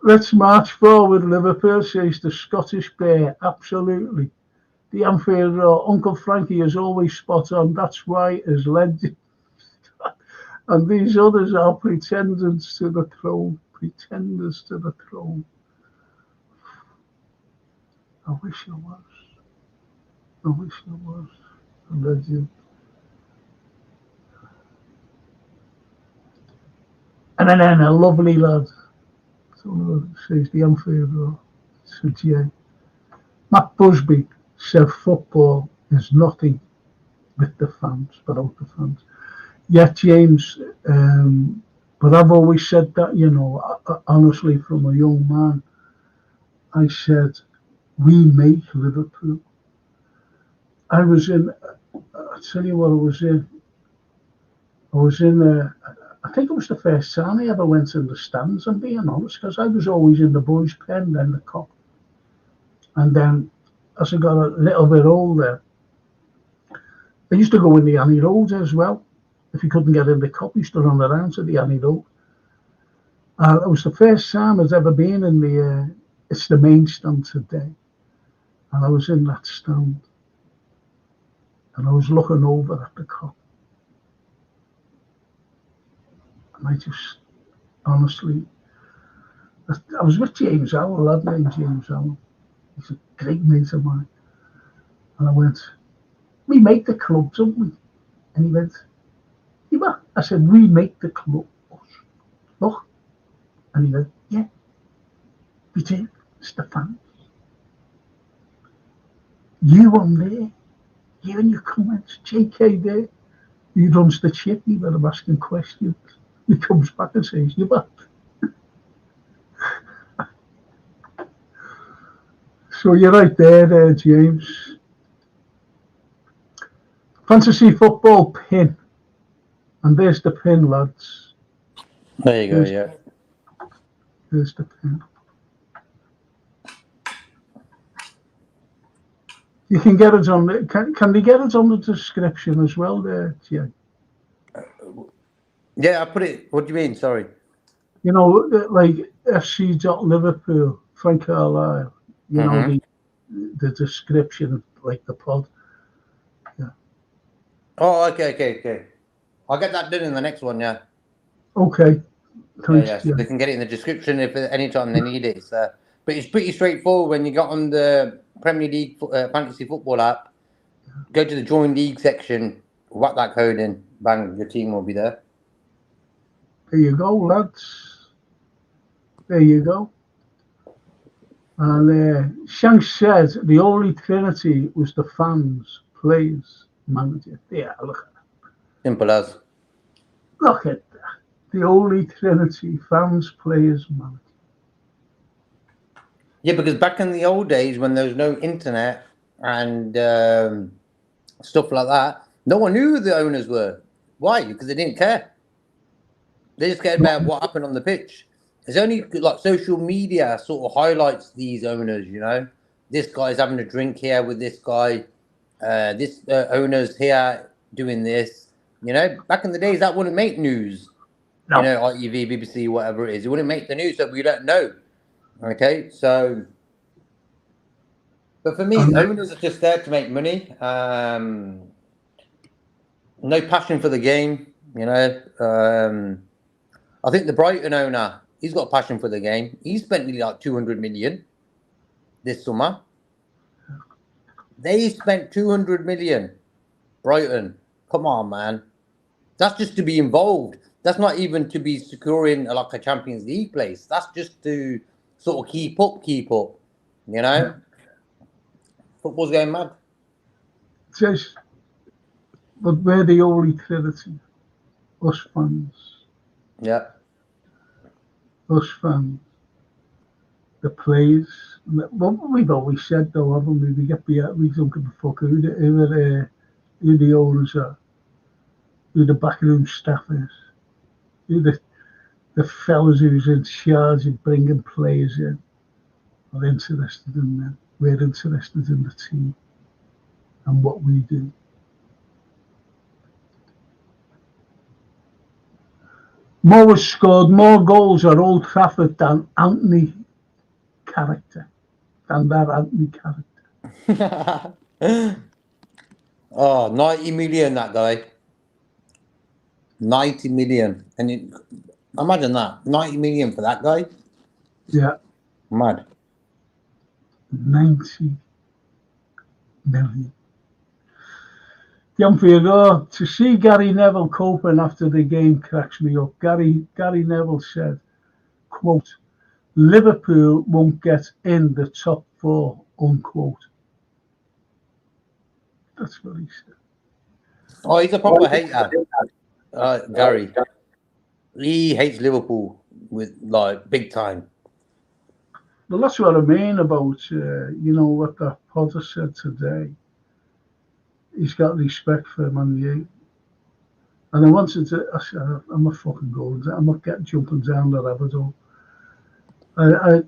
Let's march forward, Liverpool, says the Scottish Bear. Absolutely. The Anfield Road. Uncle Frankie is always spot on. That's why his legend. And these others are pretenders to the throne. Pretenders to the throne. I wish I was. I wish I was a legend. And then a lovely lad. Someone says the Anfield Road. So Jay. Matt Busby said football is nothing with the fans, without the fans. Yeah, James, but I've always said that, honestly, from a young man, I said, we make Liverpool. I tell you what I was in. I think it was the first time I ever went in the stands, I'm being honest, because I was always in the boys' pen, then the cop. And then, as I got a little bit older, I used to go in the Annie Road as well. If you couldn't get in the cup, you used to run around to the Annie Road. It was the first time I'd ever been in it's the main stand today. And I was in that stand. And I was looking over at the cup. And I just, honestly, I was with James Howell, a lad named James Howell. He's a great mate of mine. And I went, we make the club, don't we? And he went, yeah. I said, we make the club. Look. And he went, yeah, we do. It's the fans. You on there, you and your comments, JK there, he runs the chip, he let him asking questions. He comes back and says, you're back. So you're right there, James. Fantasy football pin. And there's the pin, lads. There you go, yeah. There's the pin. You can get it on the, can they get it on the description as well there, Jay? Yeah, I put it, what do you mean? Sorry. You know, like FC.Liverpool, Frank Carlyle, you know, the description of like the pod. Yeah. Oh, okay. I'll get that done in the next one, yeah. Okay. Thanks, Yeah. So they can get it in the description if anytime they need it. But it's pretty straightforward when you got on the Premier League fantasy football app. Go to the join league section, whack that code in, bang, your team will be there. There you go, lads. There you go. And Shanks said the Holy Trinity was the fans, players, manager. Yeah, look at that. Simple as. Look at that. The Holy Trinity, fans, players, manager. Yeah, because back in the old days when there was no internet and stuff like that, no one knew who the owners were. Why? Because they didn't care. They just cared about what happened on the pitch. It's only like social media sort of highlights these owners, you know. This guy's having a drink here with this guy. This owner's here doing this. You know, back in the days, that wouldn't make news. No. You know, ITV, BBC, whatever it is. It wouldn't make the news, so we don't know. Okay, so... But for me, owners are just there to make money. No passion for the game, you know. I think the Brighton owner, he's got a passion for the game. He spent nearly like 200 million this summer. They spent 200 million. Brighton, come on, man. That's just to be involved. That's not even to be securing like a Champions League place. That's just to sort of keep up. You know, football's going mad. Says, but we're the Holy Trinity, us fans. Yeah. Us fans. The players. What we've always said, though, haven't we? We don't give a fuck who the owners are, who the backroom staff is, who the fellas who's in charge of bringing players in are interested in them. We're interested in the team and what we do. Mo has scored more goals at Old Trafford than Anthony character. Than that Anthony character. Oh, 90 million, that guy. 90 million. And imagine that. 90 million for that guy. Yeah. Mad. 90 million. To see Gary Neville coping after the game cracks me up. Gary Neville said, quote, Liverpool won't get in the top 4, unquote. That's what he said. Oh, he's a proper hater. Gary. He hates Liverpool with like big time. Well, that's what I mean about, what that Potter said today. He's got respect for Man U. And I said, I'm not fucking going. I'm not getting jumping down the rabbit hole.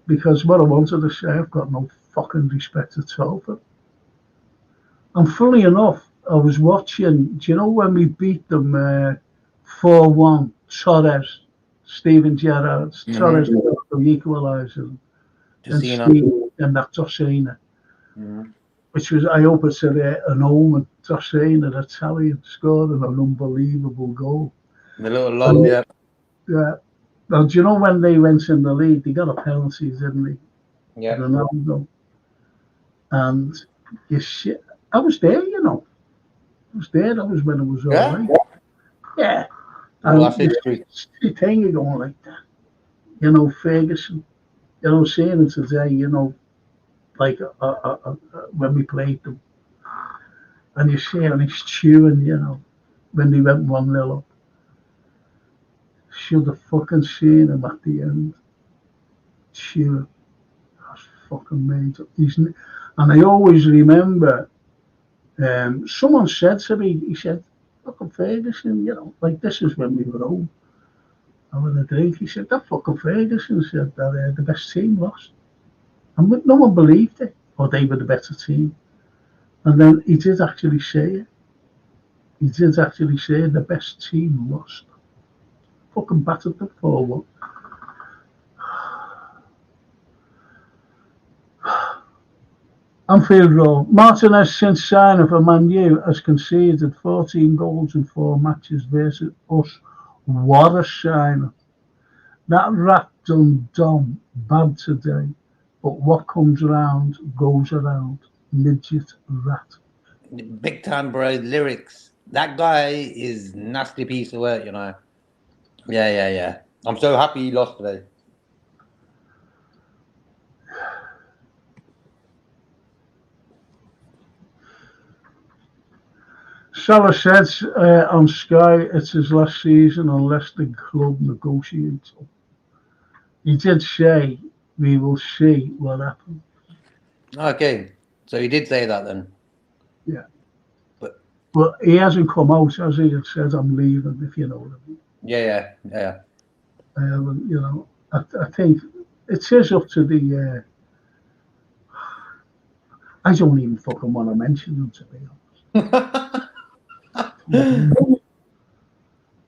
Because what I wanted to say, I've got no fucking respect at all for. And funny enough, I was watching, do you know when we beat them 4-1, Torres, Steven Gerrard, Torres, the equaliser, and that Tossina, which was, I hope it's an omen. Tossina, Italian, scored an unbelievable goal. The little lob, yeah. Yeah. Well, do you know when they went in the lead, they got a penalty, didn't they? Yeah. Ronaldo. And I was there, I was there. That was when it was all right. Yeah. Well, that's history. The thing you going like that. Ferguson. Seeing it today, like when we played them. And you see him, he's chewing, when they went 1-0 up. Should have fucking seen him at the end. Chewing. That's fucking major. And I always remember, someone said to me, he said, fucking Ferguson, like this is when we were old. Having a drink, he said, that fucking Ferguson said that the best team lost. And no one believed it, or they were the better team. And then he did actually say it. He did actually say the best team lost. Fucking battered them 4-1. Anfield Road. Martinez, since signing for Man U, has conceded 14 goals in 4 matches versus us. What a signing. That rat done Dom bad today, but what comes around goes around. Midget rat. Big time, bro. Lyrics. That guy is nasty piece of work, Yeah. I'm so happy he lost today. Salah said on Sky it's his last season unless the club negotiates. He did say we will see what happens. Okay, so he did say that then. Yeah. But he hasn't come out, has he? It says I'm leaving, if you know what I mean. Yeah. I think it is up to the. I don't even fucking want to mention them, to be honest.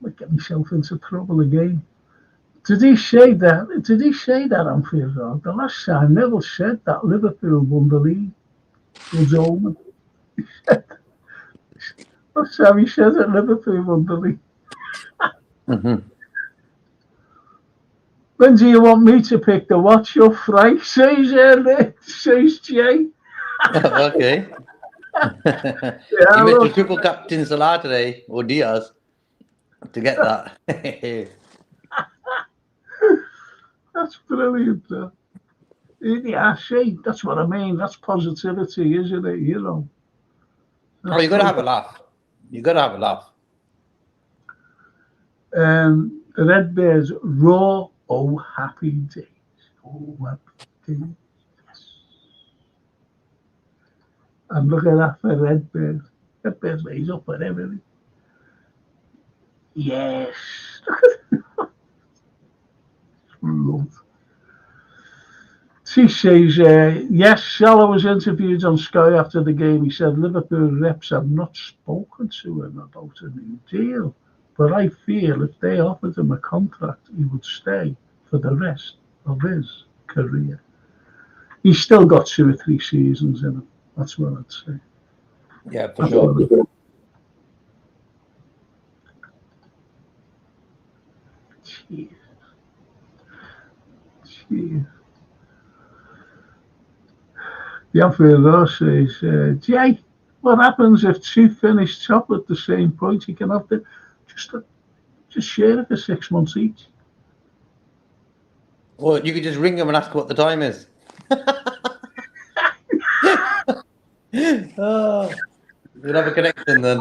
Might get myself into trouble again. Did he say that Anfield Road? The last time Neville said that Liverpool won the league. Was omen. Last time he said that Liverpool won the league. When do you want me to pick the watch up, Frank? Says Jay. Okay. You meant to triple captain Salah today, or Diaz, to get that. That's brilliant. Yeah, see, that's what I mean. That's positivity, isn't it? You got to have a laugh. You got to have a laugh. The Red Bears raw, oh happy days. Oh happy days. Yes. And look at that for Red Bears. Red Bears, he's up at everything. Yes. Love. He says, yes, Salah was interviewed on Sky after the game. He said Liverpool reps have not spoken to him about a new deal. But I feel if they offered him a contract, he would stay for the rest of his career. He's still got 2 or 3 seasons in him. That's what I'd say. Yeah, for sure. Jeez. Jeez. The offer though says, Jay, what happens if 2 finish top at the same point? You can have to just share it for 6 months each. Well, you could just ring them and ask what the time is. Oh, you'll have a connection then.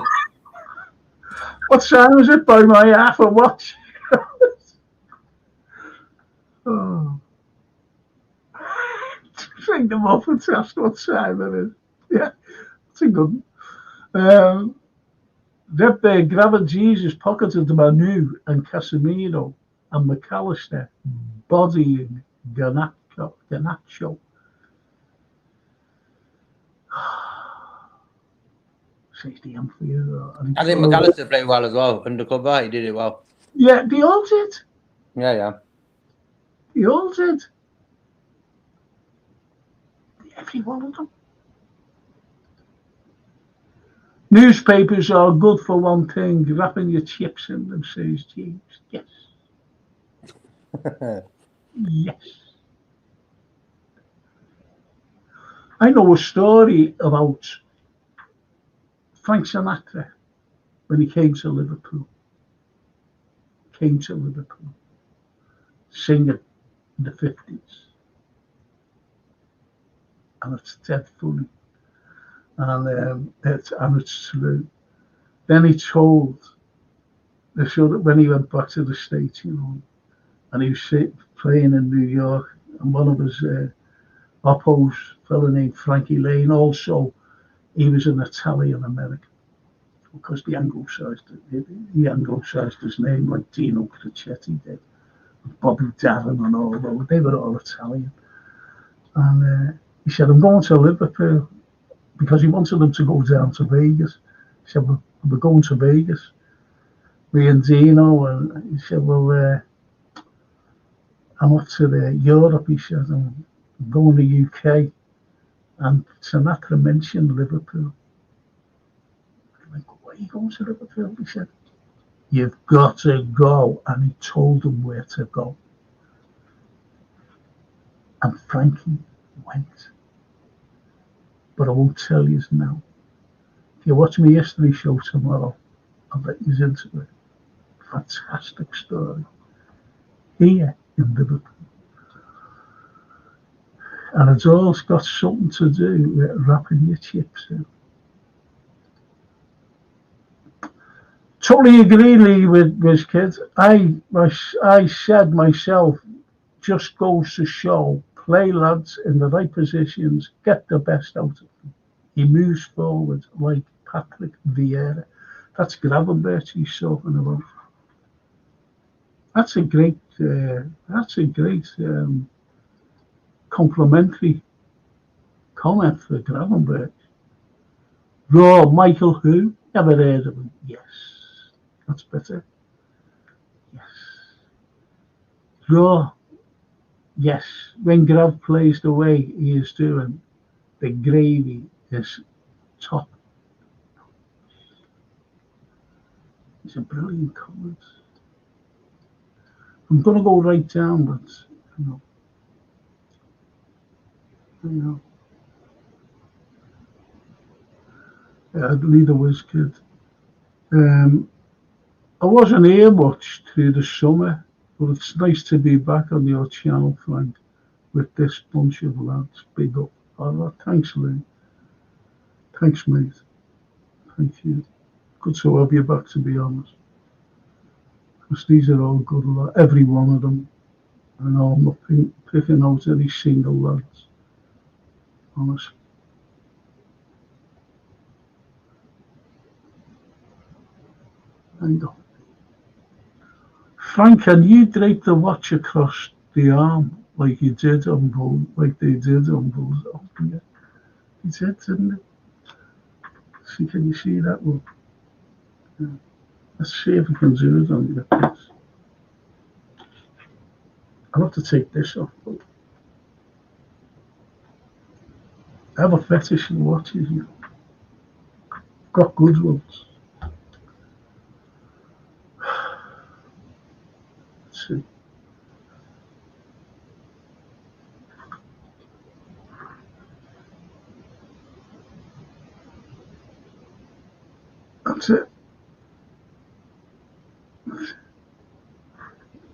What time is it by my Apple Watch? Oh. Ring them up and ask what time it is. Yeah, that's a good one. Rep grabbing Jesus pocketed Manu and Casemiro and McAllister bodying Garnacho. Says the Anfield. I think McAllister played well as well. Undercover, he did it well. Yeah, they all did. Yeah. They all did. Every one of them. Newspapers are good for one thing, wrapping your chips in them, says James. Yes. Yes. I know a story about Frank Sinatra when he came to Liverpool. Singing in the 50s. And it's dead funny. And it's true. Then he told the show that when he went back to the States, and he was playing in New York, and one of his oppos, a fellow named Frankie Lane, also, he was an Italian American, because he anglicized his name like Dino Crecchetti did, Bobby Darin and all those. They were all Italian. And he said, I'm going to Liverpool, because he wanted them to go down to Vegas. He said, we're going to Vegas, me and Dino. And he said, well, I'm off to Europe. He said, I'm going to UK. And Sinatra mentioned Liverpool. I'm like, why are you going to Liverpool? He said, you've got to go. And he told them where to go. And Frankie went. But I won't tell you now. If you watch my history show tomorrow, I'll let you into it. Fantastic story. Here in Liverpool. And it's all got something to do with wrapping your chips in. Totally agree, Lee, with this kid. I said myself, just goes to show, play lads in the right positions, get the best out of them. He moves forward like Patrick Vieira. That's Gravenberch he's talking about. That's a great complimentary comment for Gravenberch. Raw, Michael who? Never heard of him. Yes. That's better. Yes. Raw. Yes. When Grav plays the way he is doing, the gravy is top. It's a brilliant comment. I'm going to go right down, but I believe the whiz kid. I wasn't here much through the summer, but it's nice to be back on your channel, Frank, with this bunch of lads. Big up. Oh, thanks, Lee. Thanks, mate. Thank you. Good to have you back, to be honest. Because these are all good lads, every one of them. I know I'm not picking out any single lads. Honestly. Hang on. Frank, can you drape the watch across the arm like you did on Bull, like they did on Bulls? Oh, yeah. He did, didn't he? See, can you see that one? Yeah. Let's see if we can do it on this. I'll have to take this off. I have a fetish in watches you. Got good ones. Let's see. That's it.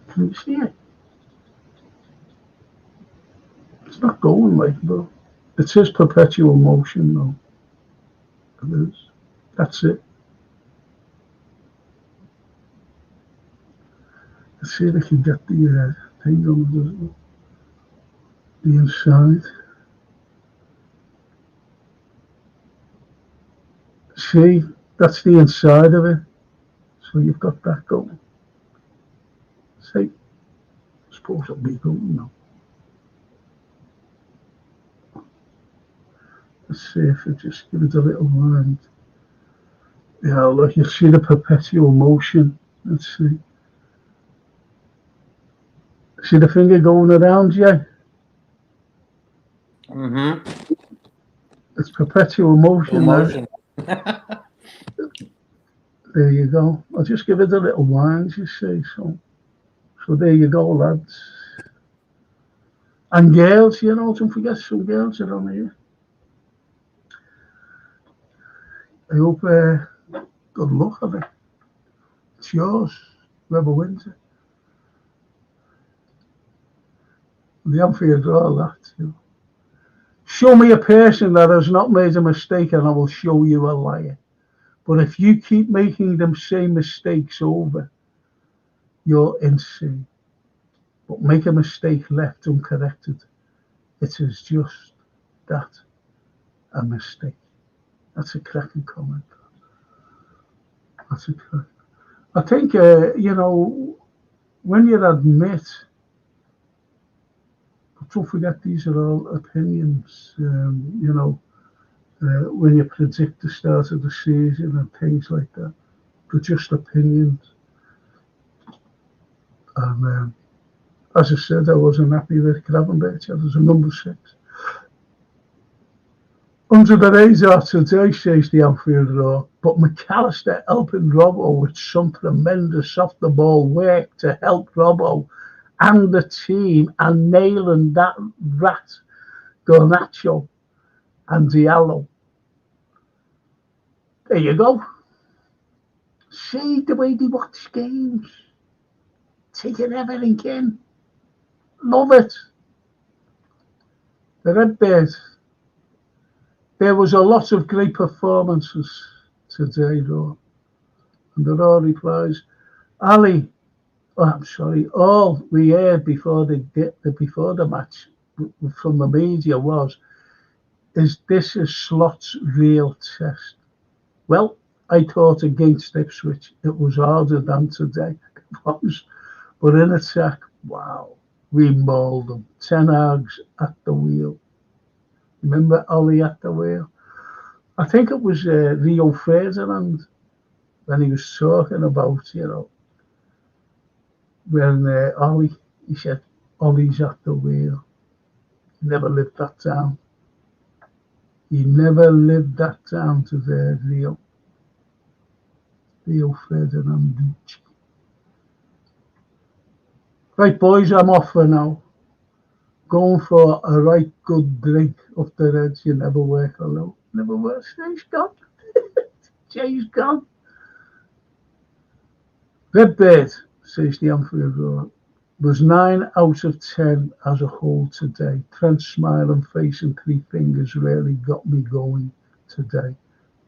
Can you see it? It's not going like that. It says perpetual motion though. It is. That's it. Let's see if I can get the thing on the inside. See, that's the inside of it. So you've got that going. See, I suppose it'll be going now. Let's see if it just give it a little wind. Yeah, look, you see the perpetual motion. Let's see. See the finger going around, yeah? Mm-hmm. It's perpetual motion. Motion. There you go. I'll just give it a little wind, you see. So there you go, lads. And girls, you know, don't forget some girls are on here. I hope good luck of it. It's yours, whoever wins it. The Anfield draw that, you know. Show me a person that has not made a mistake and I will show you a liar. But if you keep making them same mistakes over, you're insane. But make a mistake left uncorrected. It is just that, a mistake. That's a cracking comment. That's a crack. I think, you know, when you admit, don't forget these are all opinions, you know, when you predict the start of the season and things like that. They're just opinions. And as I said, I wasn't happy with Gravenberch as a number 6. Under the radar today, says the Anfield Roar, but McAllister helping Robbo with some tremendous off the ball work to help Robbo and the team and nailing that rat Garnacho and Diallo. There you go. See the way they watch games. Taking everything in. Love it. The Redbirds. There was a lot of great performances today, though. And there are replies. Ali, I'm sorry, all we heard before the match from the media is this is Slot's real test. Well, I thought against Ipswich it was harder than today. It was. But in attack, wow, we mauled them. 10 Hags at the wheel. Remember Ollie at the wheel? I think it was Rio Ferdinand when he was talking about, you know, when Ollie, he said, Ollie's at the wheel. He never lived that down. He never lived that down to the Rio Ferdinand. Right, boys, I'm off for now. Going for a right good drink up the Reds. You never work alone. Never work. Jay's gone. Jay's gone. Redbird, says the Anfield Roar, was 9 out of 10 as a whole today. Trent's smiling face and 3 fingers really got me going today.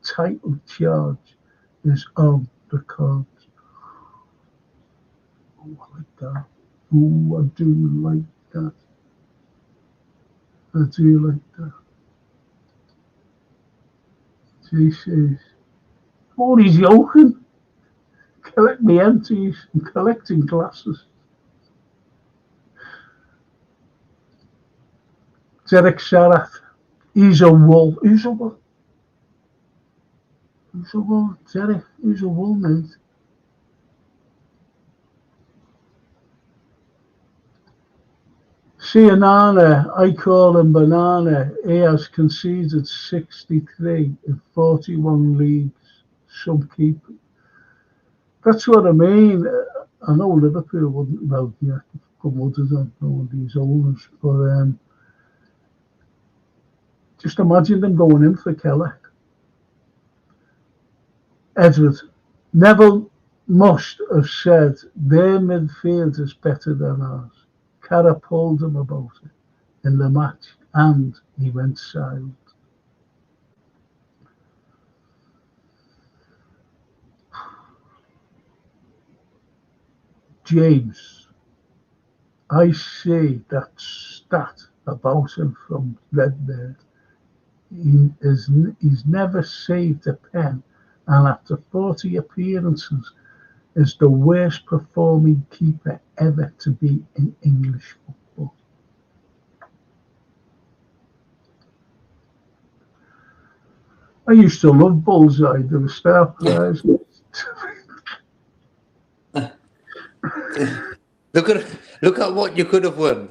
Title charge is on the cards. Oh, I like that. Oh, I do like that. I do like that. Jay says, oh, he's joking. Collect me empties and collecting glasses. Derek Sharath, he's a wool. He's a wool. He's a wool. Derek, he's a wool, mate. See, Anana, I call him Banana. He has conceded 63 in 41 leagues. Some keep. That's what I mean. I know Liverpool wouldn't, well, yeah, come others on all these owners, but just imagine them going in for Kelly. Edward, Neville must have said their midfield is better than ours. Cara told him about it in the match, and he went silent. James, I see that stat about him from Redbird. He's never saved a pen, and after 40 appearances, is the worst performing keeper ever to be in English football. I used to love Bullseye, the star prize. Look at what you could have won.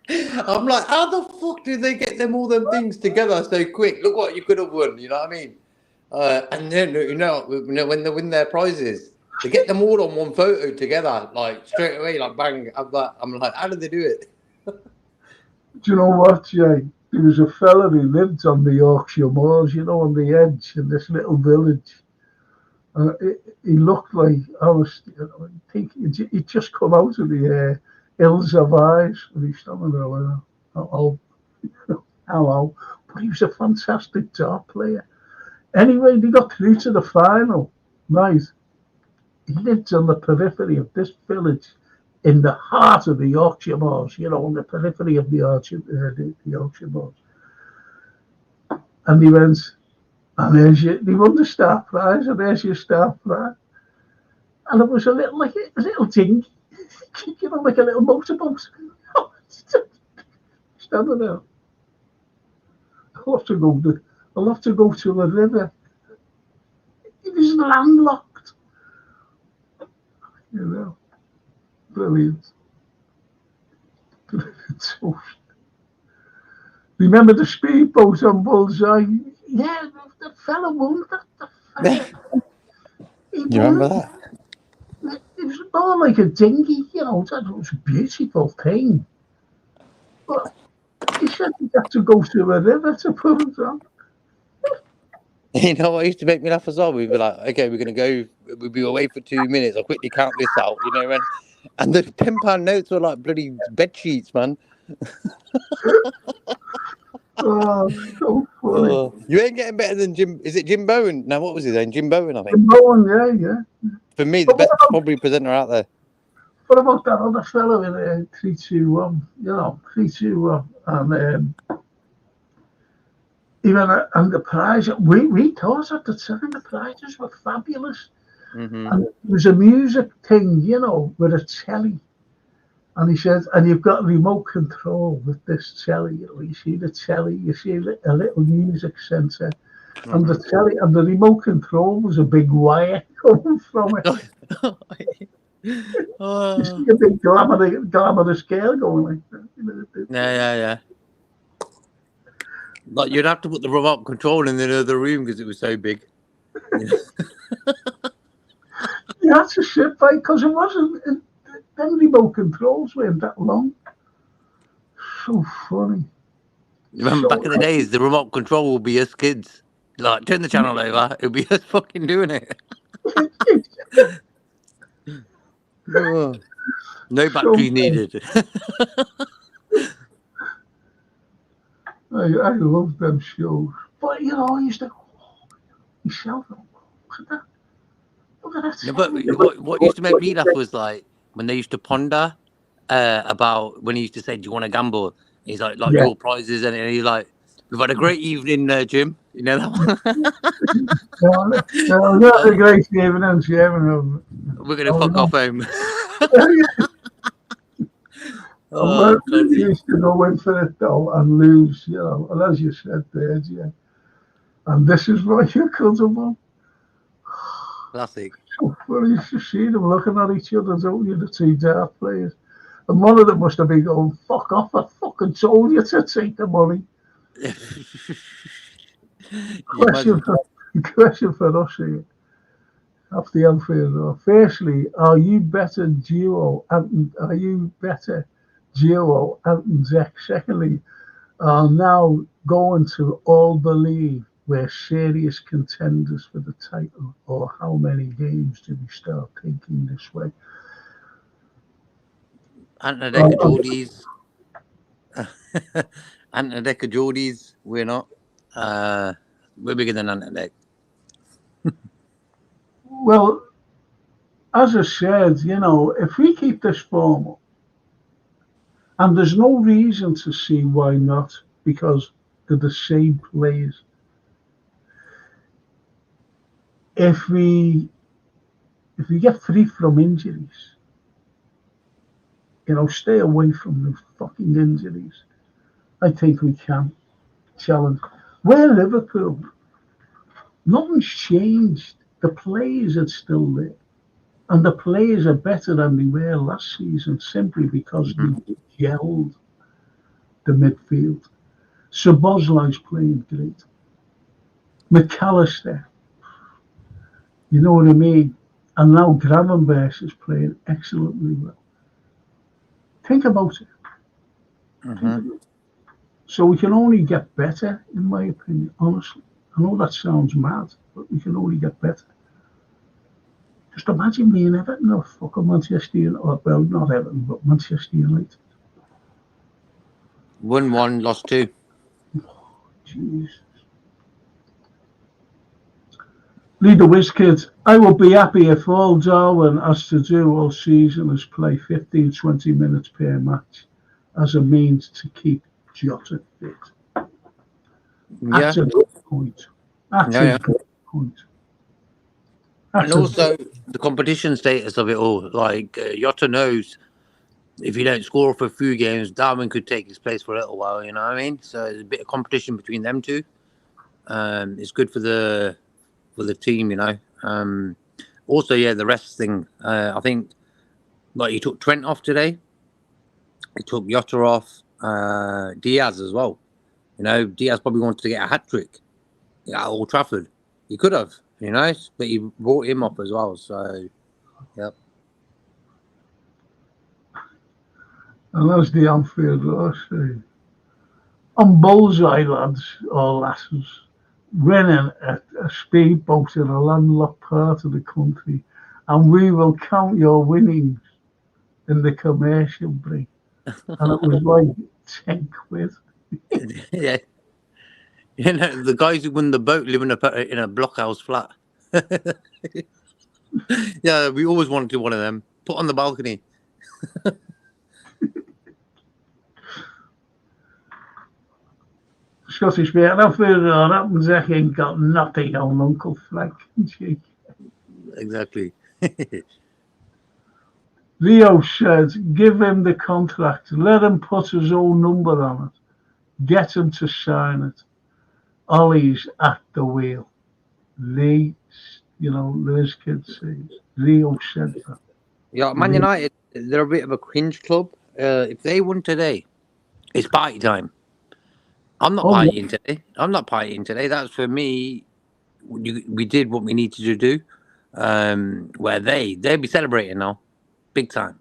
I'm like, how the fuck did they get all them things together so quick? Look what you could have won. You know what I mean? And then when they win their prizes, they get them all on one photo together, like straight away, like bang. I'm like, how did they do it? Do you know what, Jay? There was a fella who lived on the Yorkshire Moors, on the edge in this little village. He looked like I think he'd just come out of the Hills of Eyes, and he's standing there like, hello. But he was a fantastic dart player. Anyway, they got through to the final. Right. He lived on the periphery of this village in the heart of the Yorkshire Moors, on the periphery of the Yorkshire Moors. And he went, and they won the star prize, and there's your star prize. And it was a little dinghy, like a little motorboat. Standing there. I'll have to go to the river. It was landlocked. Brilliant. Remember the speedboat on Bullseye? Yeah, the fella won that. You remember that? It was more like a dinghy, that was a beautiful thing. But he said he'd have to go to a river to put it on. You know what used to make me laugh as well? We'd be like, okay, we're going to go, we'll be away for 2 minutes. I'll quickly count this out, and the £10 notes were like bloody bed sheets, man. Oh, so funny. You ain't getting better than Jim. Is it Jim Bowen? No, what was his name? Jim Bowen, I think. Jim Bowen, yeah. For me, the best probably presenter out there. What about that other fellow in 3-2-1? 3-2-1, and even and the prize. We thought at the time the prizes were fabulous, and it was a music thing, with a telly. And he said, and you've got remote control with this telly. You see the telly, you see a little music centre, and the telly, and the remote control was a big wire coming from it. You see a big glamorous girl going like that. Yeah. Like you'd have to put the remote control in the other room because it was so big. You had to sit by because it wasn't. Them remote controls weren't that long. So funny. You remember back in the days, the remote control would be us kids. Like, turn the channel over. It'll be us fucking doing it. No battery needed. I love them shows. But, I used to myself, look at that. No, but what used to make me laugh was like when they used to ponder about when he used to say, "Do you want to gamble?" He's like your prizes, and he's like, "We've had a great evening, Jim." You know that one? No, a great evening, Jim. We're gonna fuck off home. We used to go in for it though and lose, and as you said there, and this is what you're comfortable. Classic. So funny to see them looking at each other, don't you, the two dart players. And one of them must have been going, fuck off, I fucking told you to take the money. Question for us here. Off the Anfield. Firstly, are you better duo? Are you better duo? Anton Zek. Secondly, are now going to all believe we're serious contenders for the title, or how many games do we start thinking this way? Anton Geordies. Anton Geordies. We're not. We're bigger than Anton. Well, as I said, if we keep this form up, and there's no reason to see why not, because they're the same players. If we get free from injuries, stay away from the fucking injuries, I think we can challenge. We're Liverpool. Nothing's changed. The players are still there. And the players are better than they were last season simply because they gelled the midfield. Szoboszlai's playing great. McAllister, you know what I mean? And now Gravenberch is playing excellently well. Think about it. So we can only get better, in my opinion, honestly. I know that sounds mad, but we can only get better. Just imagine me and Everton or fucking Manchester United. Well, not Everton, but Manchester United. 1-1, lost 2. Jesus. Leader WizKid, I will be happy if all Darwin has to do all season is play 15-20 minutes per match as a means to keep Jota fit. That's a good point. That's a good point. And also the competition status of it all. Like Jota knows if you don't score for a few games, Darwin could take his place for a little while. You know what I mean? So there's a bit of competition between them two. It's good for the team, Also, the rest thing. I think like he took Trent off today. He took Jota off. Diaz as well. Diaz probably wanted to get a hat trick at Old Trafford. He could have, but he brought him up as well. So, yep. And that's the Anfield last on bullseye, lads or lasses, running a speedboat in a landlocked part of the country, and we will count your winnings in the commercial break. And it was like 10 quid. Yeah. The guys who won the boat live in a blockhouse flat. Yeah, we always wanted to one of them. Put on the balcony. Scottish mate, I feel that happens. I ain't got nothing on Uncle Frank. Exactly. Leo said, give him the contract. Let him put his own number on it. Get him to sign it. Ollie's at the wheel. Lee, Liz kid says. Leo said that. Yeah, Man United, they're a bit of a cringe club. If they won today, it's party time. I'm not partying today. I'm not partying today. That's for me. We did what we needed to do. Where they'll be celebrating now, big time.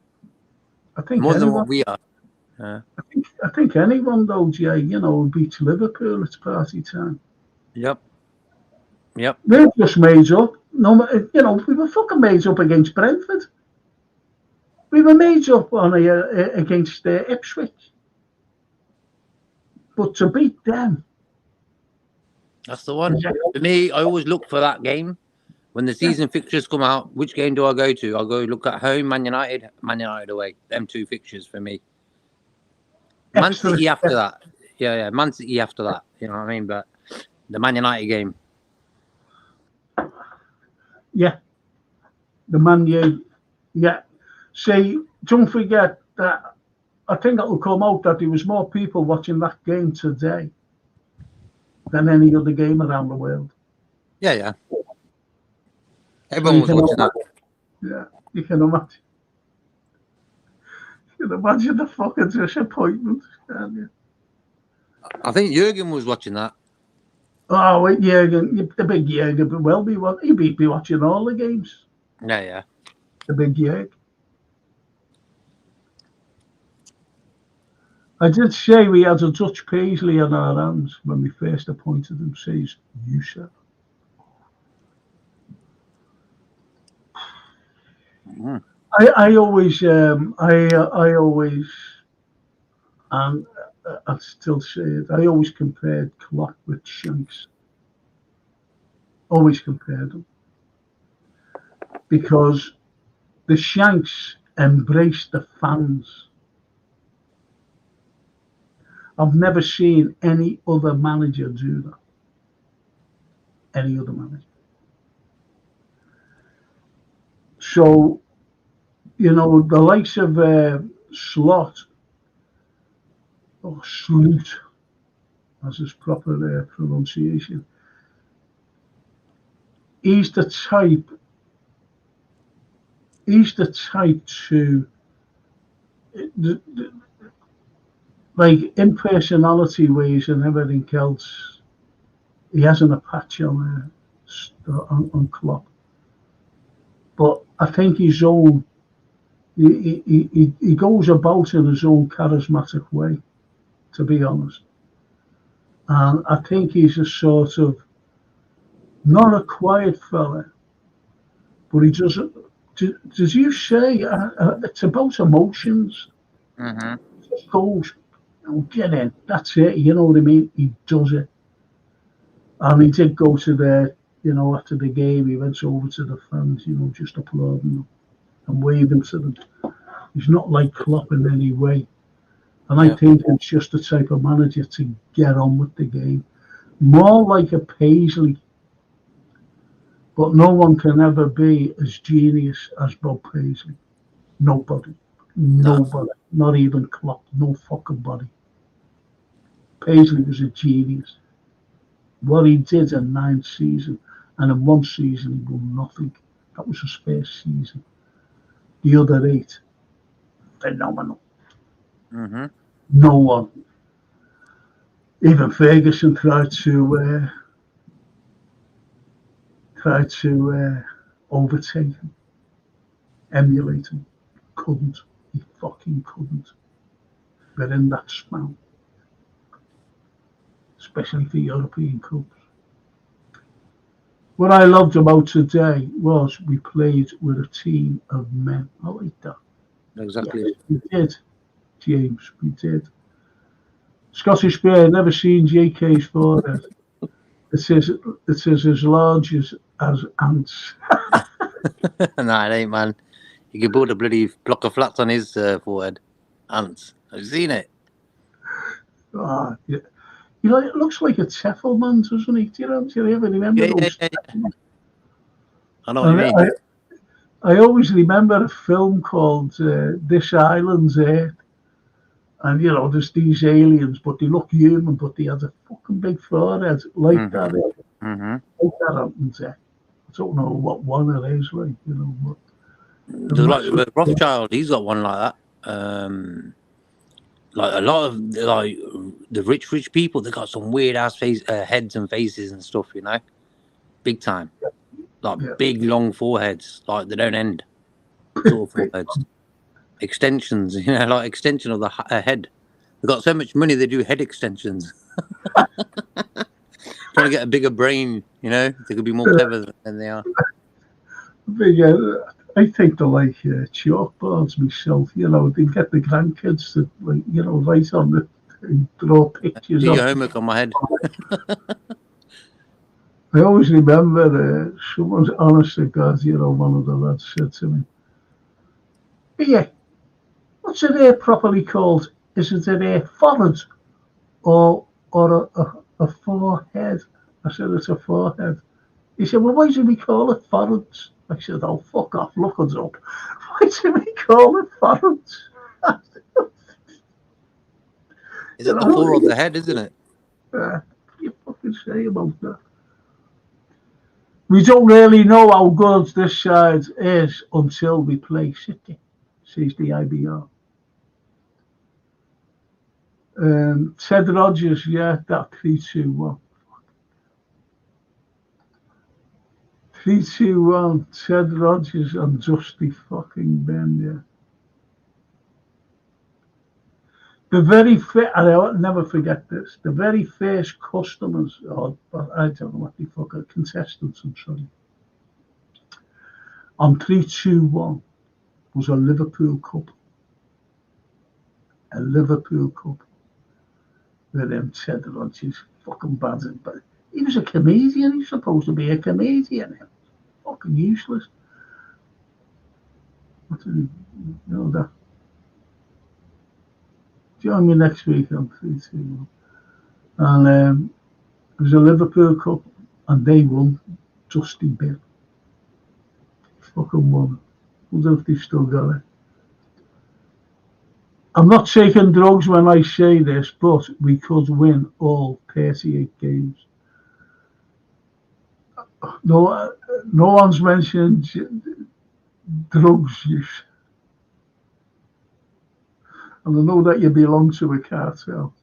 I think more than what we are. I think anyone though, Jay, beats Liverpool. It's party time. Yep. We're just made up. No, we were fucking made up against Brentford. We were made up against Ipswich. But to beat them, that's the one. For me, I always look for that game. When the season fixtures come out, which game do I go to? I'll go look at home, Man United away. Them two fixtures for me. Man City after that. Yeah, Man City after that. You know what I mean? But the Man United game. Yeah. The Man U. Yeah. See, don't forget that I think it will come out that there was more people watching that game today than any other game around the world. Yeah. Everyone was watching that. Yeah, you can imagine. can imagine the fucking disappointment, can you? I think Jurgen was watching that. Oh, wait, Jurgen, the big Jurgen, but well, he'd be watching all the games. Yeah. The big Jurgen. I did say we had a Dutch Paisley on our hands when we first appointed him, says Yusuf. Mm-hmm. I always, and I still say it, I always compared Klopp with Shanks. Always compared them. Because the Shanks embraced the fans. I've never seen any other manager do that. Any other manager. So, you know, the likes of Slot, or Sloot, as his proper pronunciation, he's the type to, like, in personality ways and everything else, he hasn't a patch on Klopp. But I think his own, he goes about in his own charismatic way, to be honest. And I think he's a sort of, not a quiet fella, but he doesn't, does you say, it's about emotions. Mm-hmm. He just goes, oh, get in, that's it, you know what I mean? He does it. And he did go to after the game, he went over to the fans, just applauding them and waving to them. He's not like Klopp in any way. And I think it's just the type of manager to get on with the game. More like a Paisley. But no one can ever be as genius as Bob Paisley. Nobody. Nobody. Not even Klopp. No fucking body. Paisley was a genius. What he did in 9 seasons, and in 1 season he won nothing. That was his first season. The other 8, phenomenal. Mm-hmm. No one. Even Ferguson tried to overtake him, emulate him. Couldn't. He fucking couldn't. They're in that span, especially for European Cups. What I loved about today was we played with a team of men. I like that. Exactly. Yes, we did, James. We did. Scottish Bear, never seen JK's forehead. It is as large as ants. Nah, it ain't, man. You can put a bloody block of flats on his forehead. Ants. Have you seen it? Oh, yeah. It looks like a Teffelman, doesn't it? Do you ever remember those? Yeah. I know what you mean. I always remember a film called This Island's Earth. And, there's these aliens, but they look human, but they have a fucking big forehead like that. Mm-hmm. Like that happens there. I don't know what one it is, like, but There's like Rothschild, he's got one like that. Like a lot of like the rich people, they got some weird ass heads and faces and stuff, big time. Like big long foreheads, like they don't end. Sort of foreheads, extensions, like extension of the head. They've got so much money they do head extensions. Trying to get a bigger brain, they could be more clever than they are. I think they're like chalkboards myself. They get the grandkids to write on the and draw pictures. Do your homework on my head. I always remember someone's honest to God, one of the lads said to me, "Yeah, what's it there properly called? Is it a forehead or a forehead?" I said, "It's a forehead." He said, "Well, why do we call it foreheads?" I said, "Oh, fuck off, look us up. Why do we call it foreheads?" Is it the floor of the head, isn't it? You fucking say about that. We don't really know how good this side is until we play City, says the IBR. Ted Rogers, yeah, that 3-2-1. 3-2-1, Ted Rogers and Dusty fucking Ben, yeah. The very first, I'll never forget this, the very first customers, or I don't know what they fucking contestants, I'm sorry, on 3-2-1 was a Liverpool couple. A Liverpool couple. With them Ted Rogers, fucking bad, but he was a comedian, he was supposed to be a comedian. Fucking useless. What did he know that? Join me next week on 3-2-1. And it was a Liverpool couple, and they won. Dusty Ben. Fucking won. I wonder if they've still got it. I'm not taking drugs when I say this, but we could win all 38 games. No one's mentioned drugs use. And I know that you belong to a cartel.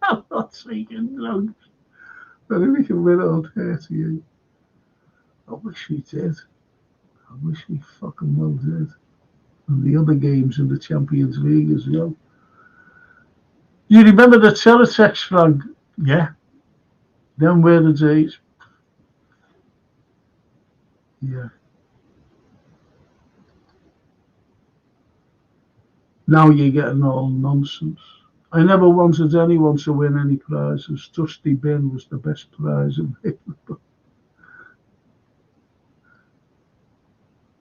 I'm not taking drugs. But if we can win all 38, I wish we did. I wish we fucking well did. And the other games in the Champions League as well. You remember the teletext, Frank? Yeah. Them were the days. Yeah. Now you're getting all nonsense. I never wanted anyone to win any prizes. Dusty Ben was the best prize available.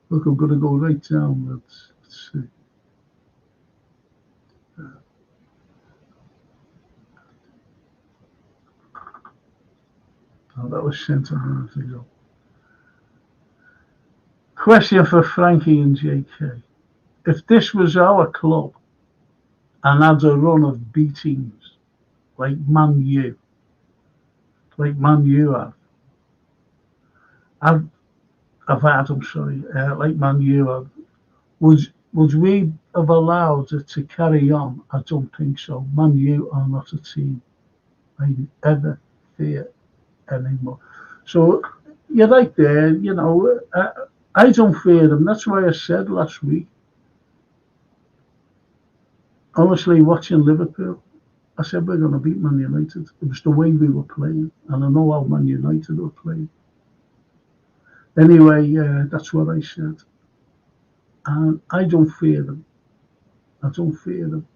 Look, I'm going to go right down. Let's see. Oh, that was sent a minute ago. Question for Frankie and JK. If this was our club and had a run of beatings like Man U have, like Man U have, would we have allowed it to carry on? I don't think so. Man U are not a team I ever fear anymore. So you're right there, you know. I don't fear them. That's why I said last week. Honestly, watching Liverpool, I said we're going to beat Man United. It was the way we were playing, and I know how Man United were playing. Anyway, that's what I said. And I don't fear them. I don't fear them.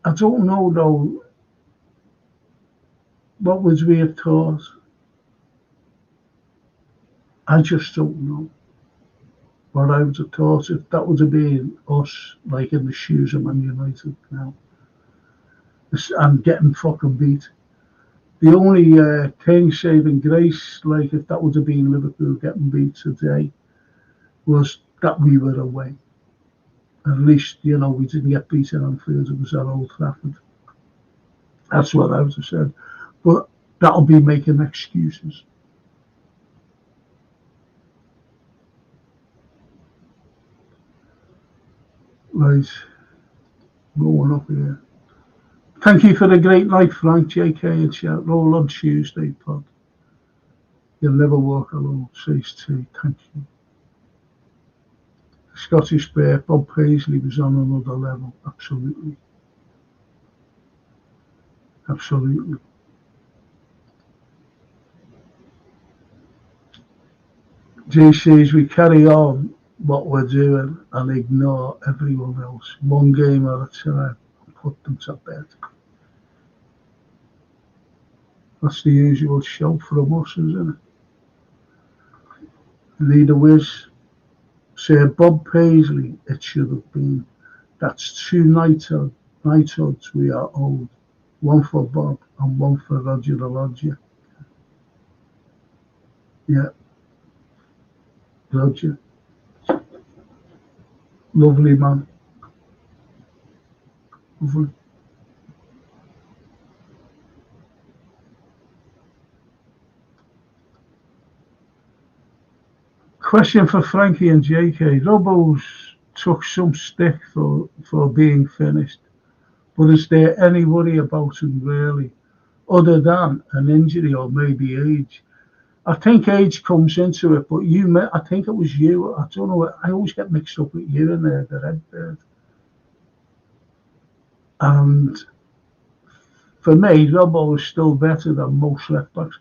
I don't know, though, what would we have taught? I just don't know what I would have taught if that would have been us, like in the shoes of Man United now. And getting fucking beat. The only thing saving grace, like if that would have been Liverpool getting beat today, was that we were away. At least, you know, we didn't get beaten on field. It was at Old Trafford. That's what I would have said. But that'll be making excuses. Right. Going up here. Thank you for the great night, Frank, JK, and shout. Roll on Tuesday, pod. You'll never walk alone, says T. Thank you. Scottish Bear, Bob Paisley was on another level. Absolutely. Absolutely. Jay says we carry on what we're doing and ignore everyone else. One game at a time and put them to bed. That's the usual show from us, isn't it? Leader Wiz, say Bob Paisley, it should have been. That's two knighthoods we are owed. One for Bob and one for Roger the Lodger. Yeah. Roger. Lovely man. Lovely. Question for Frankie and JK. Robbo's took some stick for being finished. But is there any worry about him really, other than an injury or maybe age? I think age comes into it, but I think it was you. I don't know. I always get mixed up with you and the Redbird. And for me, Robbo is still better than most left backs.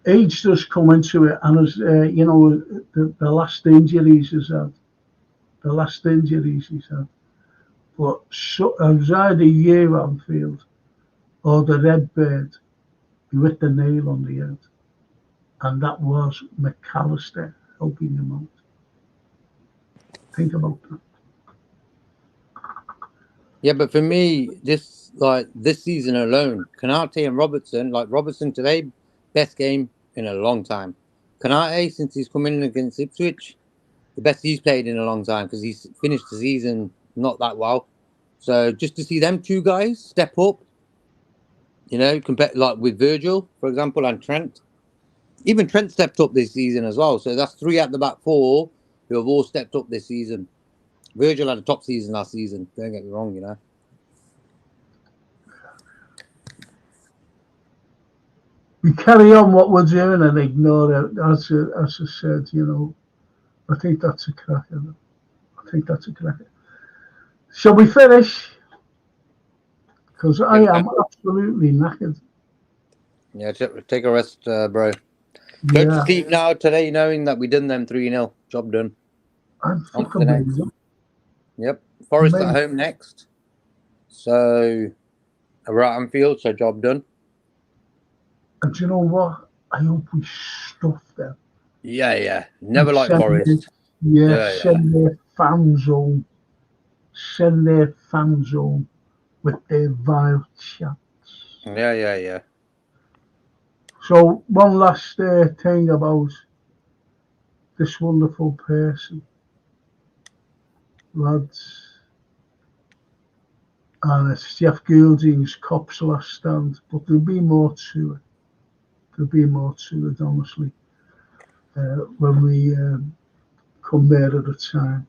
Age does come into it, and as the last injuries he's had, But it was either you, Anfield, or the Redbird who hit the nail on the head, and that was McAllister helping him out. Think about that. Yeah, but for me, this season alone, Konate and Robertson, like Robertson today, best game in a long time. Konate, since he's come in against Ipswich, the best he's played in a long time because he's finished the season not that well. So just to see them two guys step up, compared like with Virgil, for example, and Trent. Even Trent stepped up this season as well. So that's 3 at the back 4 who have all stepped up this season. Virgil had a top season last season. Don't get me wrong, We carry on what we're doing and ignore it. As I said, I think that's a cracker. Shall we finish? Because I am absolutely knackered. Yeah, take a rest, bro. Go to sleep now today, knowing that we done them 3-0. Job done. I'm fucking amazing. Yep. Forest at home next. So we're at Anfield, so job done. And do you know what? I hope we stuff them. Yeah. Never like Forest. Send their fans home. With their vile chats. Yeah. So one last thing about this wonderful person, lads. And it's Jeff Goulding's Cops last stand, but there'll be more to it. Honestly, when we come there at the time.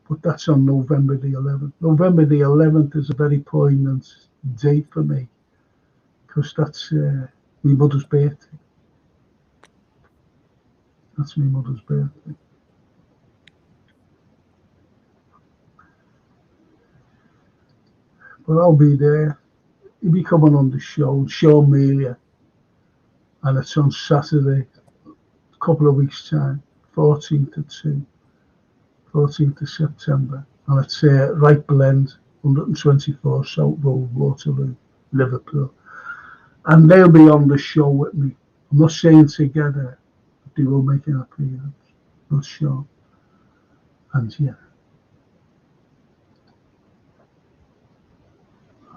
But that's on November the 11th. November the 11th is a very poignant date for me because that's my mother's birthday. But I'll be there. He'll be coming on the show, Sean Melia, and it's on Saturday, a couple of weeks' time, 14th of September, and it's Right Blend, 124 South Road, Waterloo, Liverpool. And they'll be on the show with me. I'm not saying together, but they will make an appearance. Not sure. And yeah.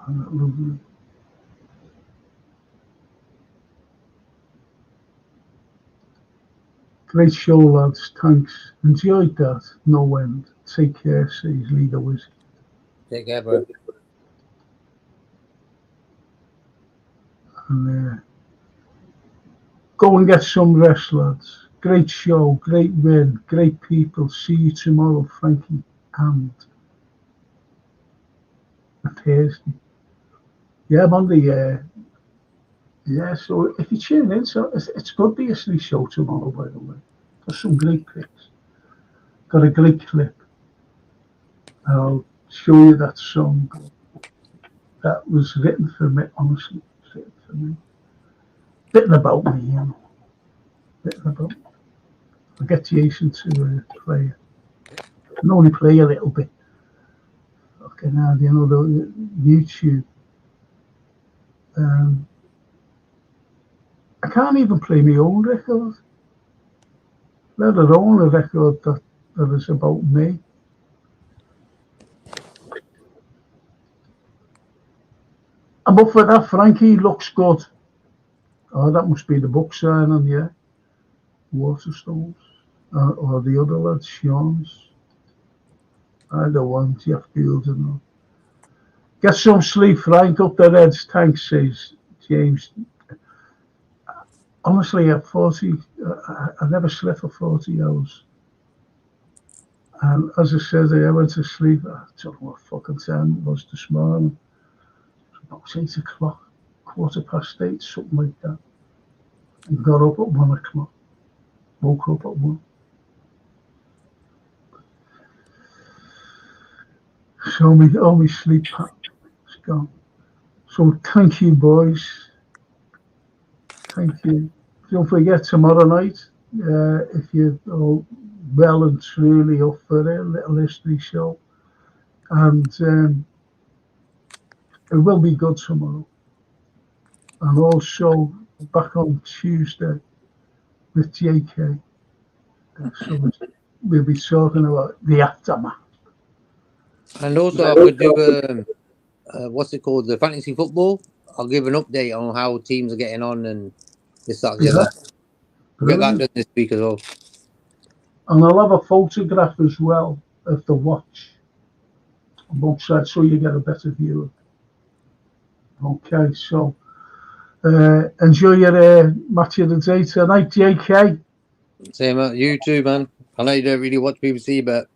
Lovely. Great show, lads. Thanks. Enjoyed that. No end. Take care, says Leader Wizzy. Take care, bro. And go and get some rest, lads. Great show, great win, great people. See you tomorrow, Frankie and Thursday. Yeah, Monday. Yeah, so if you tune in, so it's good to see show tomorrow, by the way. There's some great picks. Got a great clip. I'll show you that song that was written for me, honestly. Written for me. Bitten about me, Bitten about me. I'll get Jason to play it. I can only play a little bit. Okay, now, the YouTube. I can't even play my own record, let alone a record that is about me. But for that, Frankie looks good. Oh, that must be the book signing, yeah. Waterstones. Or the other lads, Sean's. Either one, Jeff Goulding. Get some sleep, Frank, up the Reds. Thanks, says James. Honestly, at 40, I never slept for 40 hours. And as I said, I went to sleep. I don't know what fucking time it was this morning. It was about 8 o'clock, 8:15, something like that. And got up at 1 o'clock. Woke up at 1. So all my sleep pattern is gone. So thank you, boys. Thank you. Don't forget tomorrow night, if you're all well and truly up for it, a little history show. And it will be good tomorrow. And also back on Tuesday with JK. So we'll be talking about the aftermath. And also, I could do what's it called, the fantasy football. I'll give an update on how teams are getting on and this, that, the other. We'll get that done this week as well. And I'll have a photograph as well of the watch on both sides, so you get a better view of it. Okay, so enjoy your match of the day tonight, JK. Same you too, man. I know you don't really watch BBC, but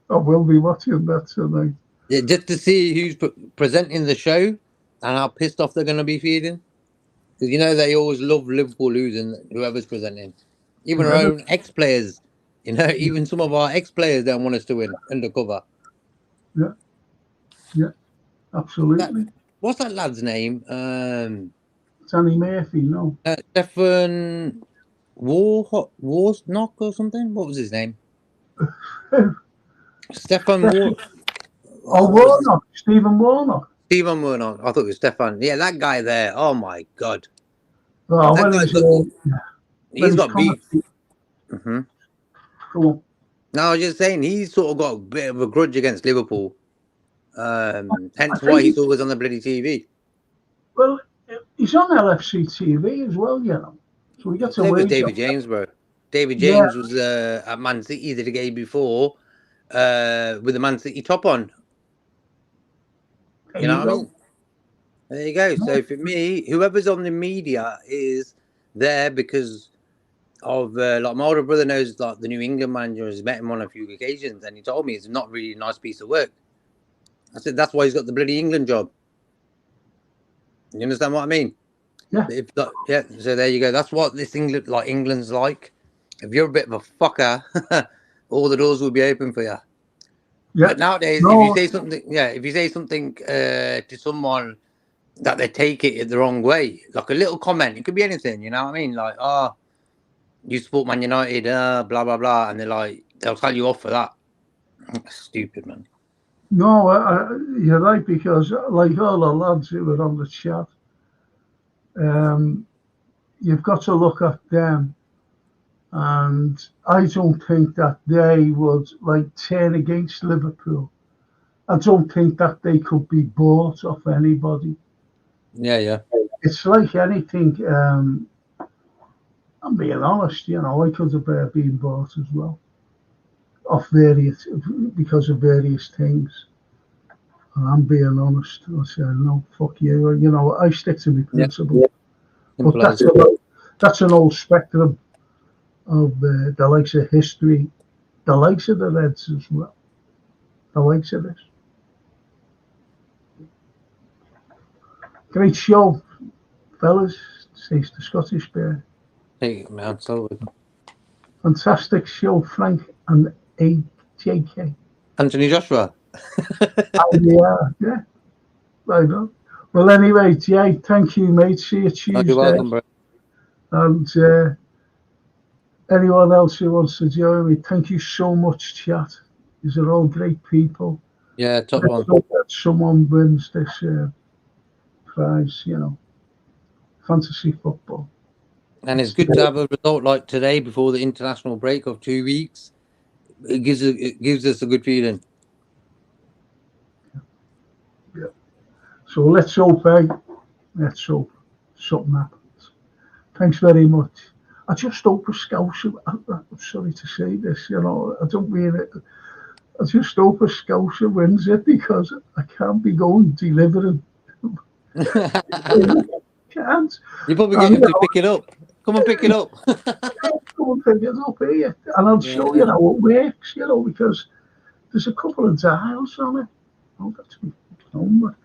I will be watching that tonight. Yeah, just to see who's presenting the show and how pissed off they're going to be feeling. Because you know they always love Liverpool losing, whoever's presenting. Even our own ex-players, you know, even some of our ex-players don't want us to win undercover. Yeah, absolutely. What's that lad's name? Danny Murphy, no. Stefan Warsnock or something? What was his name? Stefan Warnock. Warnock. Stephen Warnock. Stephen Warnock. I thought it was Stefan. Yeah, that guy there. Oh my God. Oh, he's got beef. Mm-hmm. Cool. No, I was just saying he's sort of got a bit of a grudge against Liverpool. Hence why he's always on the bloody TV. Well, he's on LFC TV as well, you know. So we get to with David James, bro. David James was at Man City the game before with the Man City top on. You know what I mean? There you go. So for me, whoever's on the media is there because of like my older brother knows like the New England manager has met him on a few occasions, and he told me it's not really a nice piece of work. I said that's why he's got the bloody England job. You understand what I mean? Yeah. So there you go. That's what this England's like. If you're a bit of a fucker, all the doors will be open for you. Yeah. But nowadays, if you say something to someone that they take it the wrong way, like a little comment, it could be anything. You know what I mean? Like, you support Man United, blah blah blah, and they'll tell you off for that. Stupid, man. No, you're right, because like all the lads who were on the chat, you've got to look at them, and I don't think that they would turn against Liverpool. I don't think that they could be bought off anybody. Yeah. It's like anything. I'm being honest, you know, I could have been bought as well, because of various things. And I'm being honest. I say, no, fuck you. You know, I stick to my principles. Yeah. But that's an old spectrum of the likes of history, the likes of the Reds as well, the likes of this. Great show, fellas, says the Scottish Bear. Hey, man, so fantastic show, Frank and JK. Anthony Joshua. Yeah. Right on. Well, anyway, Jay, thank you, mate. See you Tuesday. You're welcome, bro. And anyone else who wants to join me, thank you so much, chat. These are all great people. Yeah, top one. Hope that someone wins this prize, you know, fantasy football. And it's good to have a result like today before the international break of 2 weeks. It gives us a good feeling. Yeah. So let's hope, let's hope something happens. Thanks very much. I just hope a Scouser, I'm sorry to say this, you know, I don't mean it. I just hope a Scouser wins it, because I can't be going delivering. Can't. You probably get him to pick it up. Come on, pick it up. Come phone figures up here, and I'll show you how it works, you know, because there's a couple of dials on it. Oh, that's my number.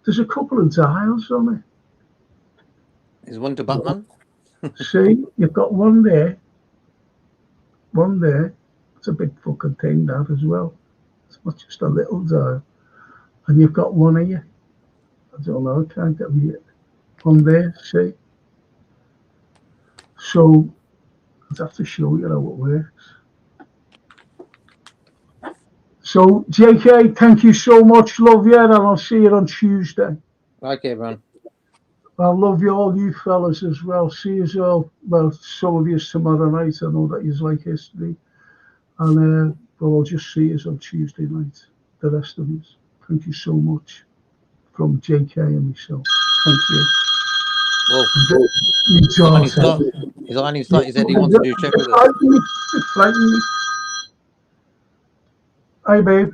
There's a couple of dials on it. Is one to Batman? See, you've got one there. One there. It's a big fucking thing, that, as well. It's not just a little dial. And you've got one here. I don't know, I can't get it. One there, see? So, I'd have to show you how it works. So, JK, thank you so much. Love you, and I'll see you on Tuesday. Okay, man. I love you, all you fellas as well. See you all. Well, some of you tomorrow night. I know that you like history. And well, I'll just see you on Tuesday night. The rest of us. Thank you so much. From JK and myself. Thank you. Well, he's on his start. He said he wants to do check with us. Hi, babe.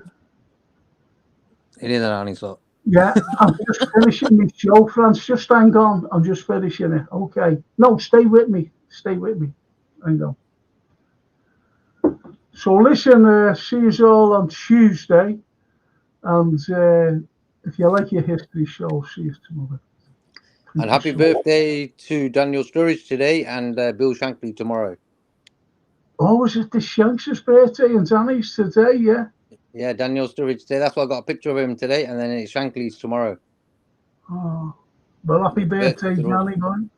It is on his start. Yeah, I'm just finishing my show, France. Just hang on. I'm just finishing it. Okay. No, stay with me. Stay with me. Hang on. So listen, see you all on Tuesday. And if you like your history show, see you tomorrow. And happy birthday to Daniel Sturridge today and Bill Shankly tomorrow. Oh, is it the Shanks' birthday and Danny's today? Yeah. Yeah, Daniel Sturridge today. That's why I got a picture of him today, and then it's Shankly's tomorrow. Oh, well, happy birthday, Danny, boy.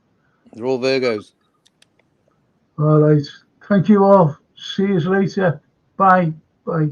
They're all Virgos. All right. Thank you all. See you later. Bye. Bye.